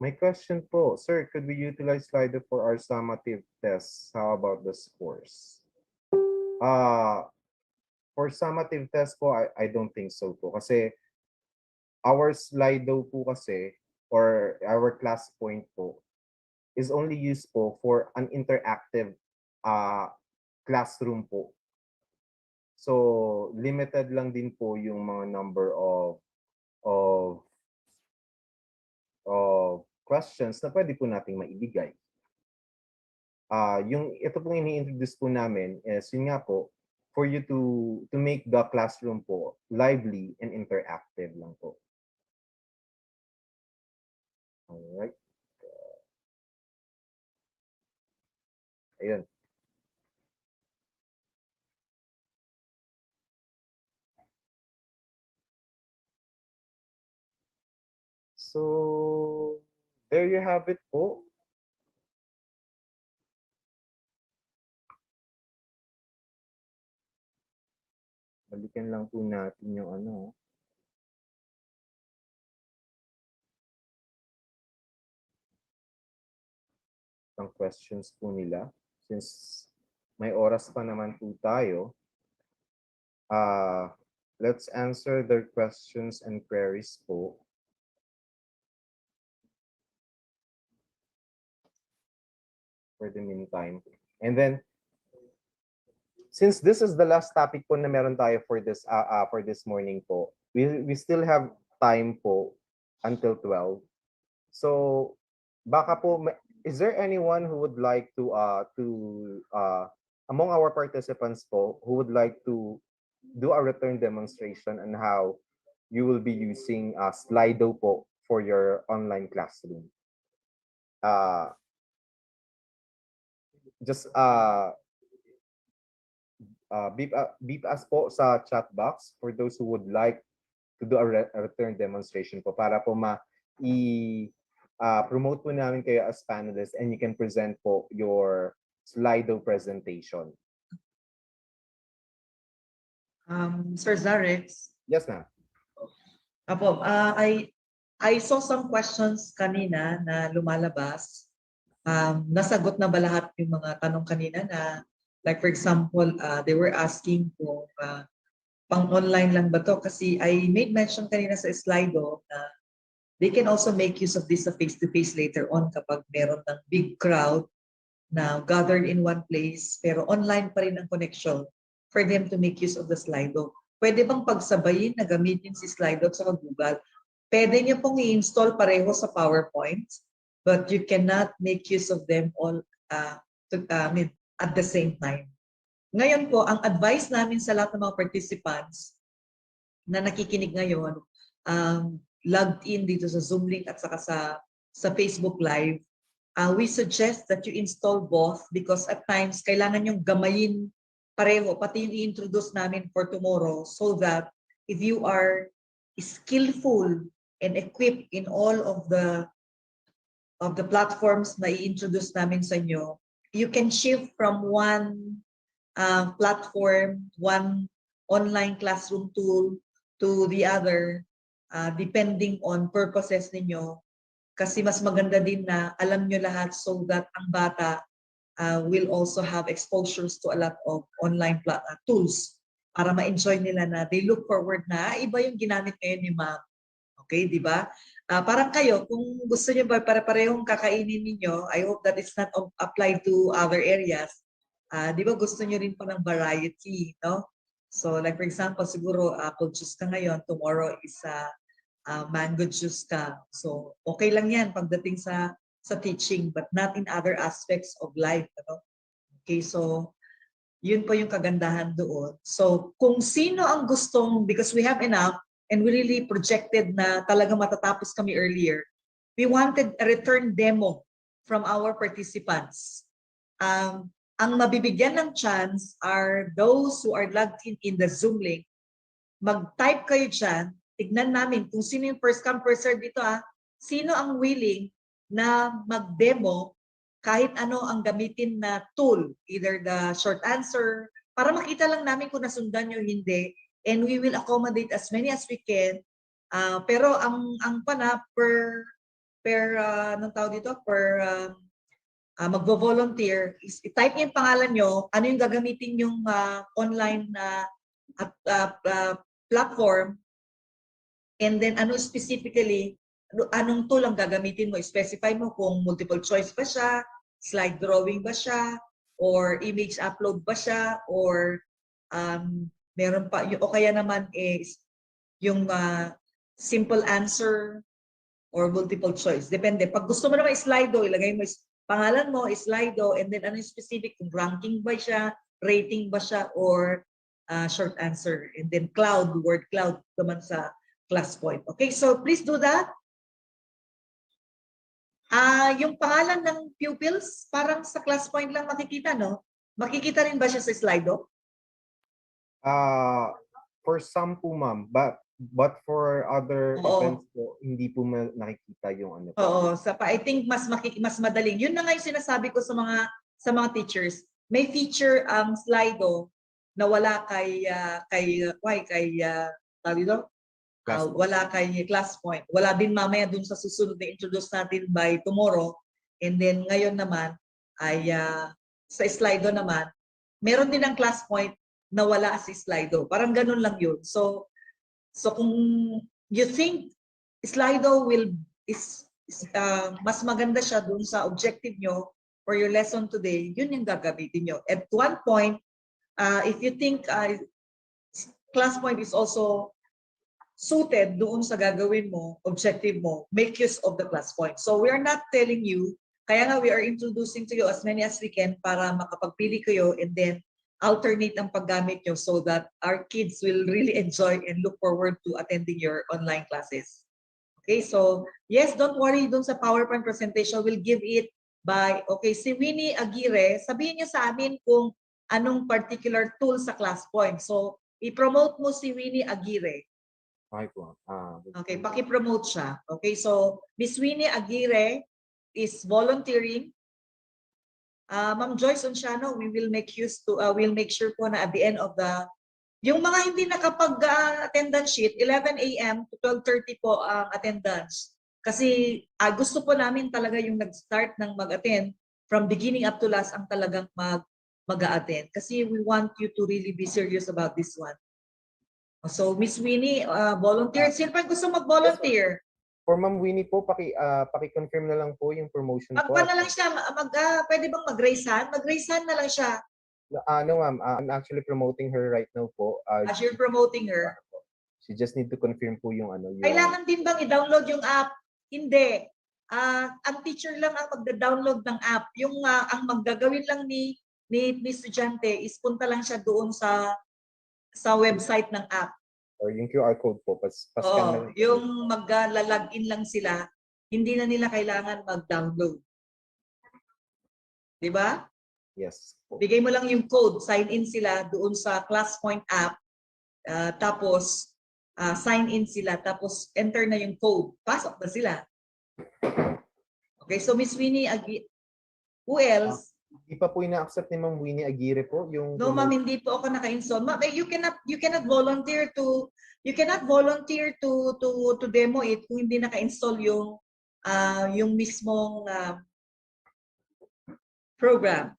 My question po, sir, could we utilize Slido for our summative tests? How about the scores? For summative test po, I don't think so po. Kasi our Slido po kasi, or our class point po, is only used po for an interactive classroom po. So, limited lang din po yung mga number of questions na pwede po nating maibigay. Yung ito pong ini-introduce po namin is yun nga po, for you to make the classroom po lively and interactive lang po. Alright. Ayun. So, there you have it po. Balikan lang po natin yung ang questions po nila. Since may oras pa naman po tayo, let's answer their questions and queries po. For the meantime. And then, since this is the last topic po na meron tayo for this morning po, we still have time po until 12. So, baka po, is there anyone who would like to among our participants po, who would like to do a return demonstration on how you will be using Slido po for your online classroom? Just beep us po sa chat box for those who would like to do a return demonstration po para po promote po namin kayo as panelists and you can present po your Slido presentation. Sir Zarex. Yes, ma'am. Apo, I saw some questions kanina na lumalabas. Nasagot na ba lahat yung mga tanong kanina na, like for example, they were asking kung pang-online lang ba to? Kasi I made mention kanina sa Slido na they can also make use of this sa face-to-face later on kapag meron ng big crowd na gathered in one place pero online pa rin ang connection for them to make use of the Slido. Pwede bang pagsabayin na gamitin si Slido at saka Google? Pwede niyo pong i-install pareho sa PowerPoint, but you cannot make use of them all at the same time. Ngayon po, ang advice namin sa lahat ng mga participants na nakikinig ngayon, logged in dito sa Zoom link at saka sa Facebook Live, we suggest that you install both because at times kailangan yung gamayin pareho, pati yung i-introduce namin for tomorrow so that if you are skillful and equipped in all of the platforms na i-introduce namin sa inyo, you can shift from one platform, one online classroom tool to the other depending on purposes ninyo. Kasi mas maganda din na alam nyo lahat so that ang bata will also have exposures to a lot of online tools para ma-enjoy nila na they look forward na iba yung ginamit ngayon ni ma'am. Okay, di ba? Parang kayo, kung gusto nyo ba pare-parehong kakainin ninyo, I hope that it's not applied to other areas. Di ba gusto nyo rin pa ng variety, no? So like for example, siguro apple juice ka ngayon, tomorrow is mango juice ka. So okay lang yan pagdating sa teaching, but not in other aspects of life. Ano? Okay, so yun po yung kagandahan doon. So kung sino ang gustong, because we have enough, and we really projected na talaga matatapos kami earlier, we wanted a return demo from our participants. Ang mabibigyan ng chance are those who are logged in the Zoom link. Mag-type kayo dyan, tignan namin kung sino yung first come first serve dito sino ang willing na mag-demo kahit ano ang gamitin na tool, either the short answer, para makita lang namin kung nasundan nyo hindi, and we will accommodate as many as we can. Pero ang anong tawag dito, magvo-volunteer, i-type yung pangalan nyo, ano yung gagamitin yung online platform, and then ano specifically, anong tool ang gagamitin mo, specify mo kung multiple choice ba siya, slide drawing ba siya, or image upload ba siya, or meron pa, o kaya naman is yung simple answer or multiple choice. Depende. Pag gusto mo naman Slido, ilagay mo pangalan mo, Slido, and then ano yung specific, kung ranking ba siya, rating ba siya, or short answer. And then cloud, word cloud naman sa class point. Okay, so please do that. Yung pangalan ng pupils, parang sa class point lang makikita, no? Makikita rin ba siya sa Slido? For some po, ma'am, but for other events po, hindi po nakikita yung ano po. Oo, I think mas madaling. Yun na nga yung sinasabi ko sa mga teachers. May feature ang Slido na wala wala kay class point. Wala din mamaya dun sa susunod na introduce natin by tomorrow. And then ngayon naman ay sa Slido naman, meron din ang class point na wala si Slido. Parang ganun lang yun. So So kung you think Slido mas maganda siya dun sa objective nyo for your lesson today, yun yung gagamitin nyo. At one point, if you think ClassPoint is also suited doon sa gagawin mo, objective mo, make use of the ClassPoint. So we are not telling you, kaya nga we are introducing to you as many as we can para makapagpili kayo and then alternate ang paggamit nyo so that our kids will really enjoy and look forward to attending your online classes. Okay, so yes, don't worry dun sa PowerPoint presentation, we'll give it by, okay, si Winnie Aguirre, sabihin niya sa amin kung anong particular tool sa ClassPoint. So, i-promote mo si Winnie Aguirre. Okay, paki-promote siya. Okay, so Miss Winnie Aguirre is volunteering. Ma'am Joyce Onciano, we will make we'll make sure po na at the end of yung mga hindi nakapag-attendance sheet, 11 a.m. to 12:30 po ang attendance. Kasi gusto po namin talaga yung nag-start ng mag-attend from beginning up to last ang talagang mag-attend. Kasi we want you to really be serious about this one. So, Miss Winnie, volunteer. Sino pa gusto mag-volunteer? For Ma'am Winnie po, paki-confirm na lang po yung promotion po. Na lang siya, pwede bang mag-raise hand? Mag-raise hand na lang siya. No, ma'am. I'm actually promoting her right now po. As you're promoting her? She just need to confirm po yung yung... Kailangan din bang i-download yung app? Hindi. Ang teacher lang ang magda-download ng app. Yung ang maggagawin lang ni estudyante is punta lang siya doon sa website ng app. Or yung QR code po. Yung mag-login lang sila, hindi na nila kailangan mag-download. Di ba? Yes. Po. Bigay mo lang yung code, sign in sila doon sa ClassPoint app, tapos sign in sila, tapos enter na yung code. Pasok na sila. Okay, so Miss Winnie, who else? Hindi pa po ina-accept ni Ma'am Winnie Aguirre po yung... No, ma'am, hindi po ako naka-install. Ma'am, you cannot volunteer to demo it kung hindi naka-install yung mismong program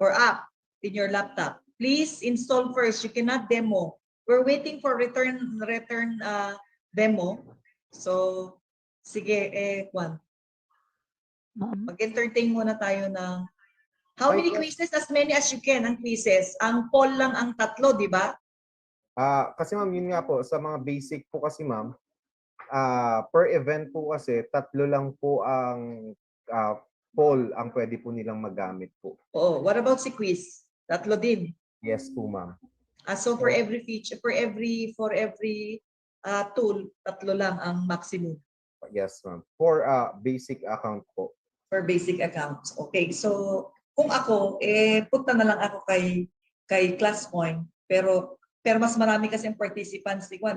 or app in your laptop. Please install first. You cannot demo. We're waiting for return demo. So sige, Juan. Mag-entertain muna tayo ng how many quizzes? As many as you can ang quizzes. Ang poll lang ang 3, di ba? Kasi ma'am, yun nga po, sa mga basic po kasi ma'am, per event po kasi, 3 lang po ang poll ang pwede po nilang magamit po. Oo. What about si quiz? 3 din. Yes po ma'am. So for every feature, for every tool, 3 lang ang maximum. Yes ma'am. For basic account po. For basic accounts. Okay. So kung ako, punta na lang ako kay ClassPoint. Pero mas marami kasi ang participants ni Juan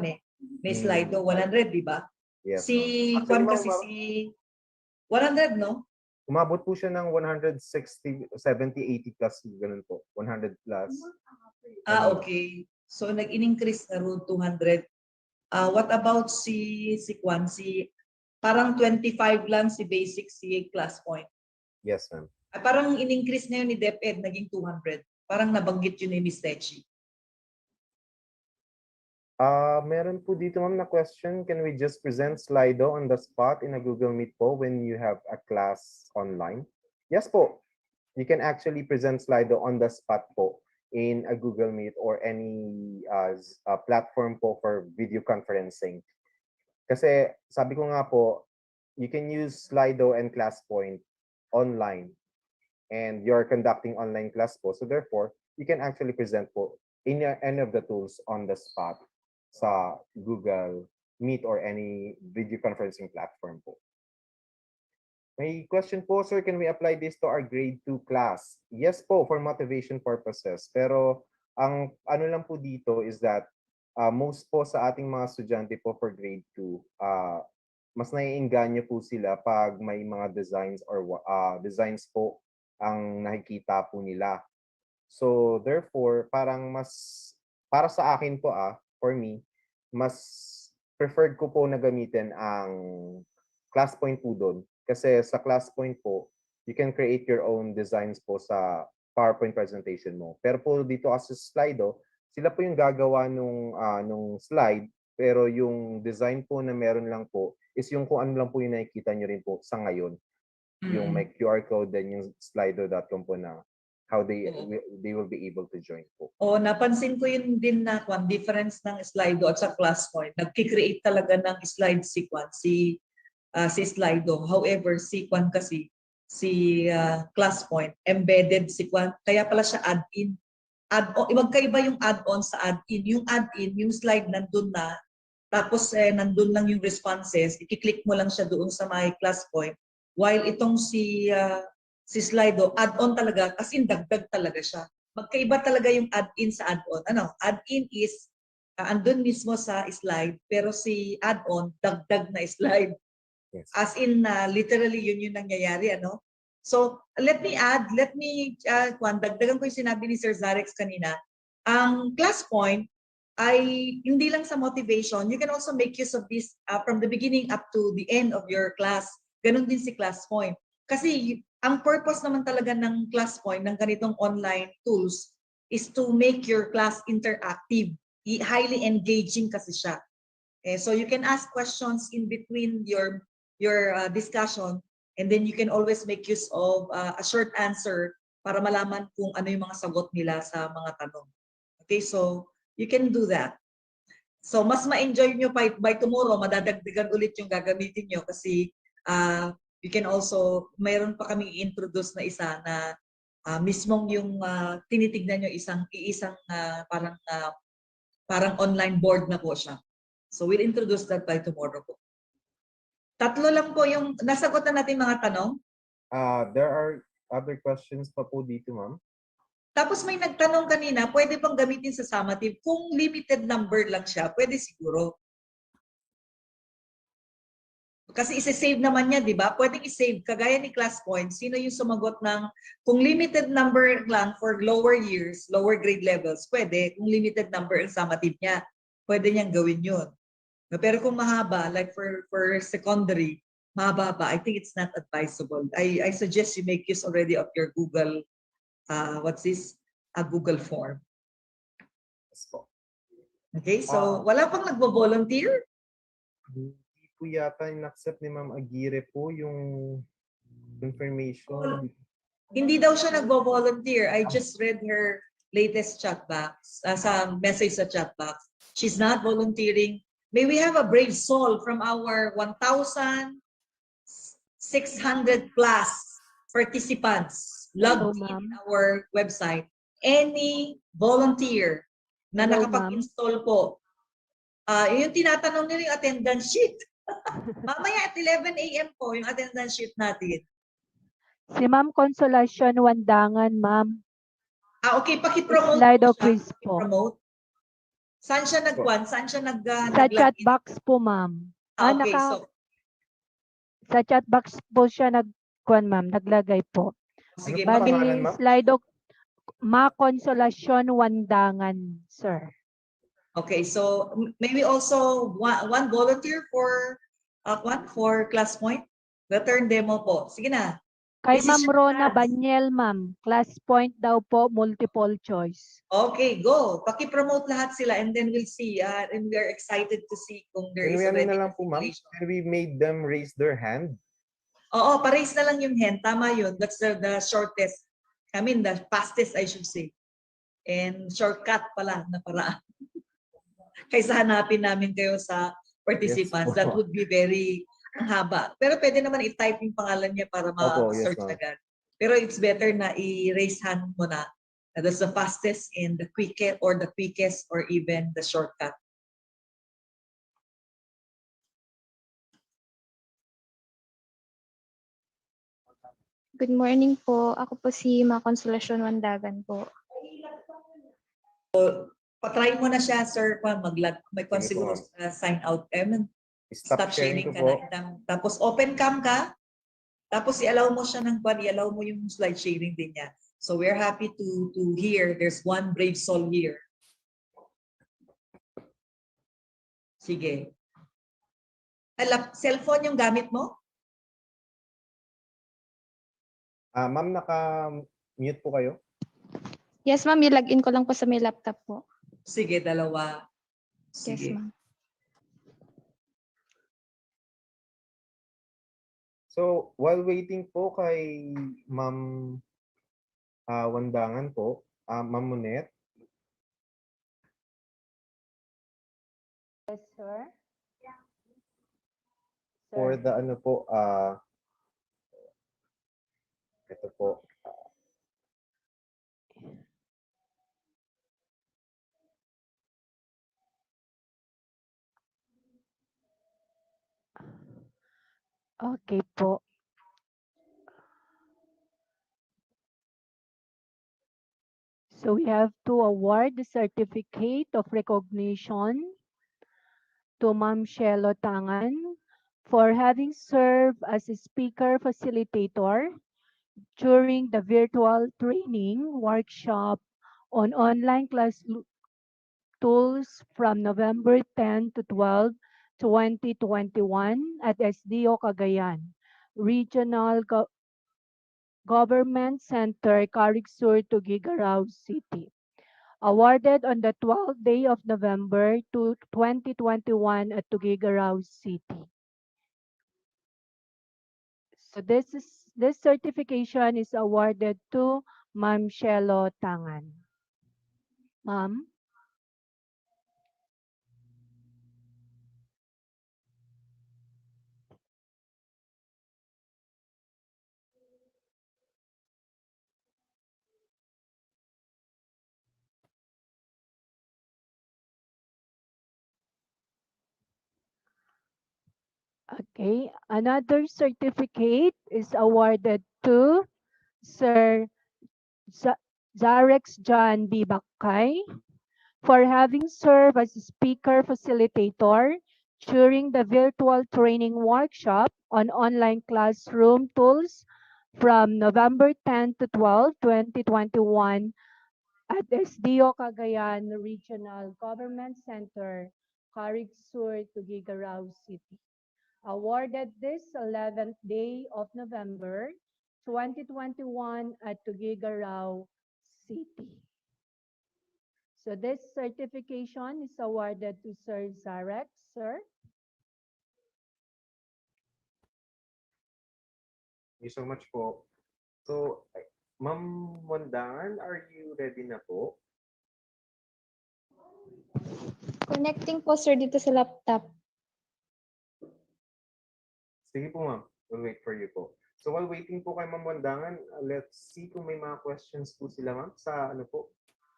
May Slido, 100, di ba? Yes, si Juan kasi 100, no? Umabot po siya ng 160, 70, 80 plus, ganun po. 100 plus. Okay. So nag-increase na road 200. What about si Juan? Parang 25 lang si basic, si ClassPoint. Yes, ma'am. Parang in-increase na yun ni DepEd, naging 200. Parang nabanggit yun ni Miss Techi. Meron po dito ma'am na question. Can we just present Slido on the spot in a Google Meet po when you have a class online? Yes po. You can actually present Slido on the spot po in a Google Meet or any platform po for video conferencing. Kasi sabi ko nga po, you can use Slido and ClassPoint online and you're conducting online class po. So therefore, you can actually present po in any of the tools on the spot sa Google Meet or any video conferencing platform po. May question po, sir, can we apply this to our grade 2 class? Yes po, for motivation purposes. Pero ang ano lang po dito is that most po sa ating mga estudyante po for grade 2, mas naiinganyo po sila pag may mga designs or designs po ang nakikita po nila. So therefore, parang para sa akin po for me, mas preferred ko po na gamitin ang ClassPoint po doon. Kasi sa ClassPoint po, you can create your own designs po sa PowerPoint presentation mo. Pero po dito as Slido, sila po yung gagawa nung slide Pero yung design po na meron lang po is yung kung ano lang po yung nakikita nyo rin po sa ngayon. Yung may QR code then yung slido.com po na how they will be able to join po. O napansin ko yun din na difference ng Slido at sa ClassPoint. Nagki-create talaga ng slide sequence si Slido. However, si ClassPoint embedded sequence. Kaya pala siya add-in. Magkaiba yung add-on sa add-in. Yung add-in, yung slide nandun na, tapos nandun lang yung responses, i-click mo lang siya doon sa my ClassPoint. While itong si Slido, add-on talaga, kasi dagdag talaga siya. Magkaiba talaga yung add-in sa add-on. Add-in is andun mismo sa slide, pero si add-on, dagdag na slide. Yes. As in, literally, yun yung nangyayari, So, let me dagdagan ko yung sinabi ni Sir Zarex kanina. Ang ClassPoint ay hindi lang sa motivation, you can also make use of this from the beginning up to the end of your class. Ganon din si ClassPoint. Kasi ang purpose naman talaga ng ClassPoint, ng ganitong online tools, is to make your class interactive. Highly engaging kasi siya. So you can ask questions in between your discussion, and then you can always make use of a short answer para malaman kung ano yung mga sagot nila sa mga tanong. Okay, so you can do that. So mas ma-enjoy nyo by tomorrow, madadagdagan ulit yung gagamitin nyo kasi you can also, mayroon pa kami introduce na isa na mismong yung tinitignan nyo isang parang online board na po siya. So we'll introduce that by tomorrow po. Tatlo lang po yung nasagot na natin mga tanong. There are other questions pa po dito, ma'am. Tapos may nagtanong kanina, pwede pang gamitin sa summative. Kung limited number lang siya, pwede siguro. Kasi isa-save naman niya, di ba? Pwedeng i-save. Kagaya ni ClassPoint, sino yung sumagot ng, kung limited number lang for lower years, lower grade levels, pwede. Kung limited number ang summative niya, pwede niyang gawin yun. Pero kung mahaba, like for secondary, mahaba pa, I think it's not advisable. I suggest you make use already of your Google, Google form. Okay, so wala pang nagbo-volunteer? Hindi po yata in-accept ni Ma'am Aguirre po yung information. Hindi daw siya nagbo-volunteer. I just read her latest chat box, sa message sa chat box. She's not volunteering. May we have a brave soul from our 1,600 plus participants logged in our website. Any volunteer na nakapag-install po. Yung tinatanong nila yung attendance sheet. Mamaya at 11 a.m. po yung attendance sheet natin. Si Ma'am Consolacion Wandangan, ma'am. Okay, paki-promote Slido po siya. quiz po. Paki-promote. Saan siya nag-one? Saan siya Sa chat box po, ma'am. Okay, so sa chat box po siya nag-kuan, ma'am. Naglagay po. sige, Bali, pangalan, ma'am? Slido, Ma Consolacion Wandangan, sir. Okay, so maybe also one volunteer for ClassPoint. Return demo po. Sige na. Kay This is Ma'am your Rona chance. Banyel, ma'am. ClassPoint daw po, multiple choice. Okay, go. Paki-promote lahat sila and then we'll see. And we are excited to see kung there is Ano already na lang po, ma'am? configuration. Can we made them raise their hand? Oo, pa-raise na lang yung hand. Tama yun. That's the shortest. I mean, the fastest, I should say. And shortcut pala na paraan. Kaysa hanapin namin kayo sa participants. Yes, That would be very haba. Pero pwede naman i-type yung pangalan niya para ma-search yes, agad. Pero it's better na i-raise hand mo na. That's the fastest and the quickest or even the shortcut. Good morning po. Ako po si Ma Consolacion Wandagan po. Patry mo na siya, sir, may siguro sign out. Stop sharing ka ko po. na. Tapos open cam ka. Tapos i-allow mo siya ng i-allow mo yung slide sharing din niya. So we're happy to hear there's one brave soul here. Sige. Cellphone yung gamit mo? Ma'am, naka-mute po kayo? Yes, ma'am. I-login ko lang po sa may laptop po. Sige, dalawa. Yes, Sige. ma'am. So, while waiting po kay Ma'am Wandangan po, Ma'am Monet, Yes, sir. for Sir. the ano po, ito po, Okay po. So we have to award the certificate of recognition to Ma'am Shelo Tangan for having served as a speaker facilitator during the virtual training workshop on online class tools from November 10 to 12, 2021 at SDO Cagayan, Regional Government Center, Carrigsur, Tuguegarao City. Awarded on the 12th day of November 2021 at Tuguegarao City. So this certification is awarded to Ma'am Shelo Tangan. Ma'am? Okay, another certificate is awarded to Sir Zarex John B. Bakay for having served as a speaker facilitator during the virtual training workshop on online classroom tools from November 10 to 12, 2021 at SDO Cagayan Regional Government Center, Carrigsur, Tuguegarao City. Awarded this 11th day of November 2021 at Tuguegarao City. So this certification is awarded to Sir Zarek. Sir? thank you so much po. So, Ma'am Wandangan, are you ready na po? Connecting po, sir, dito sa laptop. Sige po, ma'am. We'll wait for you po. So, while waiting po kay Ma'am Wandangan, let's see kung may mga questions po sila, ma'am, sa ano po,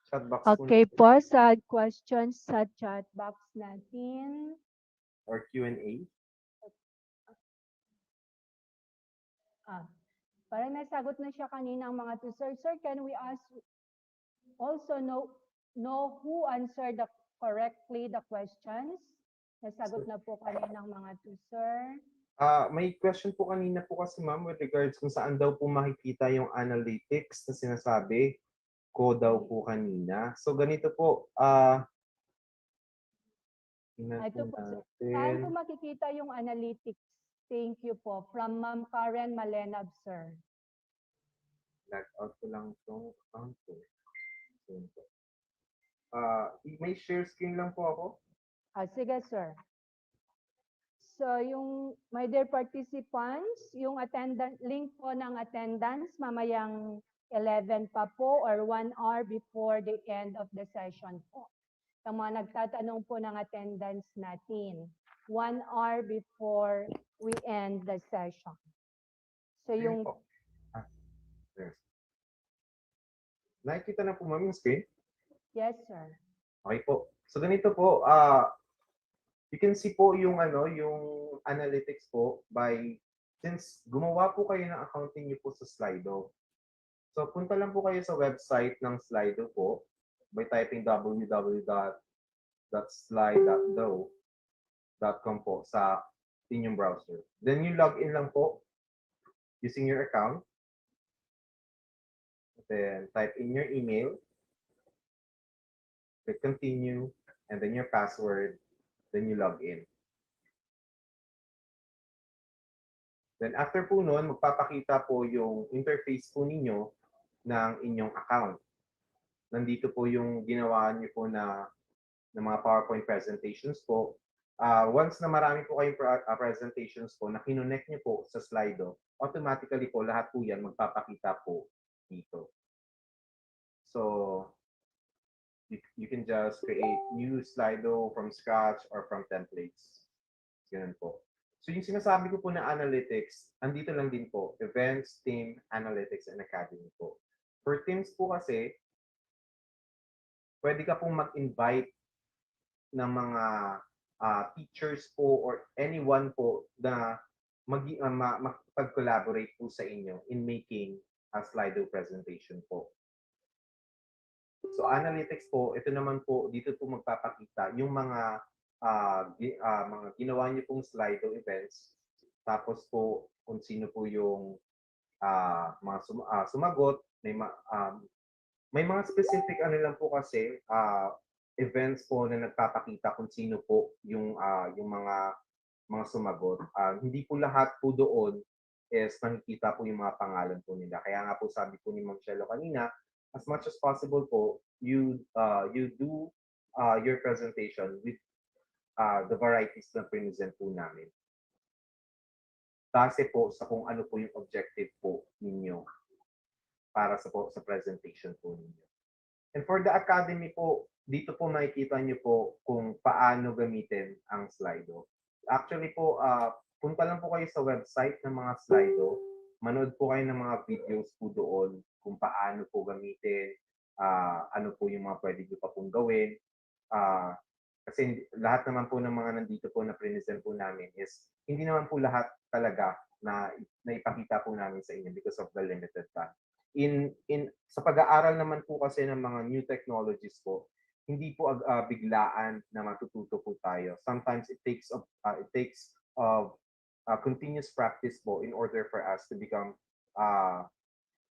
chat box po Okay natin, po, sa questions sa chat box natin. or Q&A. Parang nasagot na siya kanina ang mga to. Sir, can we ask also know who answered correctly the questions? Nasagot na po kanina ang mga to, sir. May question po kanina po kasi, ma'am, with regards kung saan daw po makikita yung analytics na sinasabi ko daw po kanina. So, ganito po, tingnan Ito po po, sir. Saan po natin. makikita yung analytics? Thank you po. From Ma'am Karen Malenab, sir. Log out ko lang itong account ko. So, may share screen lang po ako. Sige, sir. So, yung, my dear participants, yung attendance, link po ng attendance, mamayang 11 pa po or 1 hour before the end of the session po. Sa mga nagtatanong po ng attendance natin, 1 hour before we end the session. So, yung, Yes. Nakikita na po, ma'am, yung screen? yes, sir. Okay po. So, ganito po, you can see po yung yung analytics po since gumawa po kayo ng accounting niyo po sa Slido. So punta lang po kayo sa website ng Slido po by typing www.slido.com po sa inyong browser. Then you log in lang po using your account. Then type in your email, click continue, and then your password, then you log in. Then after po nun, magpapakita po yung interface po ninyo ng inyong account. Nandito po yung ginawa niyo po na ng mga PowerPoint presentations po. Once na marami po kayong presentations po na kinonect nyo po sa Slido, automatically po lahat po yan magpapakita po dito. So, you can just create new Slido from scratch or from templates. Ganun po. So yung sinasabi ko po na analytics, andito lang din po, events, team, analytics, and academy po. For teams po kasi, pwede ka pong mag-invite ng mga teachers po or anyone po na mag-collaborate po sa inyo in making a Slido presentation po. So analytics po, ito naman po, dito po magpapakita yung mga ginawa niyo pong Slido events. Tapos po, kung sino po yung mga sumagot, may mga specific ano lang po kasi events po na nagpapakita kung sino po yung mga sumagot. Hindi po lahat po doon is nakikita po yung mga pangalan po nila. Kaya nga po sabi po ni Ma'am Shelo kanina, as much as possible po, you do your presentation with the varieties na present po namin. Base po sa kung ano po yung objective po ninyo para sa presentation po ninyo. And for the academy po, dito po makikita nyo po kung paano gamitin ang Slido. Actually po, punta lang po kayo sa website ng mga Slido, manood po kayo ng mga videos po doon kung paano po gamitin, ano po yung mga pwede nyo pa pong gawin. Kasi lahat naman po ng mga nandito po na present po namin is hindi naman po lahat talaga na ipakita po namin sa inyo because of the limited time. Sa pag-aaral naman po kasi ng mga new technologies po, hindi po biglaan na matututo po tayo. Sometimes it takes continuous practice po in order for us to become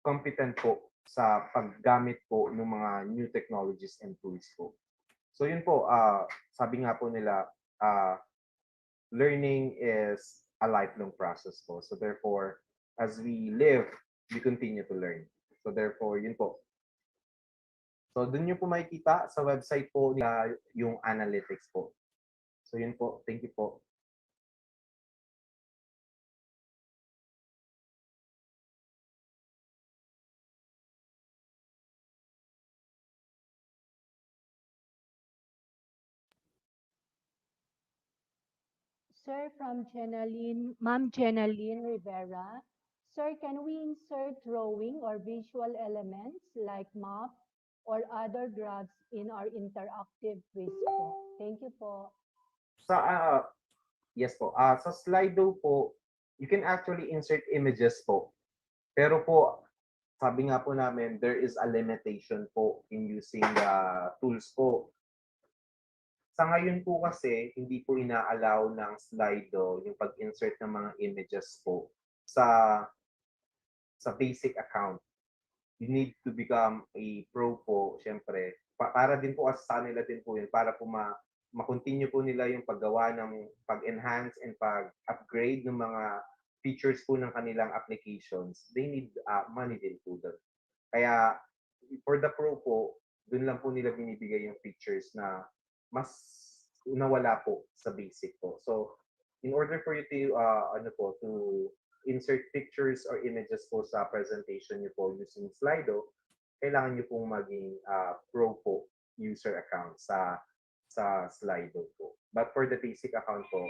competent po sa paggamit po ng mga new technologies and tools po. So yun po, sabi nga po nila, learning is a lifelong process po. So therefore, as we live, we continue to learn. So therefore, yun po. So dun nyo po makikita sa website po nila yung analytics po. So yun po, thank you po. Sir, from Ma'am Jenaline Rivera. Sir, can we insert drawing or visual elements like map or other graphs in our interactive quiz po? Thank you po. Yes po. Sa Slido po, you can actually insert images po. Pero po, sabi nga po namin, there is a limitation po in using the tools po. Sa ngayon po kasi, hindi po ina-allow ng Slido yung pag-insert ng mga images po sa basic account. You need to become a pro po, syempre. Para din po sa nila din po yun, para po ma-continue po nila yung paggawa ng pag-enhance and pag-upgrade ng mga features po ng kanilang applications. They need money din po doon. Kaya for the pro po, doon lang po nila binibigay yung features na mas nawala po sa basic po. So, in order for you to to insert pictures or images po sa presentation niyo po using Slido, kailangan niyo pong maging pro po user account sa Slido po. But for the basic account po,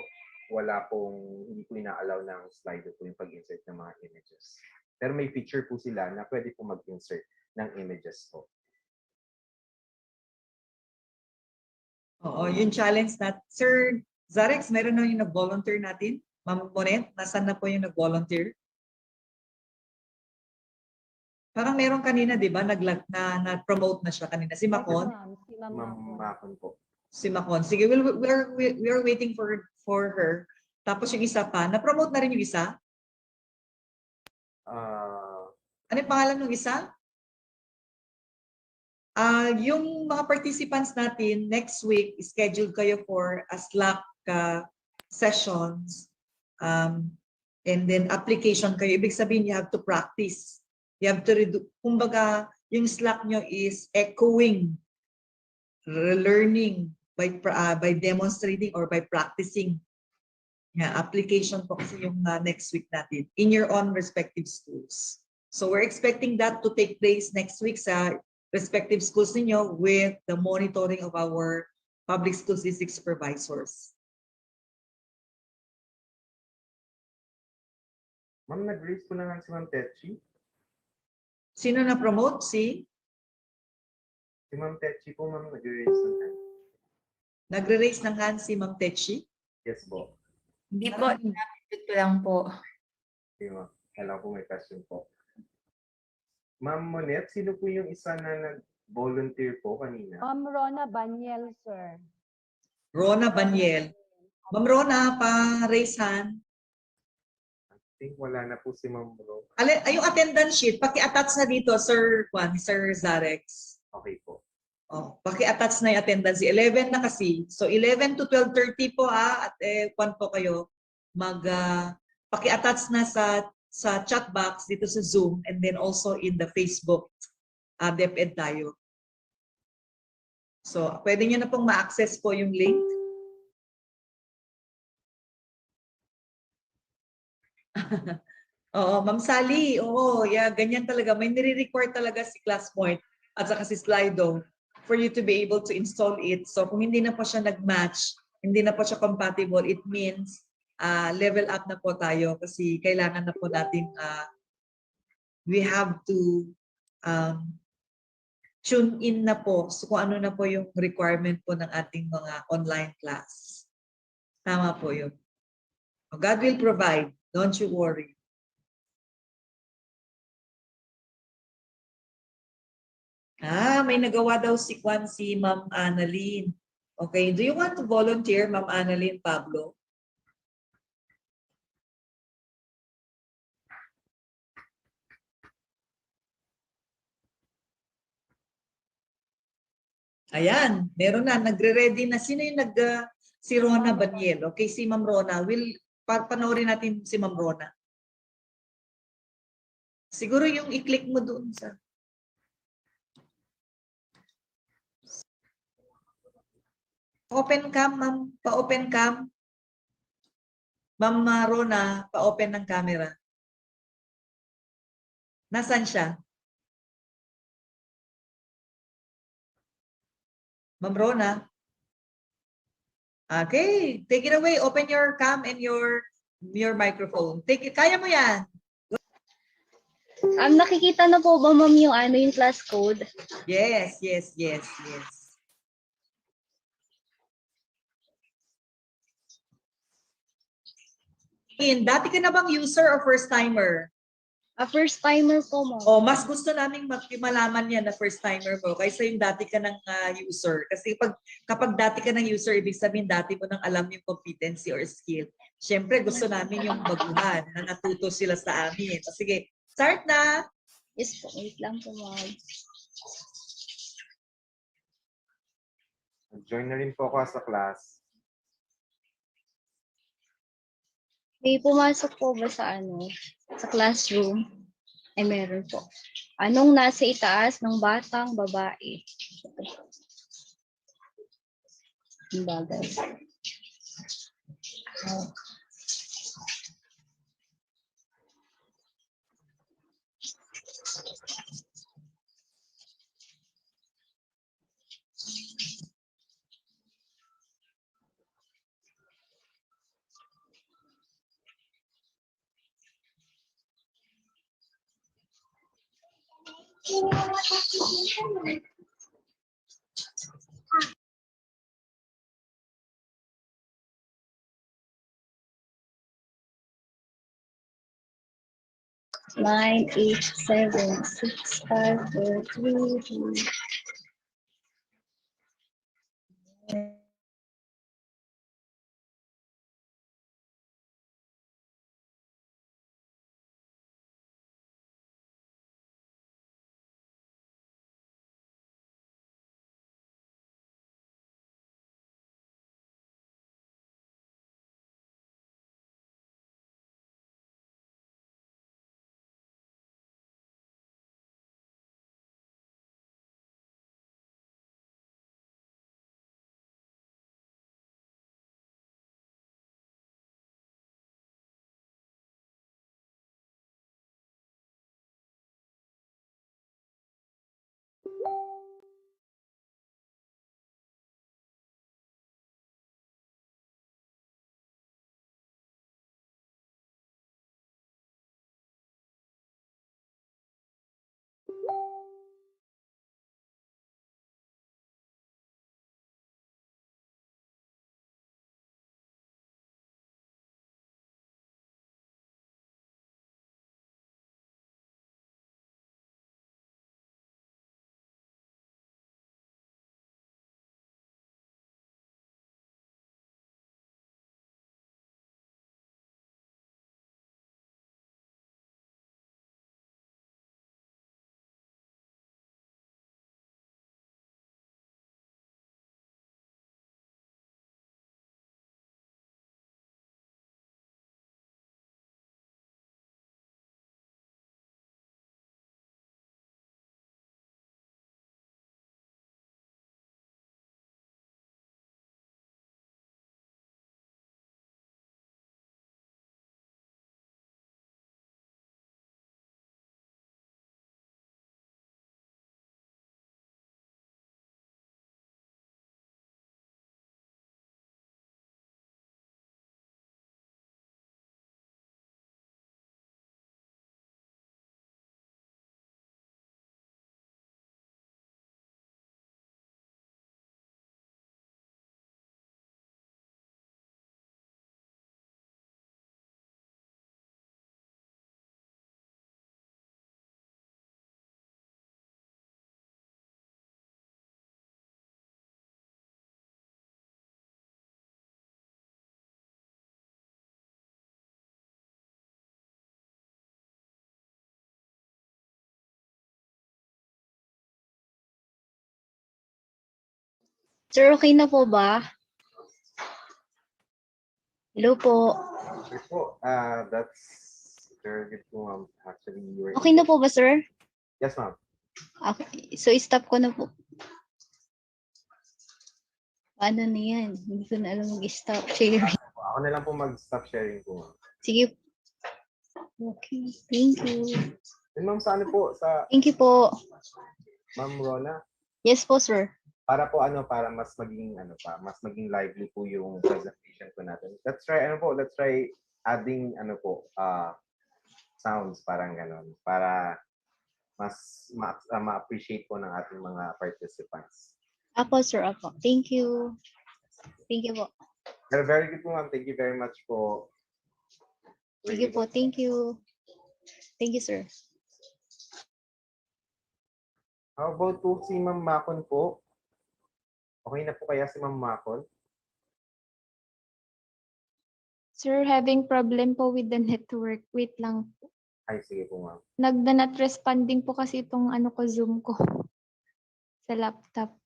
hindi po ina-allow ng Slido po yung pag-insert ng mga images. Pero may feature po sila na pwede po mag-insert ng images po. Oo, yung challenge natin. Sir Zarex, meron na yung nag-volunteer natin? Ma'am Monet, nasaan na po yung nag-volunteer? Parang meron kanina, di ba? Na-promote na siya kanina. Si Macon? Si Ma'am Macon po. Si Macon. Sige, we're waiting for her. Tapos yung isa pa, na-promote na rin yung isa? Ano yung pangalan ng isa? Yung mga participants natin, next week, scheduled kayo for a Slack sessions. And then application kayo. Ibig sabihin, you have to practice. You have to kumbaga, yung Slack nyo is echoing, learning by demonstrating or by practicing. Yeah, application po kasi yung next week natin in your own respective schools. So we're expecting that to take place next week sa respective schools ninyo with the monitoring of our public schools district supervisors. Ma'am, nag-raise po na nga si Ma'am Tetchi. Sino na-promote? Si Ma'am Tetchi po, ma'am, nag-raise ng hand. nagre-raise ng hand si Ma'am Tetchi? Yes po. Hindi po, napindot ko lang po. Okay, ma'am. Alam po may question po. Ma'am Monet, sino po yung isa na nag-volunteer po kanina? Ma'am Rona Banyel, sir. Rona Banyel. Ma'am Rona, pa-raise hand. I think wala na po si Ma'am Ro. Yung attendance sheet, paki-attach na dito, Sir Zarex. Okay po. Oh, paki-attach na yung attendance. 11 na kasi. So 11 to 12:30 po at kwan po kayo paki-attach na sa chat box dito sa Zoom and then also in the Facebook DepEd tayo. So pwede niyo na pong ma-access po yung link. Oo, Ma'am Sally, oo, yeah, ganyan talaga. May nire-require talaga si ClassPoint at saka si Slido for you to be able to install it. So kung hindi na po siya nag-match, hindi na po siya compatible, it means level up na po tayo kasi kailangan na po natin, we have to tune in na po so kung ano na po yung requirement po ng ating mga online class. Tama po yun. God will provide. Don't you worry. May nagawa daw si Ma'am Annalyn. Okay, do you want to volunteer, Ma'am Annalyn Pablo? Ayan, meron na, nagre-ready na. Sino yung si Rona Baniel? Okay, si Ma'am Rona. Panoorin natin si Ma'am Rona. Siguro yung i-click mo doon sa... Open cam, ma'am. Pa-open cam. Ma'am Rona, pa-open ng camera. Nasaan siya? Ma'am Rona? Okay, take it away. Open your cam and your microphone. Take it. Kaya mo yan. Nakikita na po ba ma'am yung class code? Yes. Dati ka na bang user or first timer? First timer po ma'am. O mas gusto naming malaman yan na first timer mo kaysa yung dati ka ng user. Kasi kapag dati ka ng user, ibig sabihin dati mo nang alam yung competency or skill. Siyempre gusto namin yung baguhan na natuto sila sa amin. O, sige, start na! Yes po, wait lang po ma'am. Join na rin po ako sa class. May pumasok po ba sa sa classroom? Ay, meron po. Anong nasa itaas ng batang babae? Ang bagay. Nine, 8, 7, 6, 5, 4, 3, 2. Sir, okay na po ba? Hello po. Okay po. That's very good po, ma'am. Actually, you were Okay na po ba, sir? Yes, ma'am. Okay. So, stop ko na po. Paano na yan? Hindi ko na alam mag-stop sharing. Ako na lang po mag-stop sharing po, ma'am. Sige. Okay. Thank you. Then, ma'am, sa ano po? Sa Thank you po. Ma'am Rona? Yes po, sir. Para po para mas maging mas maging lively po yung presentation po natin. Let's try adding sounds parang ganon para mas ma-appreciate po ng ating mga participants. Apo, sir. Apo. Thank you. Thank you po. Very, very good po, ma'am. Thank you very much po. Sige po. Thank you. Thank you, sir. How about po si Ma'am Makon po? Okay na po kaya si Ma'am Makon? Sir, having problem po with the network. Wait lang. Ay, sige po, ma'am. Not responding po kasi itong Zoom ko sa laptop.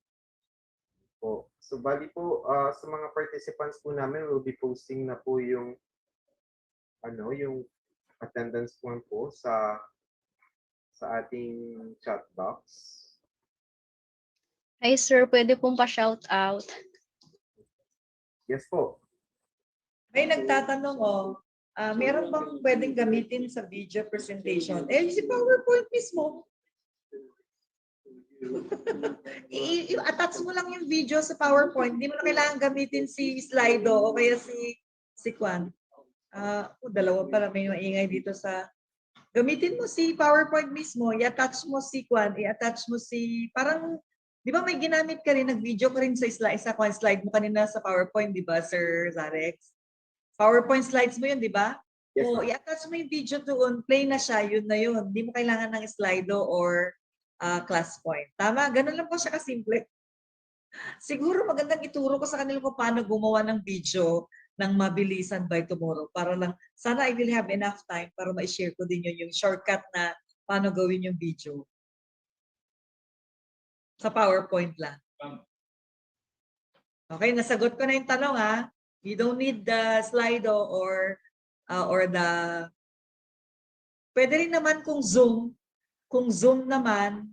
Po. So, bali po, sa mga participants po namin, we'll be posting na po yung yung attendance form po sa ating chat box. Hi, sir. Pwede pong pa-shout out. Yes po. May nagtatanong, meron bang pwedeng gamitin sa video presentation? Si PowerPoint mismo. I-attach mo lang yung video sa PowerPoint. Hindi mo na kailangan gamitin si Slido o kaya si Kwan. Dalawa pala may maingay dito sa... Gamitin mo si PowerPoint mismo. I-attach mo si Kwan. I-attach mo si... Parang... Di ba may ginamit ka rin, nag-video ka rin sa slide mo kanina sa PowerPoint, di ba, Sir Zarex? PowerPoint slides mo yun, di ba? Yes, O i-attach mo yung video doon, play na siya, yun na yun. Hindi mo kailangan ng Slido or class point. Tama? Ganun lang po siya kasimple. Siguro magandang ituro ko sa kanila kung paano gumawa ng video ng mabilisan by tomorrow. Para lang, sana I will have enough time para ma-share ko din yun, yung shortcut na paano gawin yung video. Sa PowerPoint lang. Okay, nasagot ko na yung tanong ha. You don't need the Slido or the... Pwede rin naman kung Zoom naman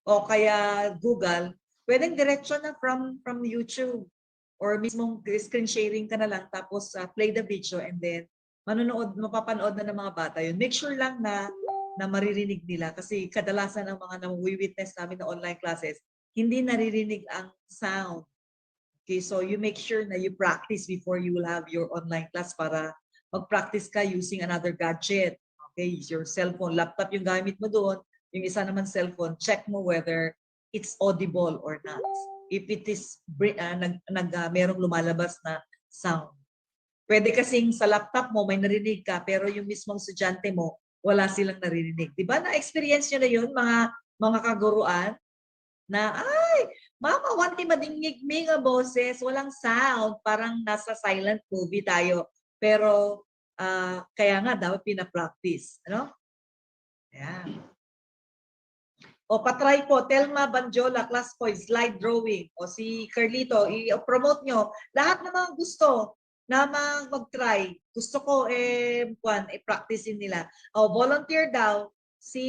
o kaya Google, pwedeng diretso na from YouTube or mismong screen sharing ka na lang tapos play the video and then mapapanood na ng mga bata yun. Make sure lang na maririnig nila kasi kadalasan ng mga nawi-witness namin na online classes, hindi naririnig ang sound. Okay, so you make sure na you practice before you will have your online class para mag-practice ka using another gadget. Okay, your cellphone, laptop yung gamit mo doon, yung isa naman cellphone, check mo whether it's audible or not. If it is merong lumalabas na sound. Pwede kasing sa laptop mo may narinig ka pero yung mismong estudyante mo wala silang naririnig. 'Di ba? Na-experience niyo na 'yun mga kaguruan na mama wanti madingig-mig ang boses, walang sound, parang nasa silent movie tayo. Pero kaya nga dapat pina-practice, ano? Ayan. O patry po, Telma Banjola, class po, slide drawing. O si Carlito, i-promote nyo. Lahat ng mga gusto na mag-try. Gusto ko, i-practice nila. O, volunteer daw. Si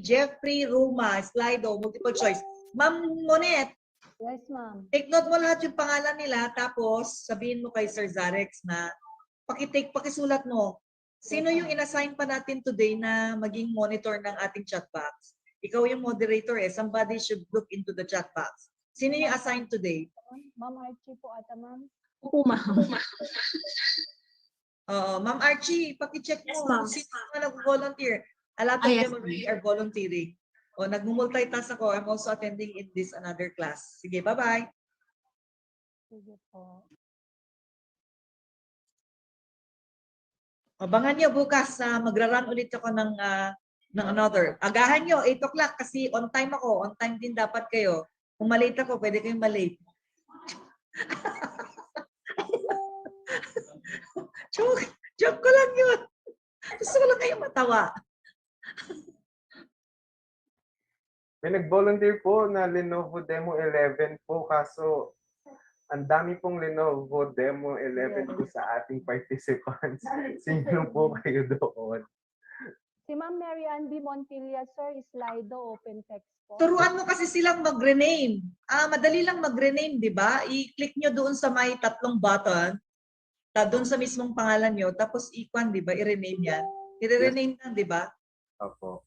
Jeffrey Ruma, Slido, multiple choice. Ma'am Monet, Yes, ma'am. take note mo lahat yung pangalan nila, tapos sabihin mo kay Sir Zarex na pakisulat mo. Sino yung inassign pa natin today na maging monitor ng ating chat box? Ikaw yung moderator somebody should look into the chat box. Sino yung assigned today? Ma'am Archie po ata, ma'am. Opo, ma'am. Ma'am Archie, paki-check mo. Yes, ma'am. Sino yung nag-volunteer? A lot of Yes, them already are volunteering. O, nag-multitask ako. I'm also attending in this another class. Sige, bye-bye. Sige po. Abangan nyo bukas, magra-run ulit ako ng another. Agahan nyo, 8 o'clock kasi on time ako. On time din dapat kayo. Kung malate ako, pwede kayong malate. Joke ko lang yun. Gusto ko lang kayong matawa. May nag-volunteer po na Lenovo Demo 11 po kaso ang dami pong Lenovo Demo 11 po sa ating participants. Sino po kayo doon? Si Ma'am Mary Ann B. Montilla, sir, Slido, open text po. Turuan mo kasi silang mag-rename. Madali lang mag-rename, di ba? I-click nyo doon sa may tatlong button, doon sa mismong pangalan nyo, tapos i-kwan, di ba? I-rename yan. I-rename yan, di ba? Opo.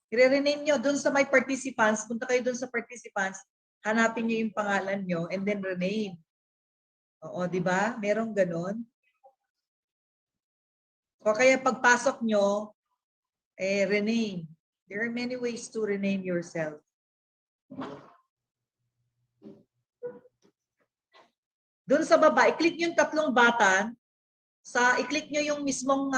I-rename nyo doon sa may participants. Punta kayo doon sa participants, hanapin nyo yung pangalan nyo, and then rename. Oo, di ba? Merong ganon. O kaya pagpasok nyo, rename. There are many ways to rename yourself. Doon sa baba, i-click nyo yung tatlong button. I-click nyo yung mismong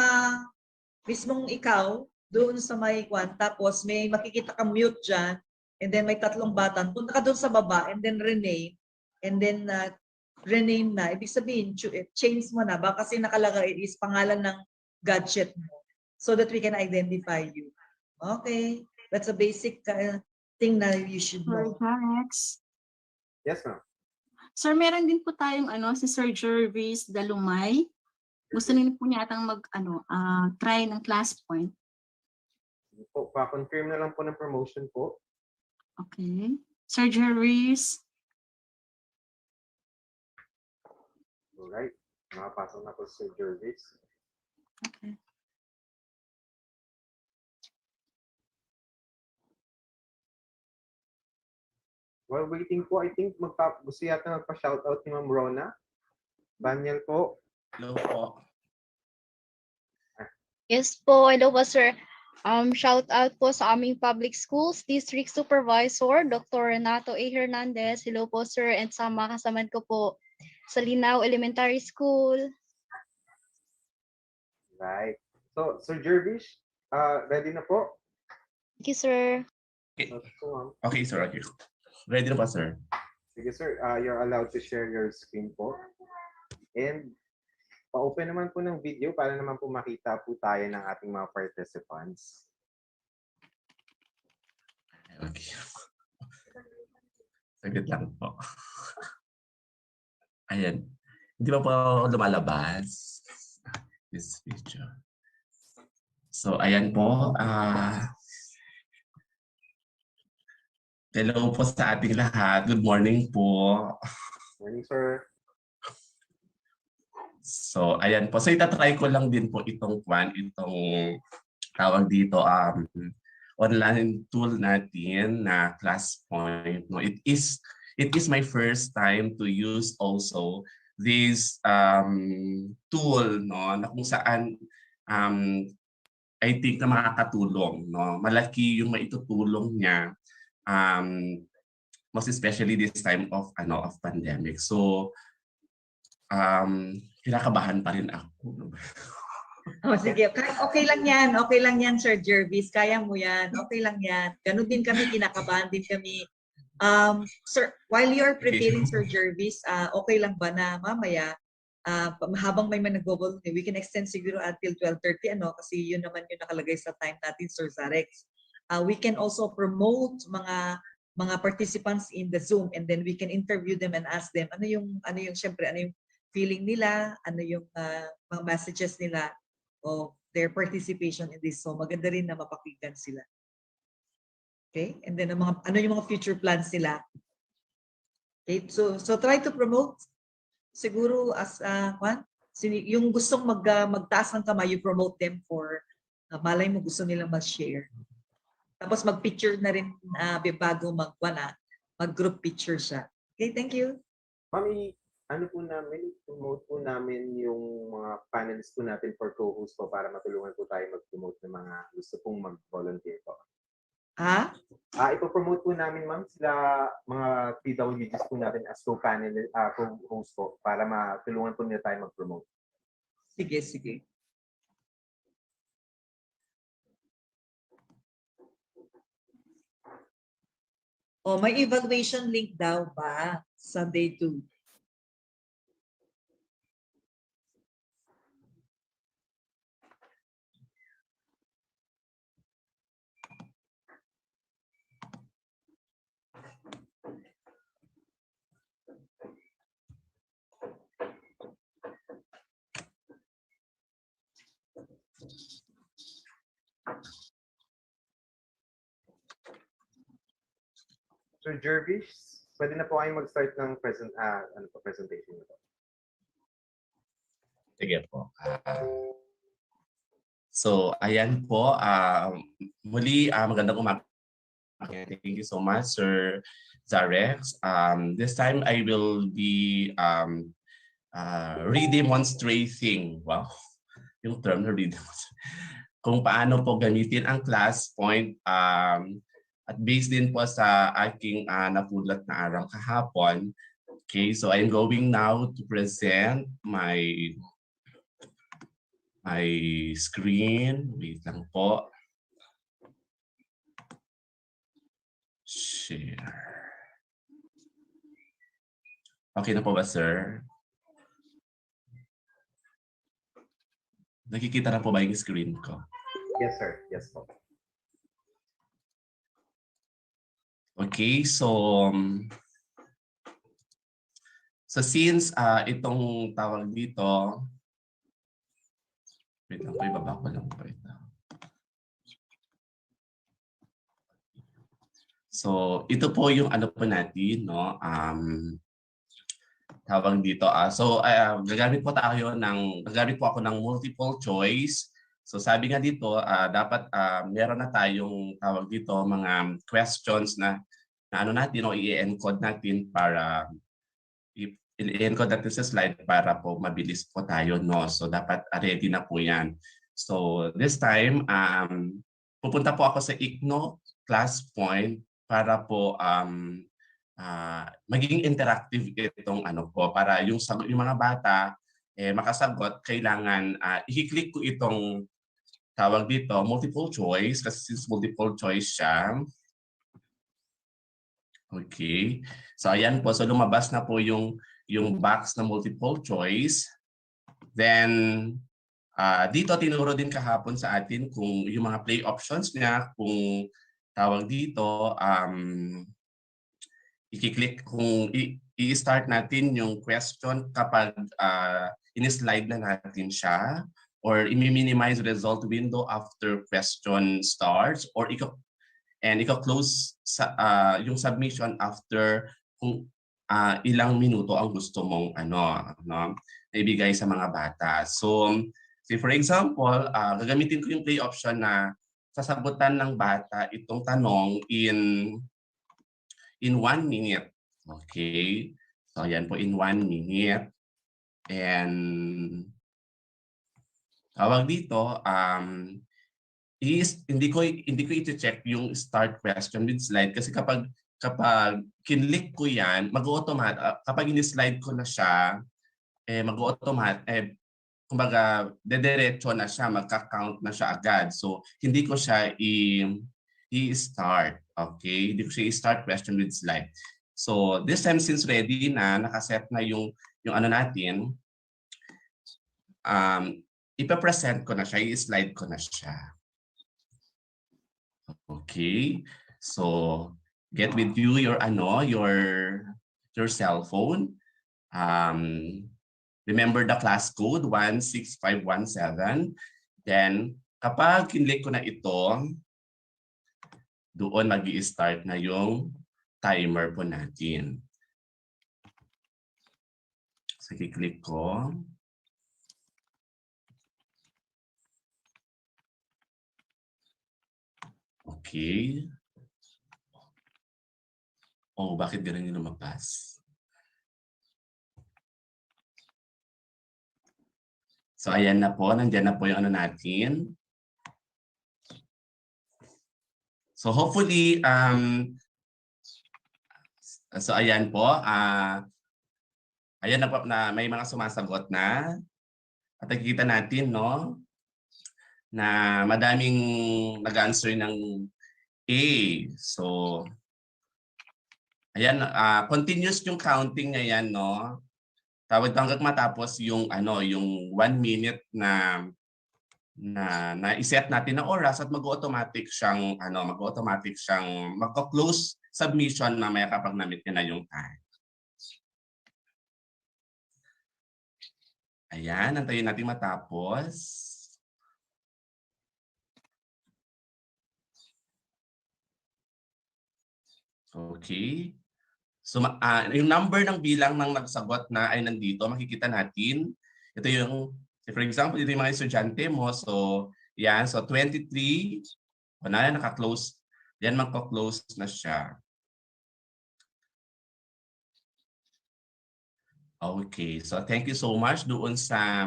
ikaw, doon sa may kwan. Tapos may makikita ka mute dyan. And then may tatlong button. Punta ka doon sa baba and then rename. And then rename na. Ibig sabihin, change mo na. Baka kasi nakalagay is pangalan ng gadget mo. So that we can identify you. Okay. That's a basic thing na you should know. Rex. Yes, ma'am. Sir, meron din po tayong si Sir Jervis Dalumay. Gusto niyo po niya atang try ng class point. Po, pa-confirm na lang po ng promotion po. Okay. Sir Jervis. Alright. Makapasok na po si Sir Jervis. Okay. While waiting po, I think gusto yata magpa-shoutout ni Ma'am Rona. Daniel po. Hello po. Yes po, hello po sir. Shout out po sa aming public schools, District Supervisor, Dr. Renato A. Hernandez. Hello po sir, and sa mga kasaman ko po sa Linao Elementary School. Right. So, Sir Jervis, ready na po? Thank you sir. Okay, So, okay sir. Okay. Ready na pa, sir? sige sir, you're allowed to share your screen po. And pa-open naman po ng video para naman po makita po tayo ng ating mga participants. Okay. Saglit lang po. Ayan. Hindi pa po lumalabas this video. So, ayan po. Hello po sa ating lahat. Good morning po. Morning, sir. So, ayan po. So, itatry ko lang din po itong tawag dito, online tool natin na ClassPoint. No? It is my first time to use also this tool, no, na kung saan I think na makakatulong, no. Malaki yung maitutulong niya, most especially this time of pandemic. So kinakabahan pa rin ako. Oh, sige. Okay lang yan. Okay lang yan, Sir Jervis. Kaya mo yan. Okay lang yan. Ganun din kami, kinakabahan din kami. Sir, while you're preparing, Sir Jervis, okay lang ba na mamaya, habang may nag-volunteer, we can extend siguro until 12:30, kasi yun naman yung nakalagay sa time natin, Sir Zarex. We can also promote mga participants in the Zoom, and then we can interview them and ask them ano yung feeling nila, ano yung mga messages nila of their participation in this. So maganda rin na mapakinggan sila. Okay? And then ano yung mga future plans nila. Okay? So try to promote siguro as yung gustong magtaas ng kamay, you promote them for malay mo gusto nilang mag-share. Tapos mag-picture na rin bago mag-group picture siya. Okay, thank you. Mami, promote po namin yung mga panelists po natin for co-host po para matulungan po tayo mag-promote ng mga gusto pong mag-volunteer po. Ipo-promote po namin, ma'am, sila mga PWGs po natin as co-host po para matulungan po nila tayo mag-promote. Sige, sige. Oh, may evaluation link daw ba sa day 2? Sir Jervis, pwede na po kayong mag-start ng presentation nito. Sige po. So, ayan po. Muli, magandang umaga. Thank you so much, Sir Zarex. This time, I will be redemonstrating. Wow, yung term na redemonstrating. Kung paano po gamitin ang class point at based din po sa aking napudlat na araw kahapon. Okay, so I'm going now to present my screen. Wait lang po. Share. Okay na po ba, sir? Nakikita na po ba yung screen ko? Yes, sir. Yes po. Okay, so since itong tawag dito, wait lang po, ibaba ko lang po ito. So ito po yung ano po natin, no? Tawag dito. Gagamit po ako ng multiple choice. So sabi nga dito, dapat meron na tayong tawag dito mga questions na ano natin o i-encode natin para i-encode natin sa slide para po mabilis po tayo, no? So dapat ready na po 'yan. So this time pupunta po ako sa ICNO class point para po maging interactive itong ano po para yung mga bata makasagot, kailangan i-click ko itong tawag dito multiple choice kasi since multiple choice siya. Okay. So ayan po, so lumabas na po yung box na multiple choice. Then dito tinuro din kahapon sa atin kung yung mga play options niya, kung tawag dito i-click kung i-start natin yung question kapag in-slide na natin siya, or i-minimize result window after question starts, or i-close yung submission after kung ilang minuto ang gusto mong ibigay sa mga bata. So, say for example, gagamitin ko yung play option na sasagutan ng bata itong tanong in 1 minute. Okay? So, ayan po, in 1 minute. And tawag dito, hindi ko i-check yung start question with slide kasi kapag kinlik ko yan, mag-automat, kapag in-slide ko na siya, mag-automat, kumbaga, dediretso na siya, magka-count na siya agad. So, hindi ko siya i-start. Okay? Hindi ko siya i-start question with slide. So, this time since ready na, nakaset na yung ano natin, ipapresent ko na siya, i-slide ko na siya. Okay? So, get with you your cell phone. Remember the class code 16517. Then, kapag kinlik ko na ito, doon mag-i-start na yung timer po natin. So, i-click ko. Okay. Oh, bakit ganun yung lumabas? So, ayan na po. Nandiyan na po yung ano natin. So, hopefully, so ayan po. Ayan na po na may mga sumasagot na. At nakikita natin, no, na madaming nag-answer ng A. So, ayan, continuous yung counting na yan, no. Tawag hanggang matapos yung yung 1 minute na i-set natin na oras at mag-automatic siyang magko-close submission mamaya kapag na-meet niya na yung time. Ayan, antayin natin matapos. Okay. So yung number ng bilang ng nagsagot na ay nandito, makikita natin. Ito yung, for example, ito yung mga estudyante mo. So, yan. So, 23. O na, naka-close. Yan, magka-close na siya. Okay. So, thank you so much doon sa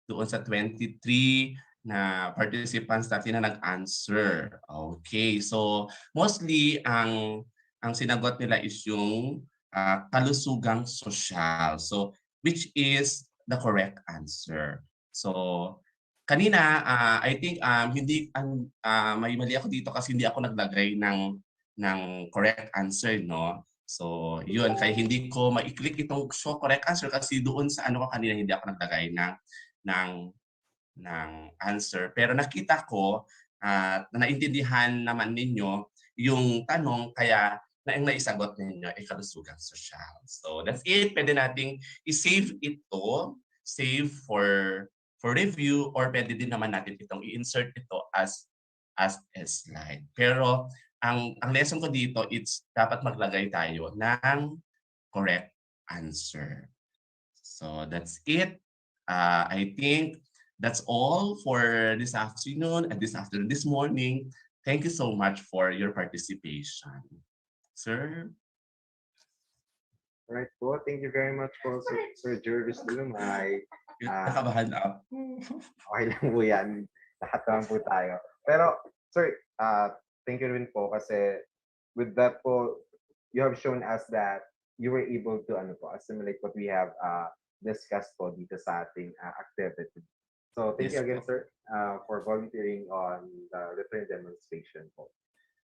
23 na participants natin na nag-answer. Okay. So, mostly ang sinagot nila is yung kalusugang sosyal. So, which is the correct answer. So, kanina, I think may mali ako dito kasi hindi ako naglagay ng correct answer, no? So, yun. Kaya hindi ko ma-click itong show correct answer kasi doon sa ano ko kanina hindi ako naglagay ng answer. Pero nakita ko naintindihan naman ninyo yung tanong kaya ang naisagot ninyo ay kalusugang sosyal. So that's it. Pwede nating i-save ito, save for review, or pwede din naman natin itong i-insert ito as a slide. Pero ang lesson ko dito, it's dapat maglagay tayo ng correct answer. So that's it. I think that's all for this afternoon and this morning. Thank you so much for your participation. Sir? All right po. Thank you very much po, Sir Jervis Lumay. Nakabahan ako. Okay lang po yan. Lahat naman po tayo. Pero, sir, thank you rin po kasi with that po, you have shown us that you were able to assimilate what we have discussed po dito sa ating activity. So, thank you again, sir, for volunteering on the return demonstration po.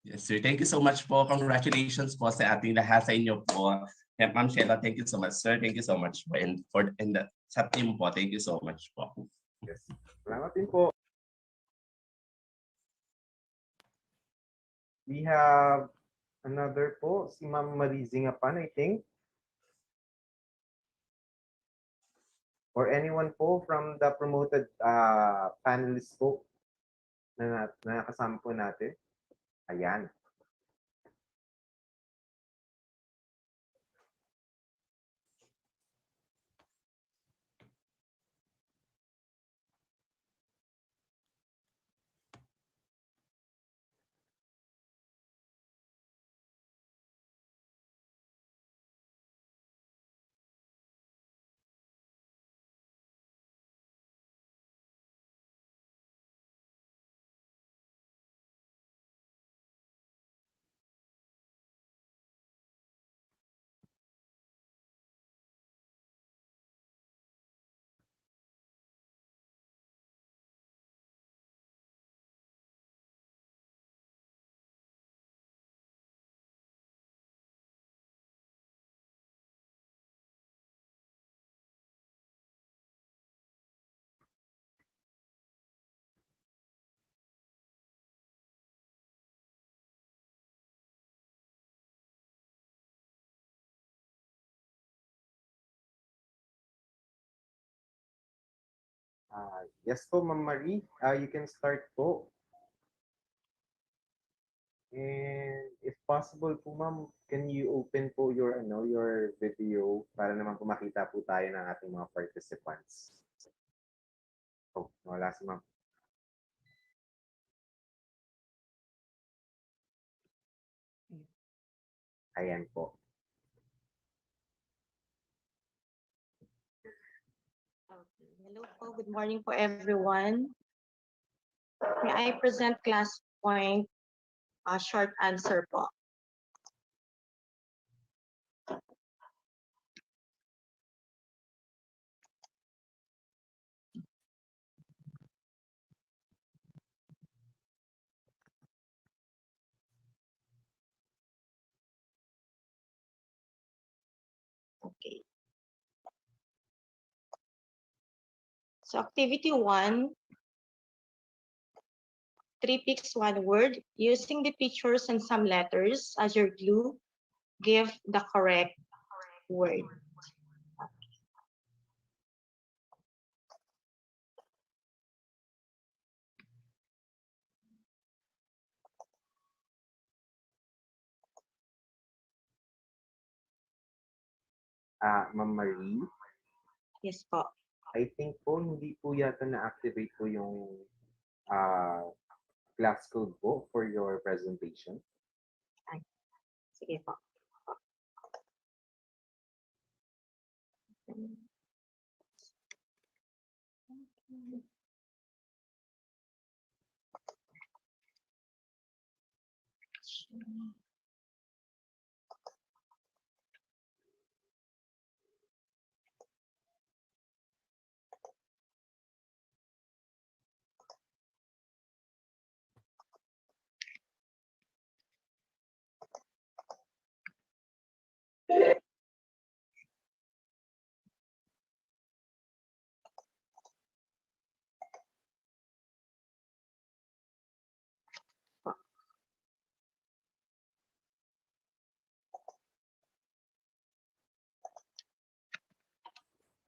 Yes, sir. Thank you so much po. Congratulations po sa ating lahat sa inyo po. Ma'am Sheila, thank you so much, sir. Thank you so much po. And sa team po, thank you so much po. Yes. Salamat din po. We have another po, si Ma'am Marizingapan, I think. Or anyone po from the promoted panelists po na nakasama po natin. Ayan. Yes po, Ma'am Marie. You can start po. And if possible po, Ma'am, can you open po your video para naman po makita po tayo ng ating mga participants. Oh, wala si Ma'am. Ayan po. Hello po, good morning po everyone. May I present class point, short answer po. Okay. So activity 1, 3 picks one word. Using the pictures and some letters as your glue, give the correct word. Ma'am Marie, Yes po. I think po hindi po yata na-activate po yung class code po for your presentation. Ay, sige po.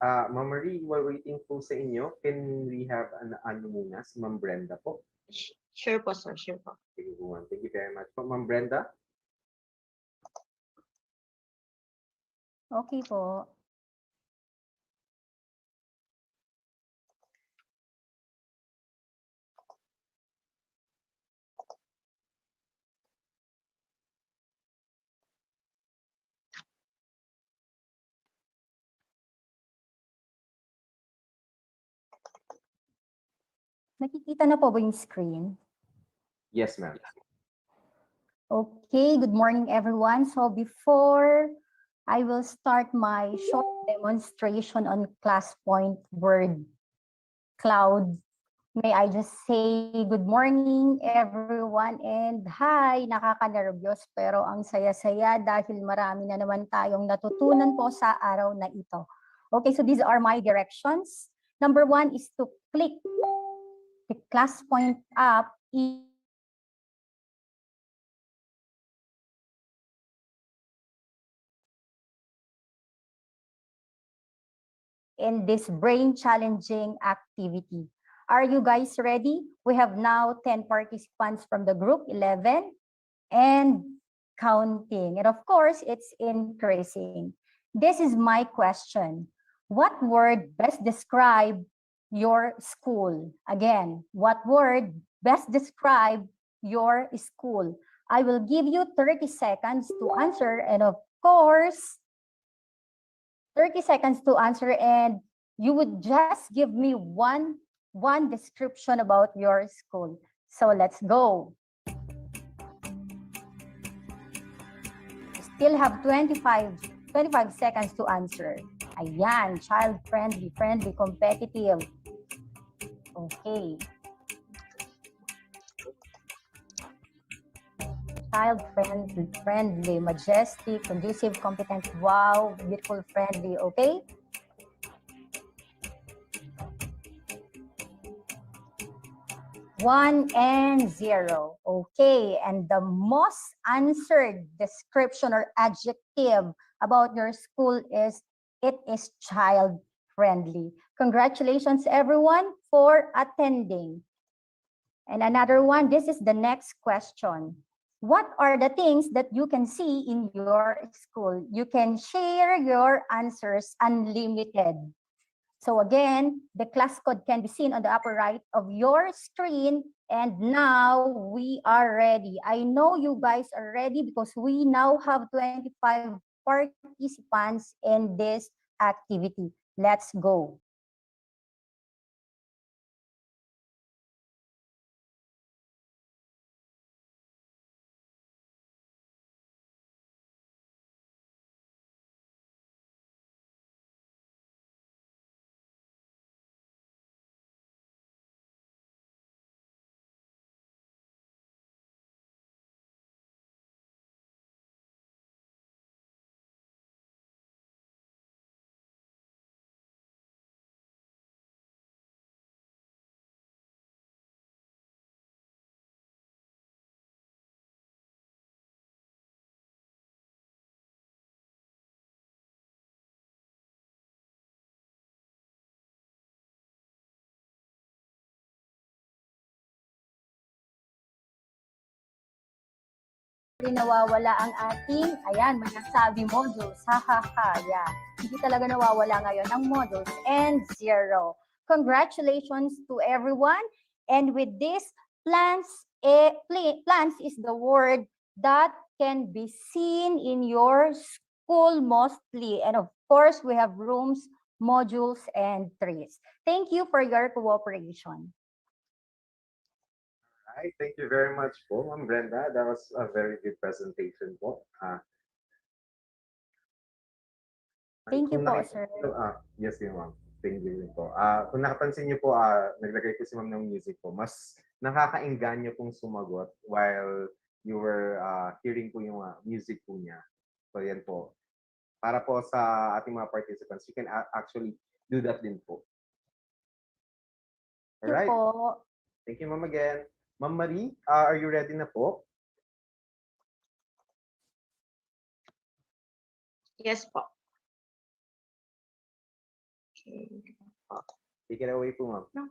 Ma'am Marie, while waiting po sa inyo, can we have ano muna si Ma'am Brenda po? Sure po, sir. Sure po. Sige po, ma'am. Thank you very much po. Ma'am Brenda? Okay po. Nakikita na po ba yung screen? Yes, ma'am. Okay, good morning everyone. So before I will start my short demonstration on ClassPoint Word Cloud, may I just say good morning everyone and hi, nakaka-nervyos pero ang saya-saya dahil marami na naman tayong natutunan po sa araw na ito. Okay, so these are my directions. Number 1 is to click the ClassPoint app in this brain challenging activity. Are you guys ready? We have now 10 participants from the group, 11, and counting. And of course, it's increasing. This is my question. What word best describe your school? Again, what word best describe your school? I will give you 30 seconds to answer, and of course, 30 seconds to answer, and you would just give me one description about your school. So let's go. Still have 25 seconds to answer. Ayan, child-friendly, friendly, competitive. Okay. Child-friendly, majestic, conducive, competent, wow, beautiful, friendly, okay? One and zero. Okay, and the most answered description or adjective about your school is it is child-friendly. Congratulations, everyone, for attending. And another one, this is the next question. What are the things that you can see in your school? You can share your answers unlimited. So again, the class code can be seen on the upper right of your screen. And now we are ready. I know you guys are ready because we now have 25 participants in this activity. Let's go. Hindi nawawala ang ating, ayan, magsasabi modules. Ha, ha, ha, yeah. Hindi talaga nawawala ngayon ang modules and zero. Congratulations to everyone. And with this, plans is the word that can be seen in your school mostly. And of course, we have rooms, modules, and trees. Thank you for your cooperation. Right, thank you very much po, Ma'am Brenda. That was a very good presentation po. Thank you po, sir. Yes, ma'am. Thank you po. Kung nakapansin niyo po, naglagay ko si Ma'am ng music po. Mas nakakainggan niyo pong sumagot while you were hearing po yung music po niya. So yan po. Para po sa ating mga participants, you can actually do that din po. Alright. Thank you, Ma'am, again. Ma'am Marie, are you ready na po? Yes po. Okay. Take it away po, Ma'am. No.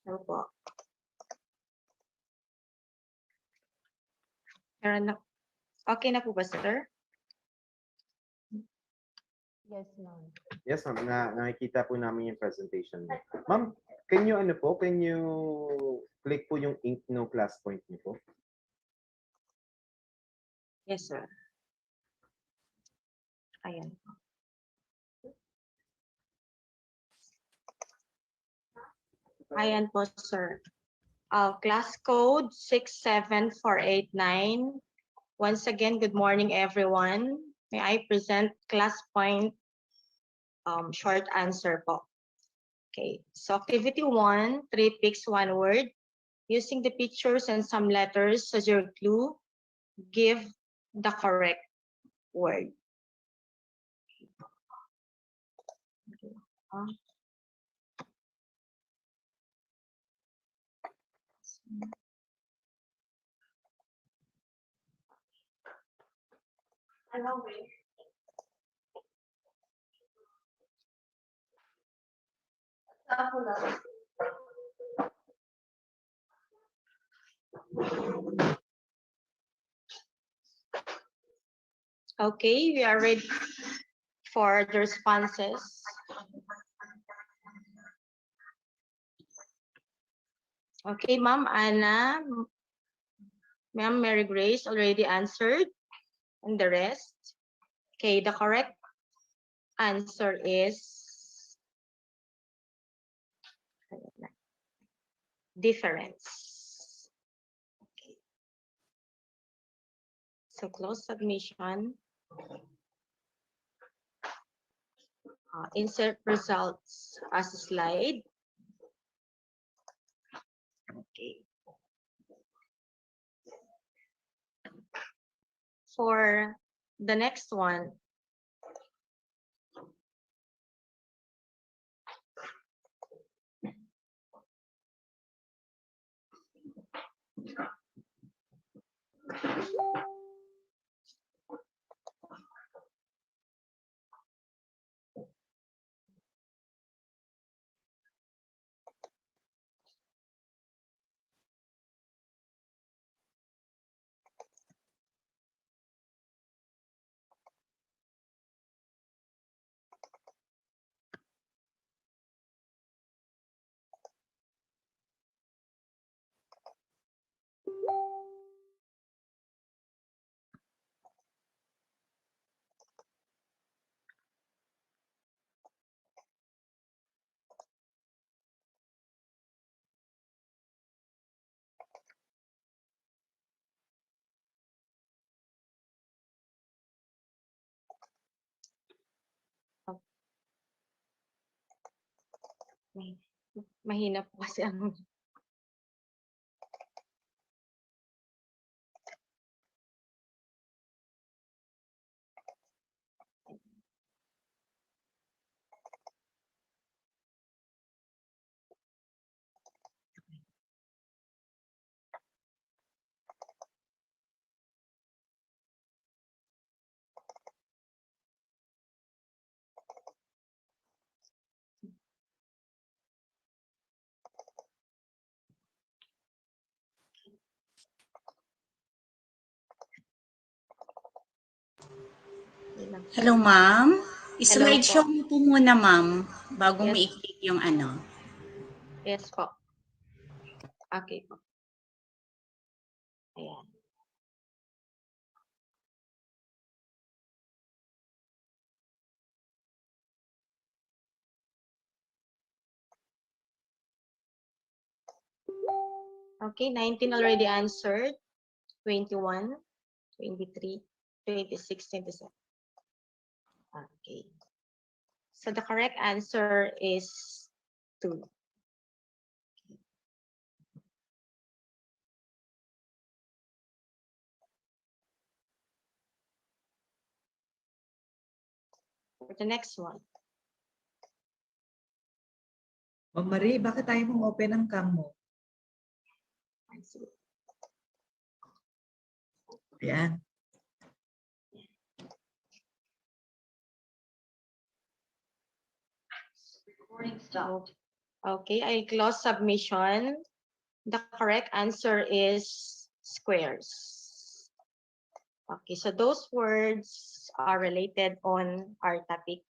Ano po? Okay na po ba, sir? Yes, ma'am. Yes, ma'am. Nakikita po namin yung presentation. Ma'am, can you click po yung ink no class point niyo po? Yes, sir. Ayan po. Ayan po, sir. Class code 67489. Once again, good morning, everyone. May I present class point short answer po. Okay, so activity 1, 3 picks 1 word. Using the pictures and some letters as your clue, give the correct word. Okay, we are ready for the responses. Okay, Ma'am Anna, Ma'am Mary Grace already answered, and the rest. Okay, the correct answer is difference. Okay. So close submission. Insert results as a slide. Okay. For the next one, mahina po kasi ang Hello, ma'am. Hello I-slideshow po. mo po muna, ma'am, bago mo Yes. i-click yung ano. Yes po. Okay po. Ayan. Okay, 19 already answered. 21, 23, 26, 27. Okay. So the correct answer is 2. For the next one. Ma'am Marie, bakit tayo mong open ang cam mo? Ayan. Recording stopped. Okay, I close submission. The correct answer is squares. Okay, so those words are related on our topic,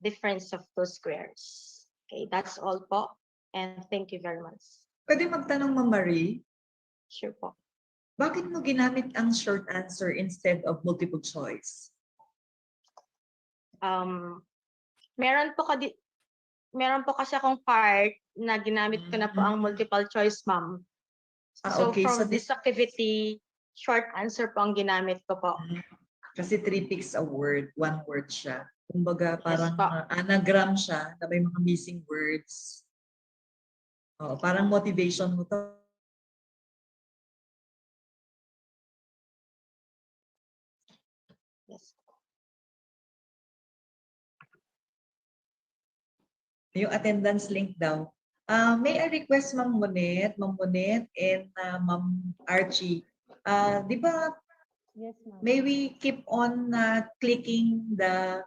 difference of two squares. Okay, that's all po. And thank you very much. Pwede magtanong, Ma'am Marie? Sure po. Bakit mo ginamit ang short answer instead of multiple choice? Meron po kasi akong part na ginamit ko na po ang multiple choice, ma'am. So Okay, from so this activity, short answer po ang ginamit ko po. Kasi 3 picks a word, 1 word siya. Kumbaga parang po. anagram siya na may mga missing words. Oh, parang motivation mo to. Yes. Yung attendance link daw. May I request Ma'am Monet, and Ma'am Archie. Di ba, Yes, ma'am. may we keep on clicking the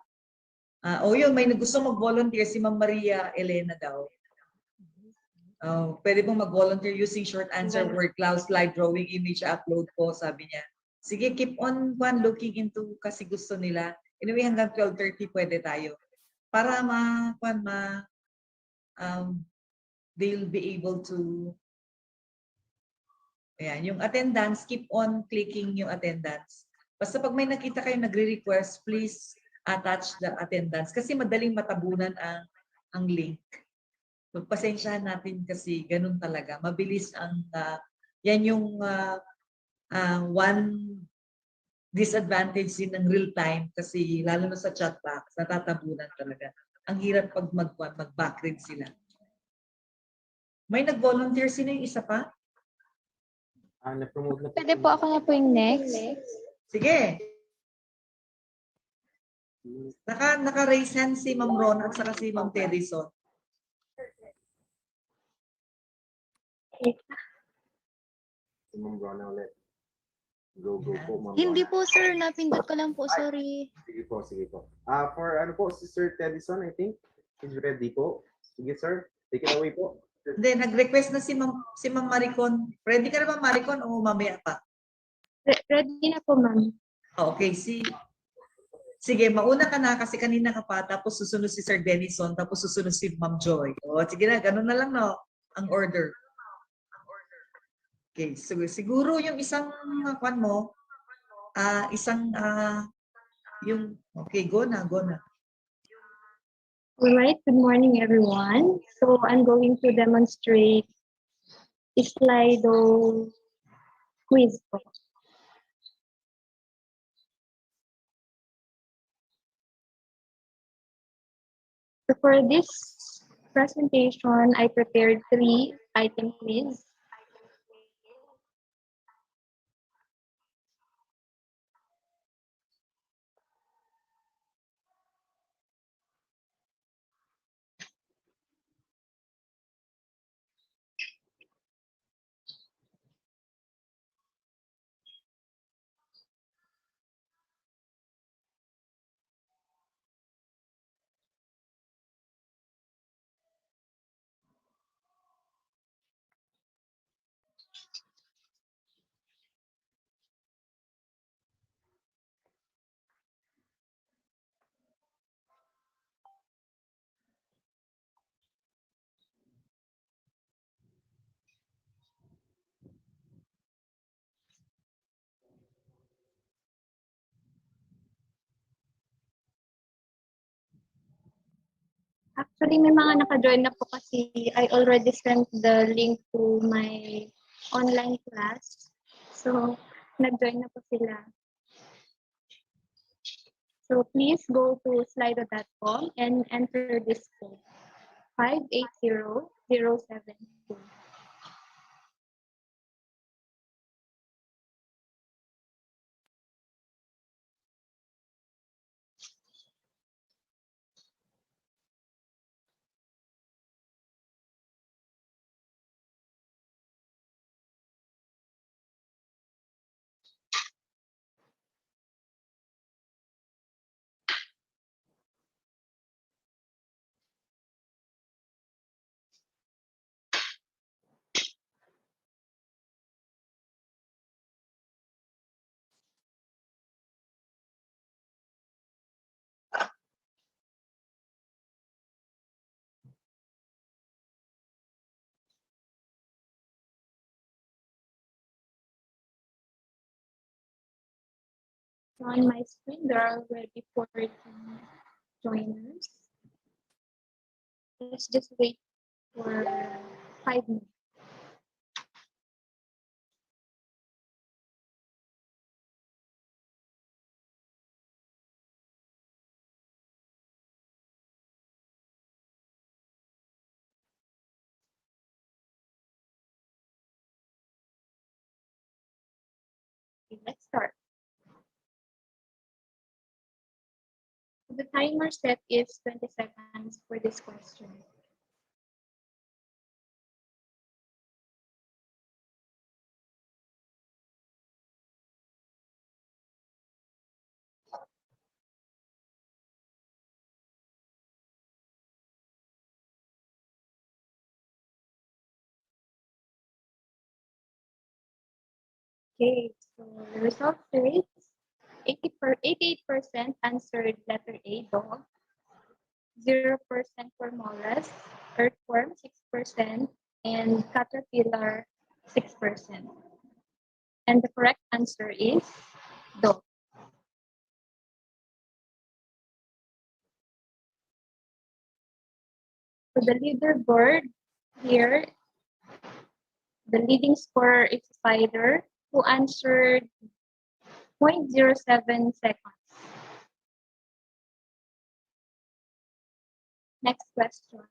yun, may gusto mag-volunteer si Ma'am Maria Elena daw. Pwede pong mag-volunteer using short answer word cloud, slide drawing, image upload po, sabi niya. Sige, keep on looking into kasi gusto nila. Anyway, hanggang 12:30 pwede tayo. Para they'll be able to, ayan, yung attendance, keep on clicking yung attendance. Basta pag may nakita kayo nagre-request, please attach the attendance kasi madaling matabunan ang link. Pagpasensyahan natin kasi ganun talaga. Mabilis ang, yan yung one disadvantage din ng real time kasi lalo na sa chat box, natatabunan talaga. Ang hirap pag mag-backread sila. May nag-volunteer, sino yung isa pa? Na-promote na po. Pwede po ako na po yung next. Sige. Naka-raise hand si Ma'am Ron at saka si Ma'am Terison. Si Ma'am Rona ulit. Go po, Ma'am Hindi Rona. po, sir. Napindot ko lang po. Sorry. Sige po. For ano po, si Sir Tedison, I think, is ready po. Sige, sir. Take it away po. Hindi, nag-request na si Ma'am Maricon. Ready ka na ba, Maricon, o mamaya pa? Ready na po, ma'am. Okay, sige, mauna ka na kasi kanina ka pa, tapos susunod si Sir Denison, tapos susunod si Ma'am Joy. Sige na, ganun na lang, no? Ang order. Okay, so siguro yung isang kwan mo, okay, go na. All right, good morning, everyone. So I'm going to demonstrate Slido quiz po. So for this presentation, I prepared 3 item quiz. Actually, may mga naka-join na po kasi I already sent the link to my online class. So, nag-join na po sila. So, please go to slido.com and enter this code, 580072. On my screen, there are already 14 joiners. Let's just wait for 5 minutes. Okay, let's start. The timer set is 20 seconds for this question. Okay, so the result is 88% answered letter A, dog, 0% for mollusk, earthworm 6%, and caterpillar 6%. And the correct answer is dog. So the leaderboard here, the leading scorer is Spider, who answered 0.07 seconds. Next question.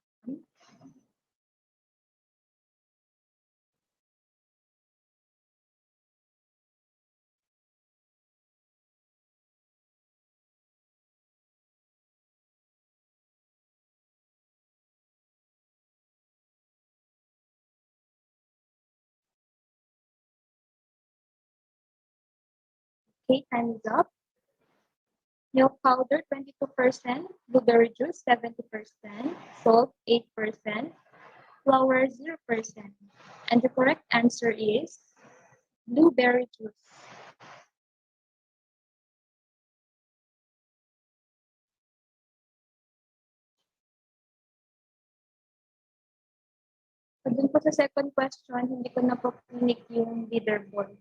Okay, time is up. Milk powder 22%, blueberry juice 70%, salt 8%, flour 0%. And the correct answer is blueberry juice. So dun po sa second question, hindi ko na po click yung leaderboard.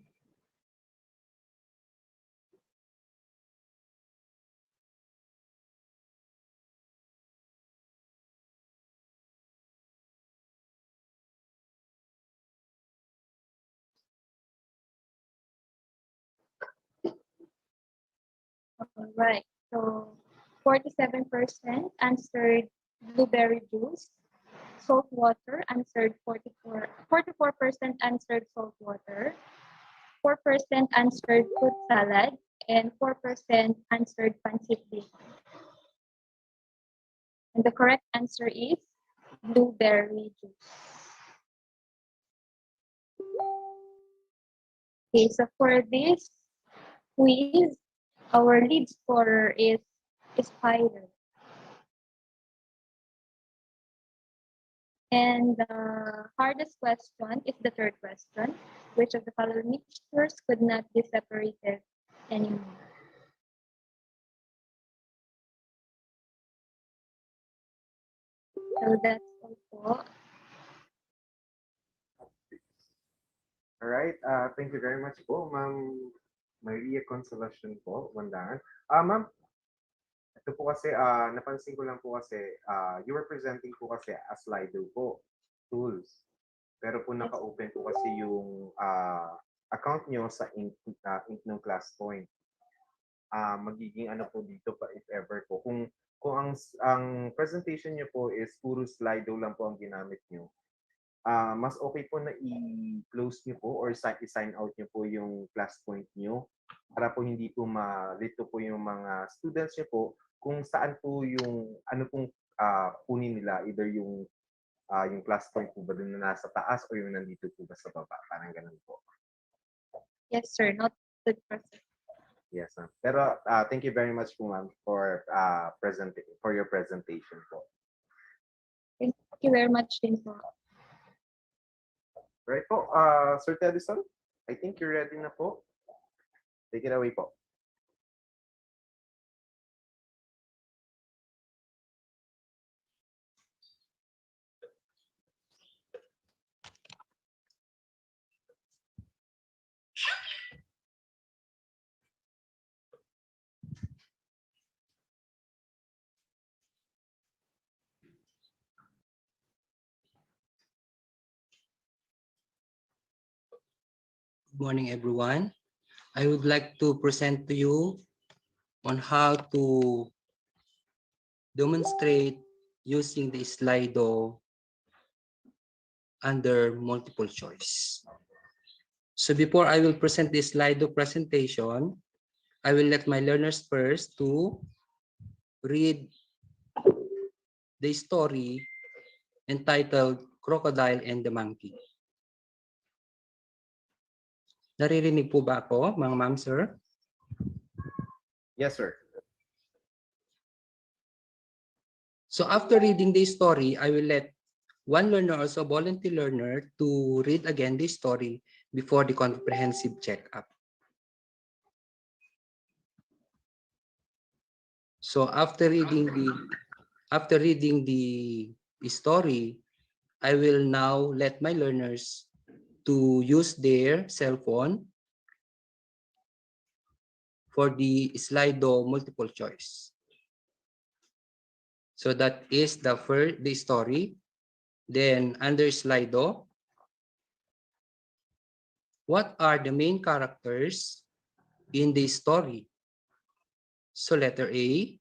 Alright, so 47% answered blueberry juice. Salt water answered 44% answered salt water. 4% answered fruit salad, and 4% answered pancit bacon. And the correct answer is blueberry juice. Okay, so for this quiz, our lead scorer is Spider. And the hardest question is the third question. Which of the following mixtures could not be separated anymore? So that's all po. All right. Thank you very much po, Ma'am Maria Consolacion po, Wandangan. Ma'am, Ito po kasi, napansin ko lang po kasi, you were presenting po kasi as Slido po, tools. Pero po naka-open po kasi yung account nyo sa ink ng ClassPoint. Magiging ano po dito pa if ever po. Kung ang presentation nyo po is puro Slido lang po ang ginamit nyo, mas okay po na i-close nyo po or i-sign out nyo po yung ClassPoint nyo para po hindi po malito po yung mga students nyo po kung saan po yung ano pong kunin nila, either yung ClassPoint po ba dun na nasa taas o yung nandito po ba sa baba, parang ganun po. Yes, sir. Noted, sir. Yes, ma'am. Pero thank you very much po, ma'am, for your presentation po. Thank you very much din po. Right po. Sir Tedison, I think you're ready na po. Take it away po. Good morning, everyone. I would like to present to you on how to demonstrate using the Slido under multiple choice. So before I will present this Slido presentation, I will let my learners first to read the story entitled Crocodile and the Monkey. Naririnig po ba ako, mga ma'am, sir? Yes, sir. So after reading the story, I will let one learner, also a volunteer learner, to read again the story before the comprehensive checkup. So after reading the story, I will now let my learners to use their cell phone for the Slido multiple choice. So that is the story. Then under Slido, what are the main characters in the story? So letter A,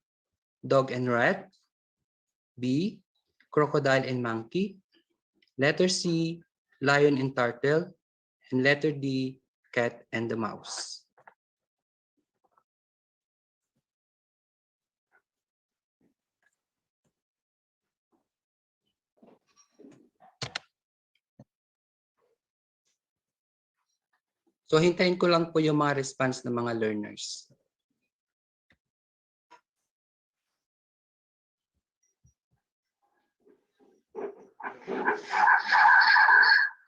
dog and rat. B, crocodile and monkey. Letter C, lion and turtle. And letter D, cat and the mouse. So hintayin ko lang po yung mga response ng mga learners.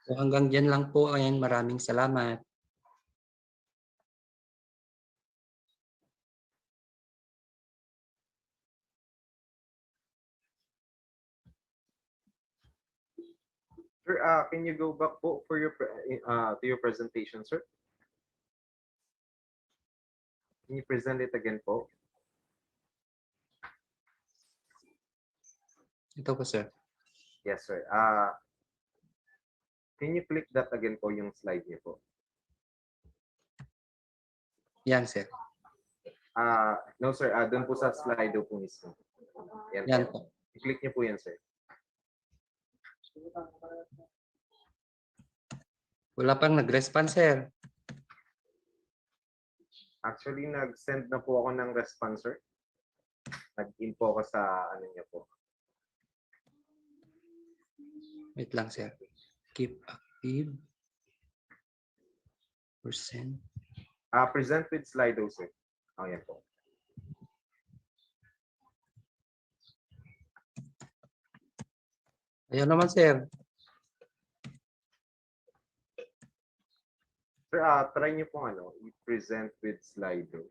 So hanggang dyan lang po. Ayan, maraming salamat. Sir, can you go back po for your to your presentation, sir? Can you present it again po? Ito po, sir. Yes, sir. Can you click that again po, yung slide niyo po? Yan, sir. No, sir. Doon po sa Slido po mismo. Yan po. I-click niyo po yan, sir. Wala pang nag-response, sir. Actually, nag-send na po ako ng response, sir. Nag-in po ako sa ano niya po. Wait lang, sir. Keep active. Percent. Present with Slido, sir. Oh, yan po. Ayun naman, sir. Sir, try niyo pong i-present with Slido.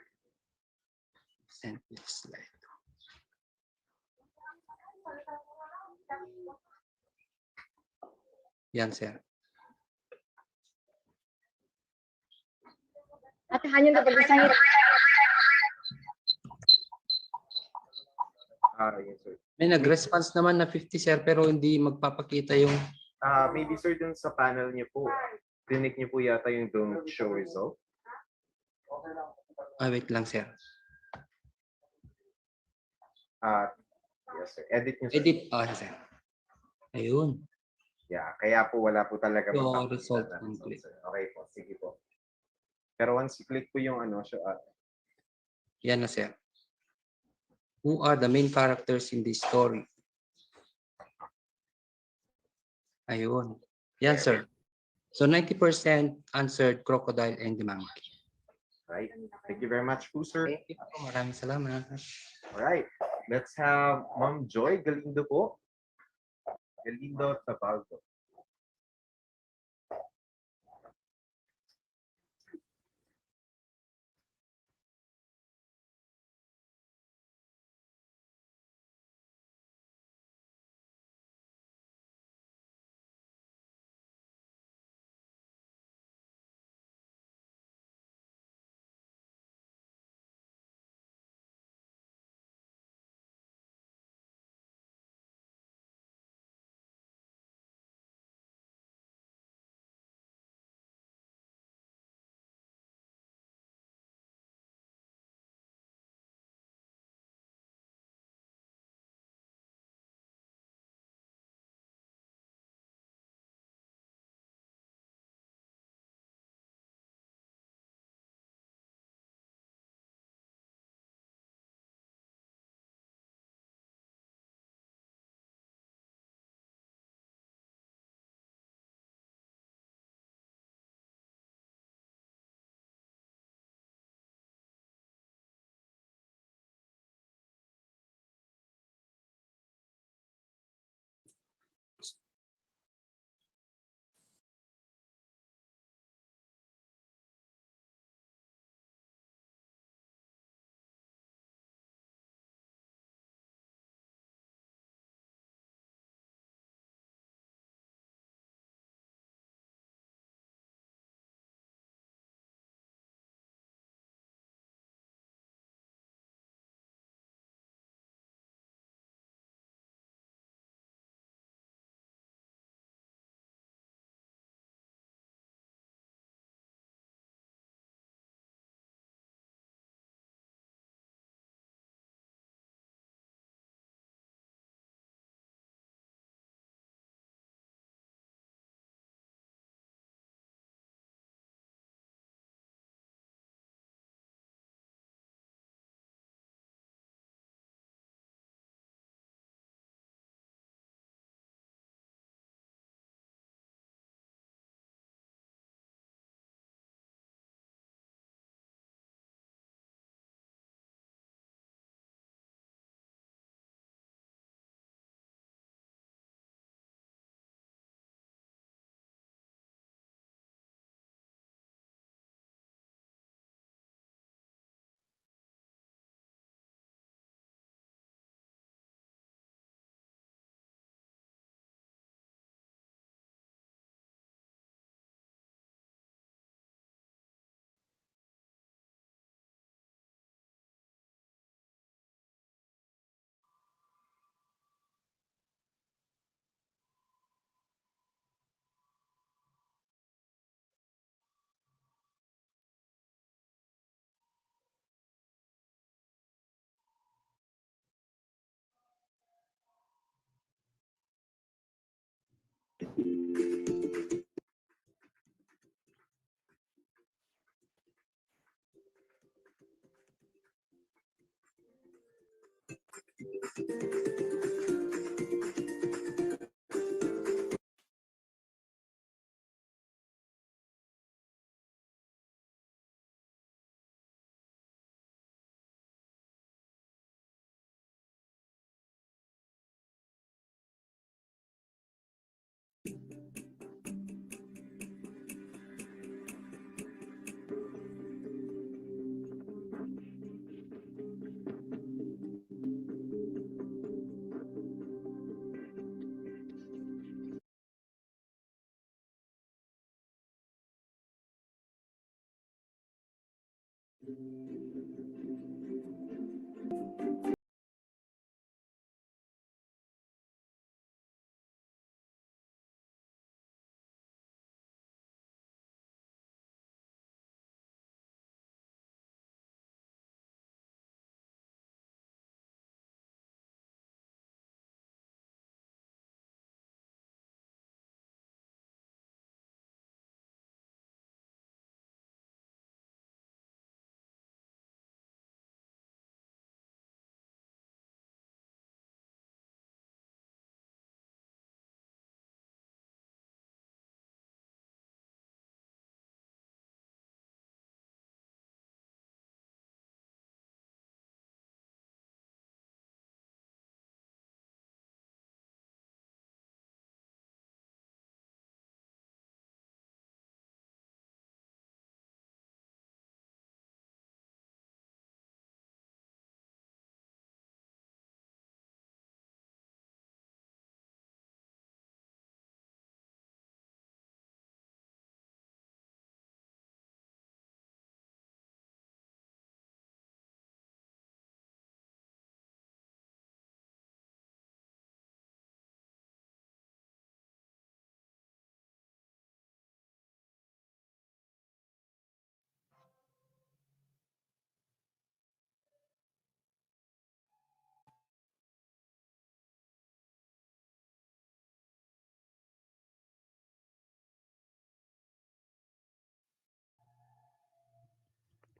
Present with Slido. Yan, sir. Ate, hanyang na pag-isang Yes, sir. May nag-response naman na 50, sir, pero hindi magpapakita yung... Maybe, sir, dun sa panel niyo po, clinic niyo po yata yung don't show result. Wait lang, sir. Yes, sir. Edit niyo, sir. Edit. Sir. Ayun. Yeah, kaya po wala po talaga So, magpapakita result na complete. sir. Okay po, sige po. Pero once you click po yung show, Yan na, sir. Who are the main characters in this story? Ayun. Yan, sir. So 90% answered crocodile and the monkey. right. Thank you very much po, sir. Thank you po. Maraming salamat. Alright. Let's have Ma'am Joy Galindo po. Galindo Tabaldo.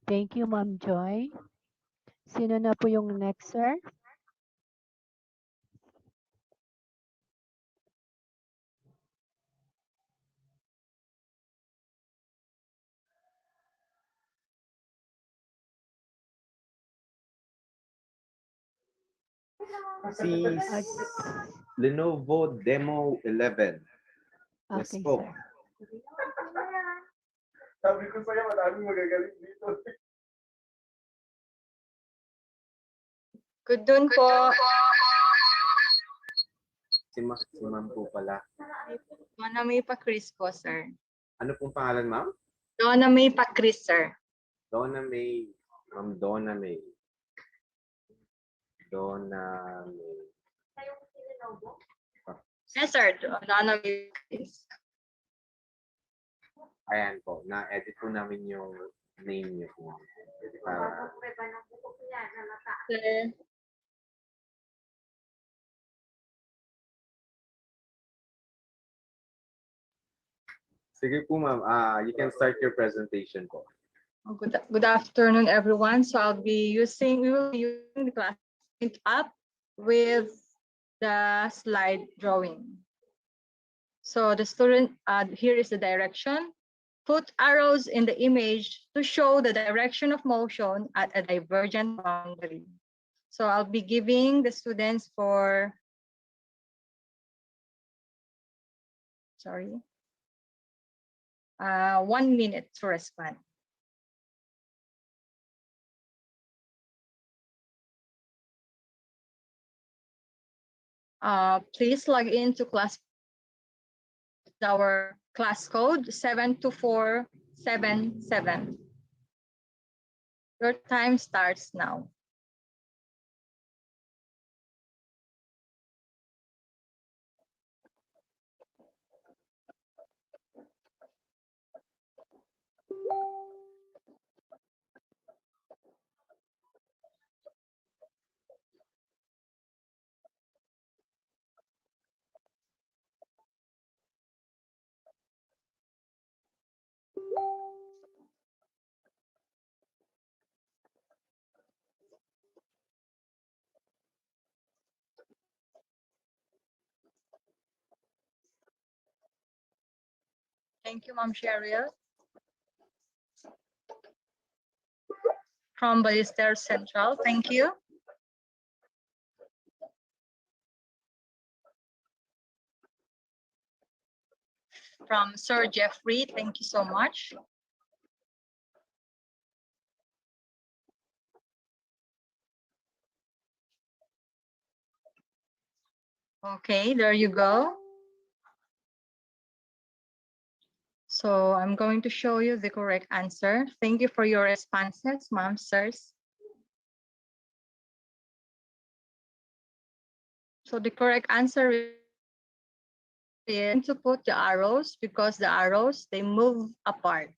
Thank you, Ma'am Joy. Sino na po yung next, sir? Si Lenovo Demo 11. Yes Okay, po. sir. Sabi ko sa'yo, madaming magagaling dito. Good dun po. Si Ma'am po pala. Donna May Pacris po, sir. Ano pong pangalan, ma'am? Donna May Pacris, sir. Donna May. Ma'am Donna May. Donna May. Yes, sir. Donna May Pacris. Ayan po. Na-edit po namin yung name niyo po. Para Sir. sige po, ma'am. You can start your presentation po. Good afternoon, everyone. So we will be using the class app with the slide drawing. So the student, here is the direction. Put arrows in the image to show the direction of motion at a divergent boundary. So I'll be giving the students 1 minute to respond. Please log into our class code 72477. Your time starts now. Thank you, Ma'am Cheryl. From Ballester Central, thank you. From Sir Jeffrey, thank you so much. Okay, there you go. So I'm going to show you the correct answer. Thank you for your responses, ma'am, sirs. So the correct answer is to put the arrows because the arrows, they move apart.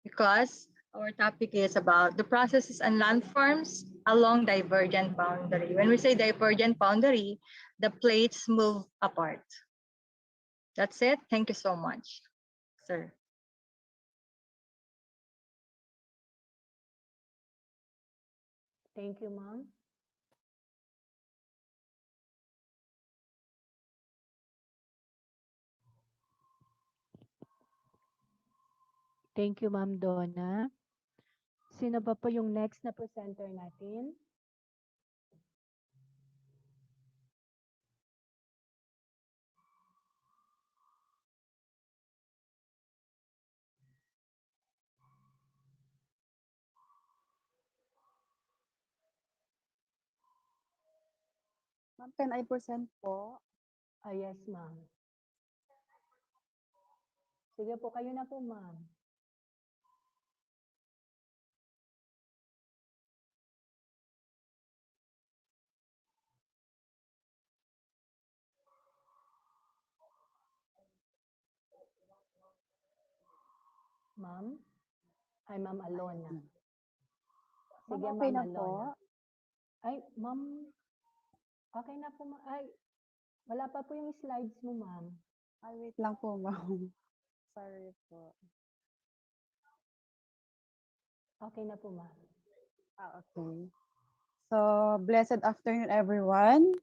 Because our topic is about the processes and landforms along divergent boundary. When we say divergent boundary, the plates move apart. That's it. Thank you so much, sir. Thank you, ma'am. Thank you, Ma'am Donna. Sino pa po yung next na presenter natin? Ma'am, can I present po? Yes, ma'am. Sige po, kayo na po, ma'am. Ma'am? Ay, Ma'am Alona. Sige, Ma'am, okay Ma'am na Alona. po. Ay, ma'am. Okay na po, ma'am. Ay, wala pa po yung slides mo, ma'am. Ay, wait lang po, ma'am. Sorry po. Okay na po, ma'am. Okay. So, blessed afternoon, everyone.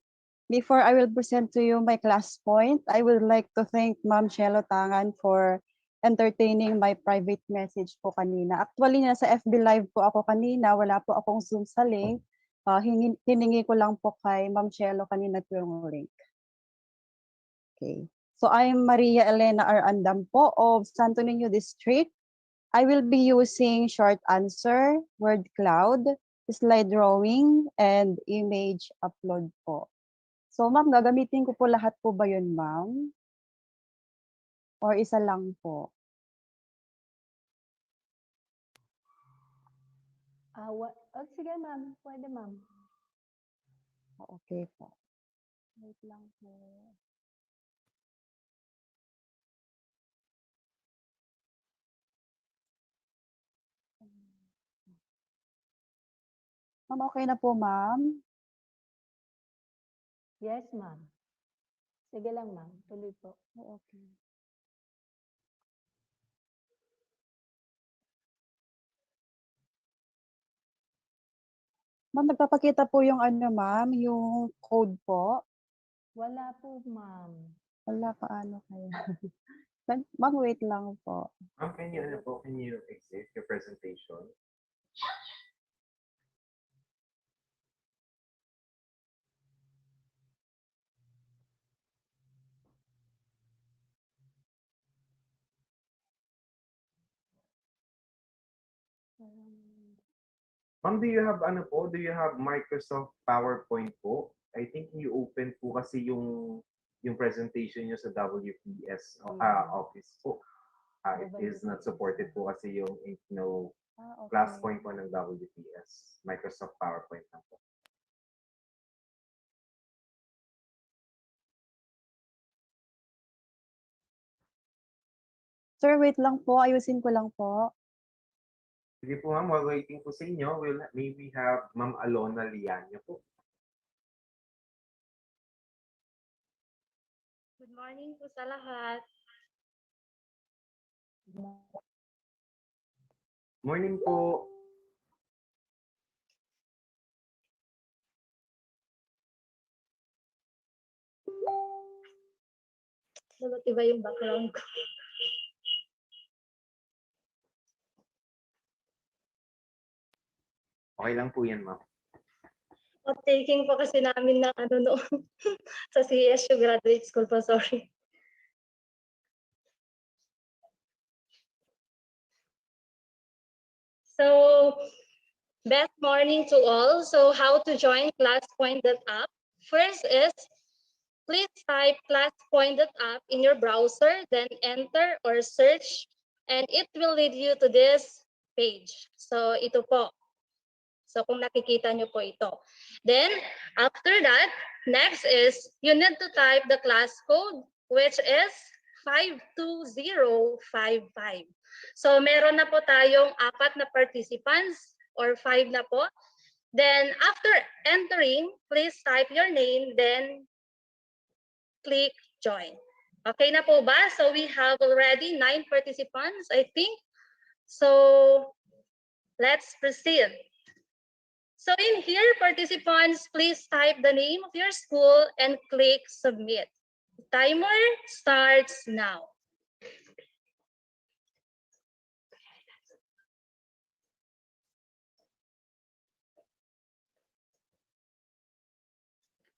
Before I will present to you my class point, I would like to thank Ma'am Shelo Tangan for entertaining my private message po kanina. Actually, nasa FB Live po ako kanina. Wala po akong Zoom sa link. Hiningi ko lang po kay Ma'am Shelo kanina po yung link. Okay. So, I'm Maria Elena Arandam po of Santo Niño District. I will be using short answer, word cloud, slide drawing, and image upload po. So ma'am, gagamitin ko po lahat po ba yun, ma'am? Or isa lang po? Sige, ma'am. Pwede, ma'am. Okay po. Wait lang po. Ma'am, okay na po, ma'am? Yes, ma'am. Sige lang, ma'am. Tuloy po. Okay. Ma'am, nagpapakita po yung ano, ma'am, yung code po. Wala po, ma'am. Wala, paano kaya? Ma'am, wait lang po. Ma'am, can you exit your presentation? Ma'am, do you have Microsoft PowerPoint po? I think you open po kasi yung presentation niyo sa WPS office po. It is not supported po kasi yung class point po ng WPS. Microsoft PowerPoint lang po. Sir, wait lang po. Ayusin ko lang po. Sige po ma'am, while waiting po sa inyo, may we have Ma'am Alona Lianyo po. Good morning po sa lahat. Morning po. Dapat iba yung background ko. Okay lang po yan, ma'am. Taking po kasi namin ng ano noon sa CSU Graduate School po, sorry. So, best morning to all. So, how to join classpoint.app? First is, please type classpoint.app in your browser, then enter or search, and it will lead you to this page. So, ito po. So, kung nakikita nyo po ito. Then, after that, next is, you need to type the class code, which is 52055. So, meron na po tayong 4 na participants, or 5 na po. Then, after entering, please type your name, then click join. Okay na po ba? So, we have already 9 participants, I think. So, let's proceed. So in here, participants, please type the name of your school and click submit. The timer starts now.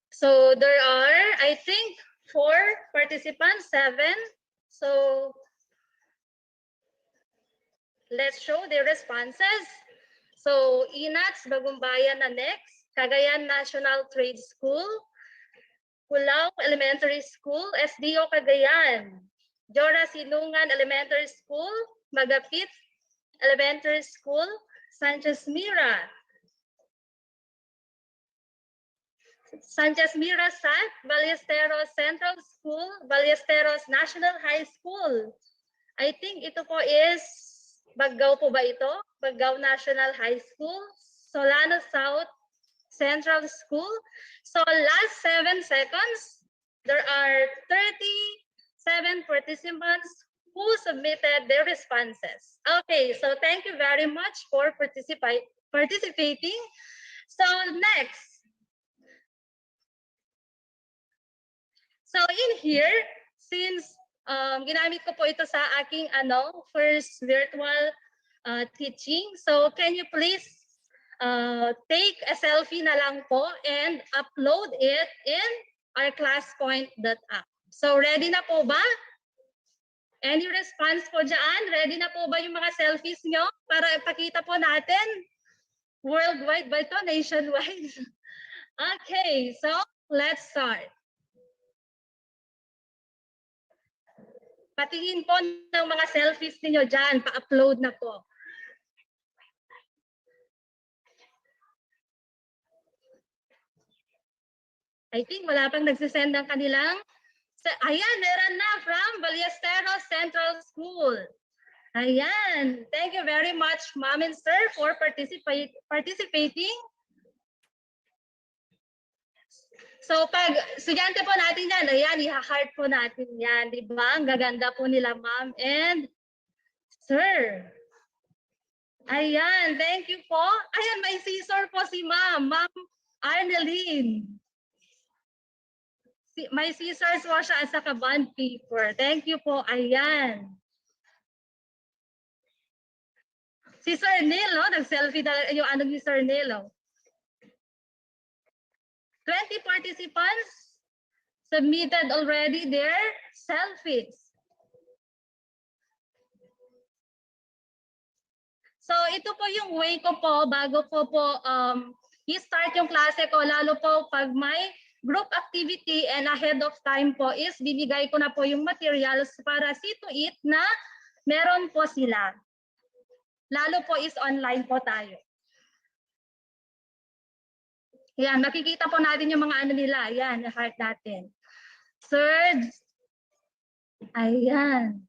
So there are, I think, 4 participants, 7. So let's show the responses. So INATS, Bagumbayan na next, Cagayan National Trade School, Kulao Elementary School, SDO Cagayan, Jora Sinungan Elementary School, Magapit Elementary School, Sanchez Mira Sat, Ballesteros Central School, Ballesteros National High School. I think ito po is Baggao po ba ito? Baggao National High School, Solano South Central School. So last 7 seconds, there are 37 participants who submitted their responses. Okay, so thank you very much for participating. So next. So in here, since ginamit ko po ito sa aking first virtual teaching, so can you please take a selfie na lang po and upload it in our classpoint.app. So ready na po ba? Any response po dyan? Ready na po ba yung mga selfies nyo para ipakita po natin? Worldwide ba ito? Nationwide? Okay, so let's start. Patingin po ng mga selfies niyo dyan, pa-upload na po. I think wala pang nagsisend ng kanilang. Ayan, meron na from Ballesteros Central School. Ayan, thank you very much, Ma'am and Sir, for participating. So pag estudyante po natin yan, ayan, i-heart po natin yan, di ba? Ang gaganda po nila, Ma'am and Sir. Ayan, thank you po. Ayan, may scissor po si Ma'am Arneline. May scissors po siya sa bond paper. Thank you po, ayan. Si Sir Neil, no? Nag-selfie yung ni Sir Neil, no? 20 participants submitted already their selfies. So ito po yung way ko po bago ko po i-start yung klase ko, lalo po pag may group activity and ahead of time po is bibigay ko na po yung materials para see to it na meron po sila. Lalo po is online po tayo. Yan, makikita po natin yung mga nila. Yan, heart natin. Third. Ayan.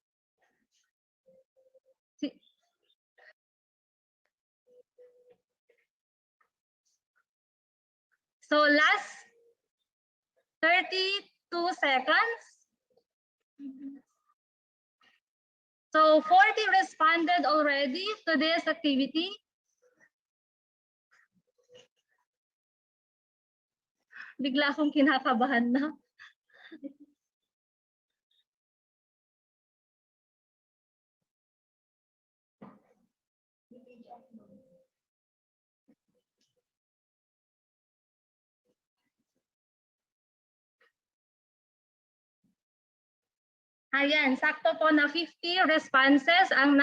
So last 32 seconds. So 40 responded already to this activity. Bigla akong kinakabahan na. Ayan, sakto po na 50 responses ang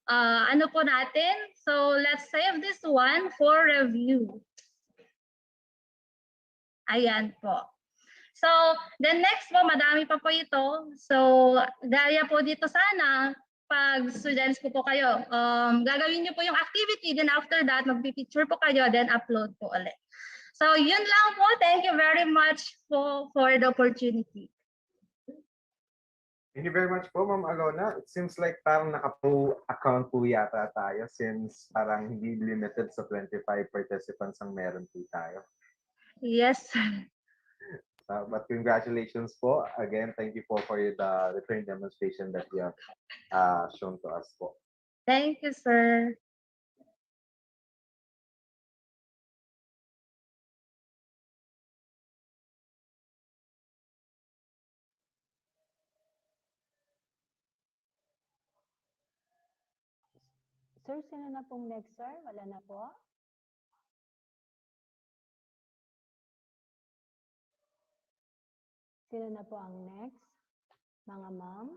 ano po natin. So let's save this one for review. Ayan po. So the next po, madami pa po ito. So gaya po dito sana, pag students ko po kayo, gagawin niyo po yung activity, then after that, magpipicture po kayo, then upload po ulit. So yun lang po. Thank you very much po for the opportunity. Thank you very much po, Ma'am Alona. It seems like parang naka-pro account po yata tayo since parang hindi limited sa 25 participants ang meron po tayo. Yes. But congratulations po. Again, thank you po for the train demonstration that you have shown to us po. Thank you, sir. Sir, sino na pong next, sir? Wala na po? Sino na po ang next? Mga ma'am?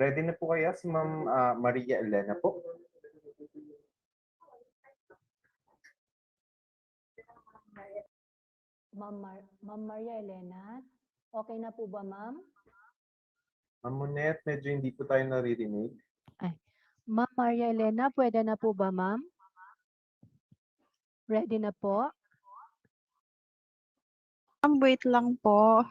Ready na po kaya si Ma'am Maria Elena po? Ma'am Maria Elena, okay na po ba, ma'am? Ma'am Monet, medyo hindi po tayo naririnig. Ma'am Maria Elena, pwede na po ba, ma'am? Ready na po? Ma'am, wait lang po.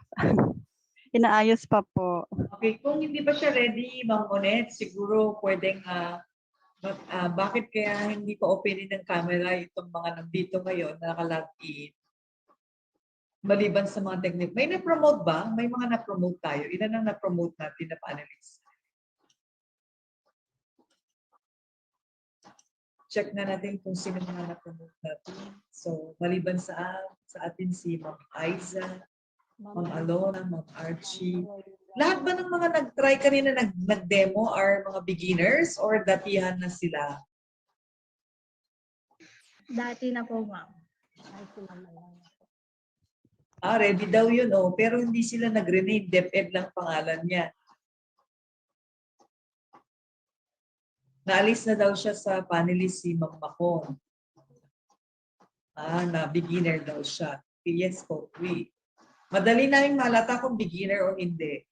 Inaayos pa po. Okay, kung hindi pa siya ready, Ma'am Monet, siguro pwedeng bakit kaya hindi pa openin ng camera itong mga nandito ngayon na naka-log in? Maliban sa mga technique. May na-promote ba? May mga na-promote tayo. Ilan ang na-promote natin na panelists? Check na natin kung sino mga na-promote natin. So, maliban sa atin si Ma'am Aiza, Ma'am Alona, Ma'am Archie. Lahat ba ng mga nag-try kanina nag-demo are mga beginners or datihan na sila? Dati na po, ma'am. Ready daw yun, oh. Pero hindi sila nag-rename. DepEd lang pangalan niya. Naalis na daw siya sa panelist si Ma'am Makong. Na beginner daw siya. Yes po, madali namin malata kung beginner o hindi.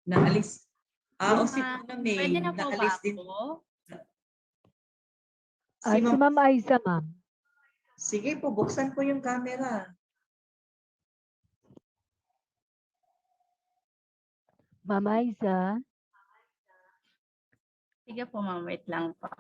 Naalis. O si Muna May, Pwede na po ba naalis din. ako? Si Si Ma'am Aiza, ma'am. Sige po, buksan ko yung camera. Ma'am Aiza. Sige po, ma'am. Wait lang po.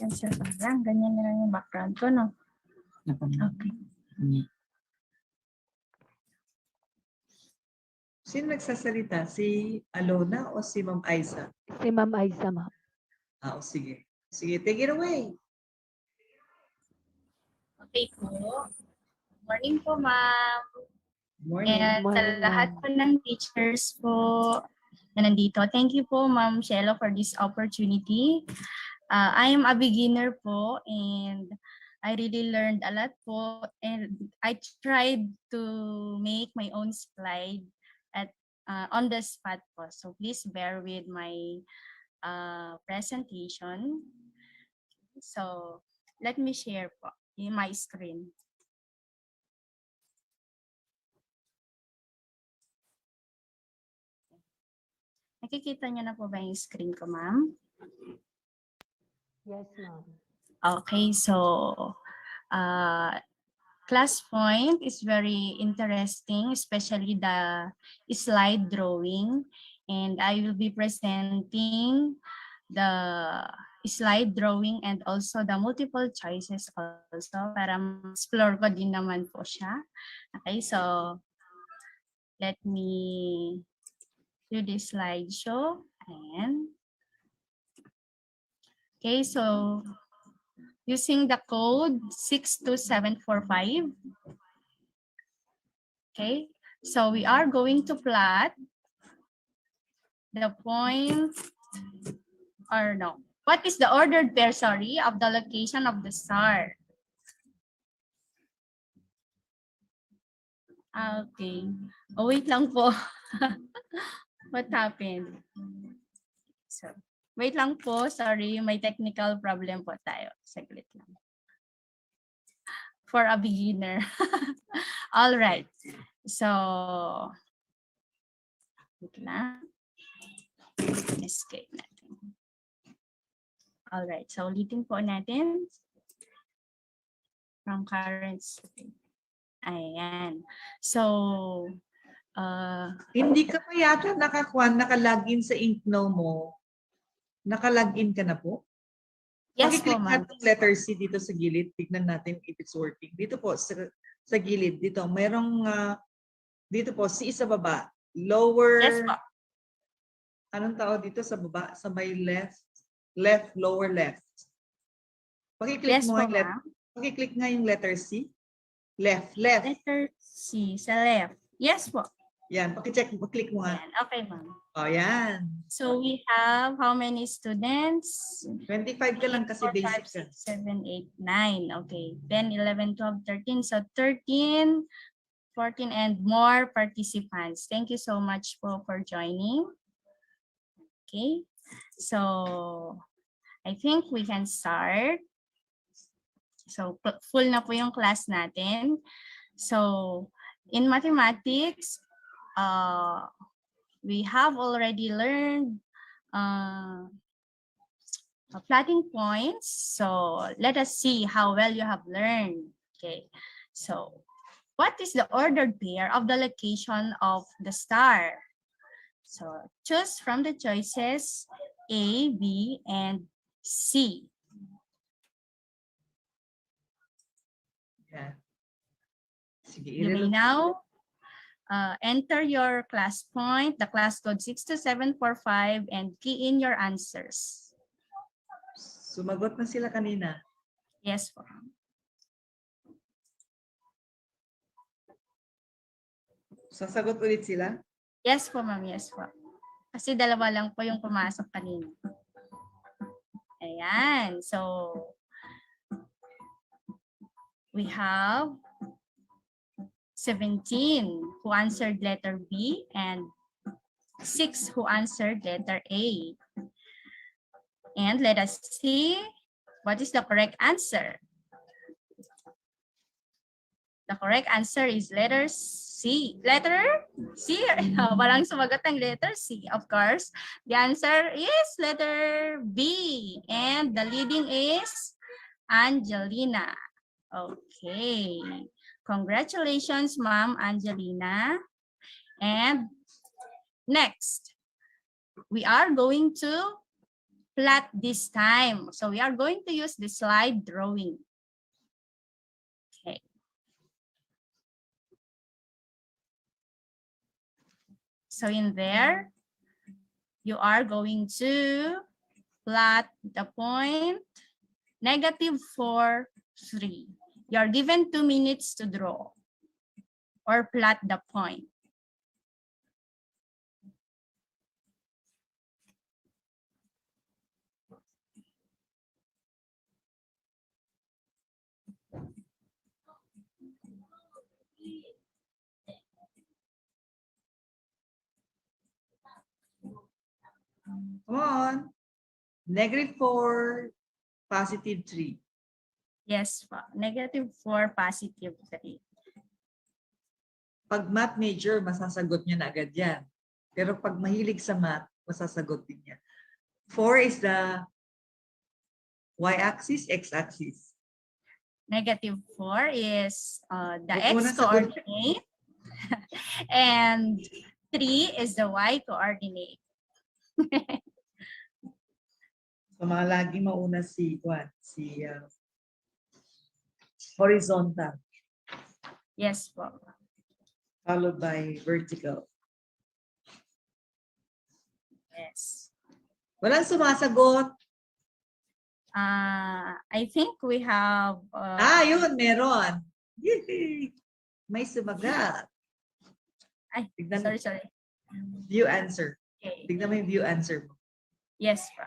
Yan siya lang. Ganyan na lang yung background ko, no? Okay. Sino nagsasalita? Si Alona o si Ma'am Aiza? Si Ma'am Aiza, ma'am. O sige. Sige, take it away. Okay po. Morning po, ma'am. Morning. And sa lahat po ng teachers po na nandito, thank you po, Ma'am Shelo, for this opportunity. I am a beginner po and I really learned a lot po and I tried to make my own slide on the spot po. So please bear with my presentation. So let me share po in my screen. Nakikita niyo na po ba yung screen ko, ma'am? Yes, ma'am. Okay, so class point is very interesting, especially the slide drawing. And I will be presenting the slide drawing and also the multiple choices also para explore ko din naman po siya. Okay, so let me do this slideshow. And okay, so using the code 62745. Okay, so we are going to plot the point, or no, what is the ordered pair, sorry, of the location of the star? Okay, wait lang po. What happened? So, wait lang po, sorry, may technical problem po tayo. Saglit lang. For a beginner. All right. So, wait lang. Escape natin. All right. So, ulitin po natin. From current screen. Ayan. So, hindi ka pa yata nakalagin sa Inknow mo. Nakalagin ka na po? Yes po, Pakiclick ma'am. natin letter C dito sa gilid. Tignan natin if it's working. Dito po, sa gilid. Dito, merong, dito po, C sa baba. Lower. Yes po. Anong tawag dito sa baba? Sa may left, lower left. Pakiclick Yes mo po, yung letter. Pakiclick nga yung letter C. Left. Letter C sa left. Yes po. Yan, pakicheck, click mo nga. Yan. Okay, ma'am. Yan. So we have how many students? 25 ka lang kasi 4, 5, basic ka. 6, 7, 8, 9. Okay. 10, 11, 12, 13. So 13 14 and more participants. Thank you so much po for joining. Okay, so I think we can start. So full na po yung class natin. So in mathematics, we have already learned plotting points. So let us see how well you have learned. Okay, so what is the ordered pair of the location of the star? So choose from the choices A, B, and C. Yeah. You may now enter your class point, the class code 62745, and key in your answers. Sumagot na sila kanina. Yes po. Sasagot ulit sila? Yes po, ma'am. Yes po. Kasi dalawa lang po yung pumasok kanina. Ayan. So, we have 17 who answered letter B and 6 who answered letter A. And let us see what is the correct answer. The correct answer is letter C. Letter C? Walang sumagot ng letter C. Of course, the answer is letter B. And the leading is Angelina. Okay. Congratulations, Ma'am Angelina. And next, we are going to plot this time. So we are going to use the slide drawing. Okay. So in there, you are going to plot the point -4, 3. You're given 2 minutes to draw or plot the point. Come on. -4, +3. Yes, -4, +3. Pag math major, masasagot niya na agad yan. Pero pag mahilig sa math, masasagot din niya. 4 is the y-axis, x-axis. -4 is the Huwag mo na x-coordinate. And 3 is the y-coordinate. So mga lagi mauna si horizontal. Yes po. Followed by vertical. Yes. Walang sumasagot. I think we have... yun, meron. Yay! May sumagat. Ay, sorry. View answer. Okay. Tignan mo yung view answer mo. Yes po.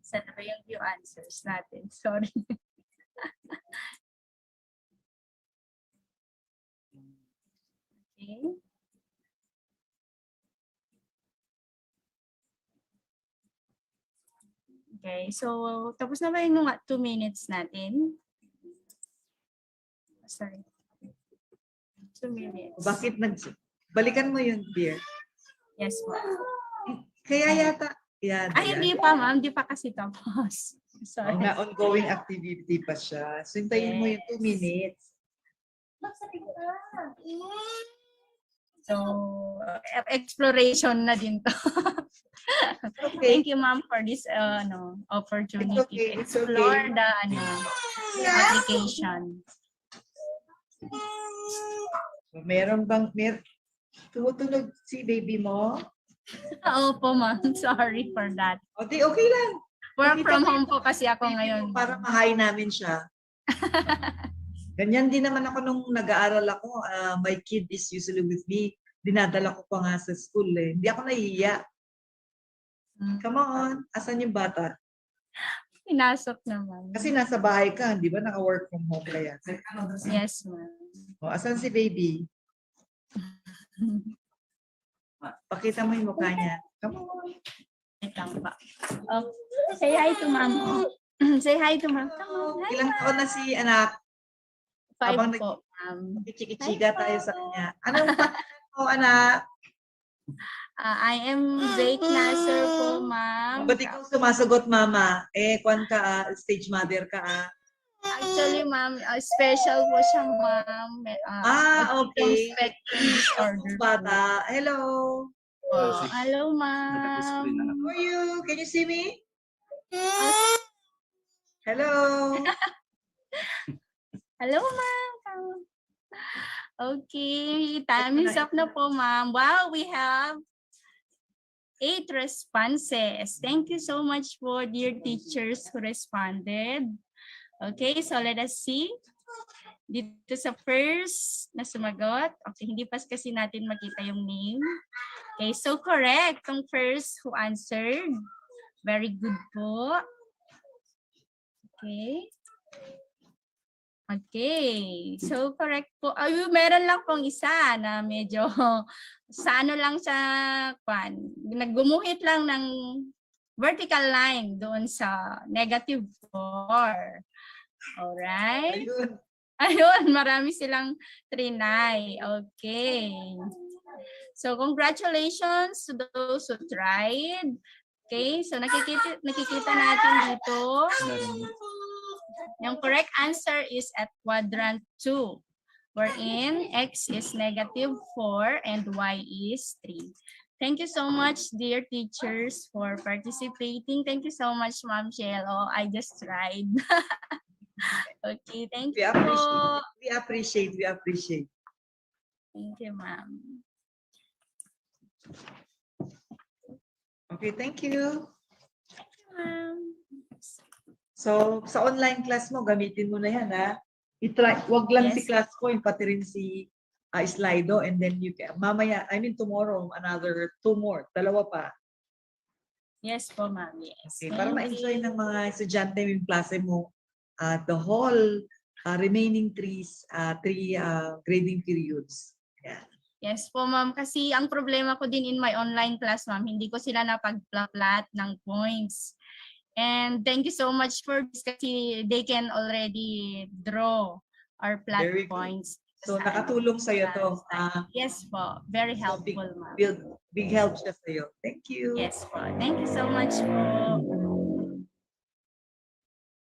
Saan ba yung view answers natin? Sorry. Okay. Okay, so tapos na ba yung 2 minutes natin? Sorry. 2 minutes. Bakit balikan mo yun, dear? Yes po. Kaya yata. Yan. Ay, hindi pa, ma'am. Hindi pa kasi tapos. Sorry. Na ongoing activity pa siya. So, hintayin mo yung 2 minutes. So, exploration na din to. Okay. Thank you, ma'am, for this opportunity to explore the application. Meron bang tumutunog si baby mo? Opo, ma'am. Sorry for that. Okay lang. Work from home po kasi ako ngayon. Para ma-high namin siya. Ganyan din naman ako nung nag-aaral ako. My kid is usually with me. Dinadala ko pa nga sa school eh. Hindi ako nahihiya. Come on. Asan yung bata? Pinasok naman. Kasi nasa bahay ka, di ba? Naka-work from home ka yan. Yes, ma'am. O, asan si baby? Pakita mo yung mukha niya. Come on. Wait lang ba? Oh, say hi to ma'am. Say hi to ma'am. Come on. Hi, Ilang taon na si anak? 5 po, ma'am. Nagkichika tayo sa kanya. Anong pangalan mo, anak? I am Zake Nasser po, ma'am. Ba't ikaw sumasagot, mama? Kwan ka, stage mother ka. Actually, ma'am, special po siya, ma'am. Okay. Spectrum disorder. Bata. Hello. Hello, ma'am. How are you? Can you see me? Hello. Hello, ma'am. Okay, time is up na po, ma'am. Wow, we have 8 responses. Thank you so much for dear teachers who responded. Okay, so let us see. Dito sa first na sumagot. Okay, hindi pa kasi natin makita yung name. Okay, so correct. Yung first who answered. Very good po. Okay. Okay. So correct po. Ay, meron lang pong isa na medyo sa ano lang siya, naggumuhit lang ng vertical line doon sa -4. Alright? Ayun, marami silang trinay. Okay. So, congratulations to those who tried. Okay, so nakikita natin dito. Yung correct answer is at quadrant 2, wherein x is -4 and y is 3. Thank you so much, dear teachers, for participating. Thank you so much, Ma'am Shelo. I just tried. Okay, thank you. We appreciate. Thank you, ma'am. Okay, thank you. Ma'am. So, sa online class mo, gamitin mo na yan, ha? I-try, wag lang si class point, pati rin si Slido, and then you can, mamaya, tomorrow, another 2 more, 2 pa. Yes po, ma'am. Yes. Okay, para ma-enjoy ng mga estudyante yung klase mo, the whole remaining 3 grading periods. Yeah. Yes po, ma'am. Kasi ang problema ko din in my online class, ma'am, hindi ko sila napag-plat ng points. And thank you so much for this kasi they can already draw our plat points. So, nakatulong sa'yo to. Yes po. Very helpful, ma'am. Big help siya sa'yo. Thank you. Yes po. Thank you so much po.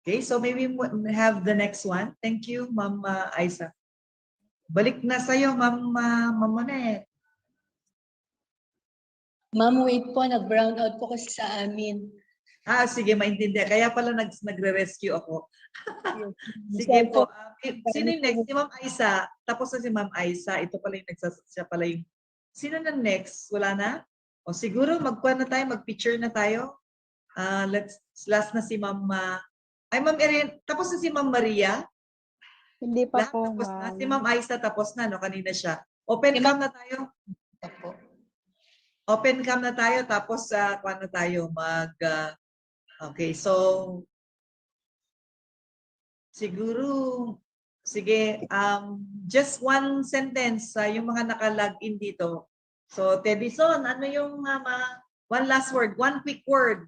Okay, so maybe we have the next one. Thank you, Ma'am Aisa. Balik na sa'yo, Ma'am Monet. Ma'am, wait po. Nag-brown out po kasi sa amin. Sige, maintindihan. Kaya pala nagre-rescue ako. Sige po. Sino yung next? Si Ma'am Aisa. Tapos na si Ma'am Aisa. Ito pala yung siya pala yung... Sino na next? Wala na? O siguro magkuha na tayo, mag-picture na tayo. Last na si Ma'am... Ma'am Erin, tapos na si Ma'am Maria? Hindi pa po, ma'am. Si Ma'am Aisa tapos na, no? Kanina siya. Open cam na tayo. Open cam na tayo, tapos kuha na tayo. Okay, so... Siguro... Sige, just one sentence yung mga naka-log in dito. So, Tedison, ano yung one last word, one quick word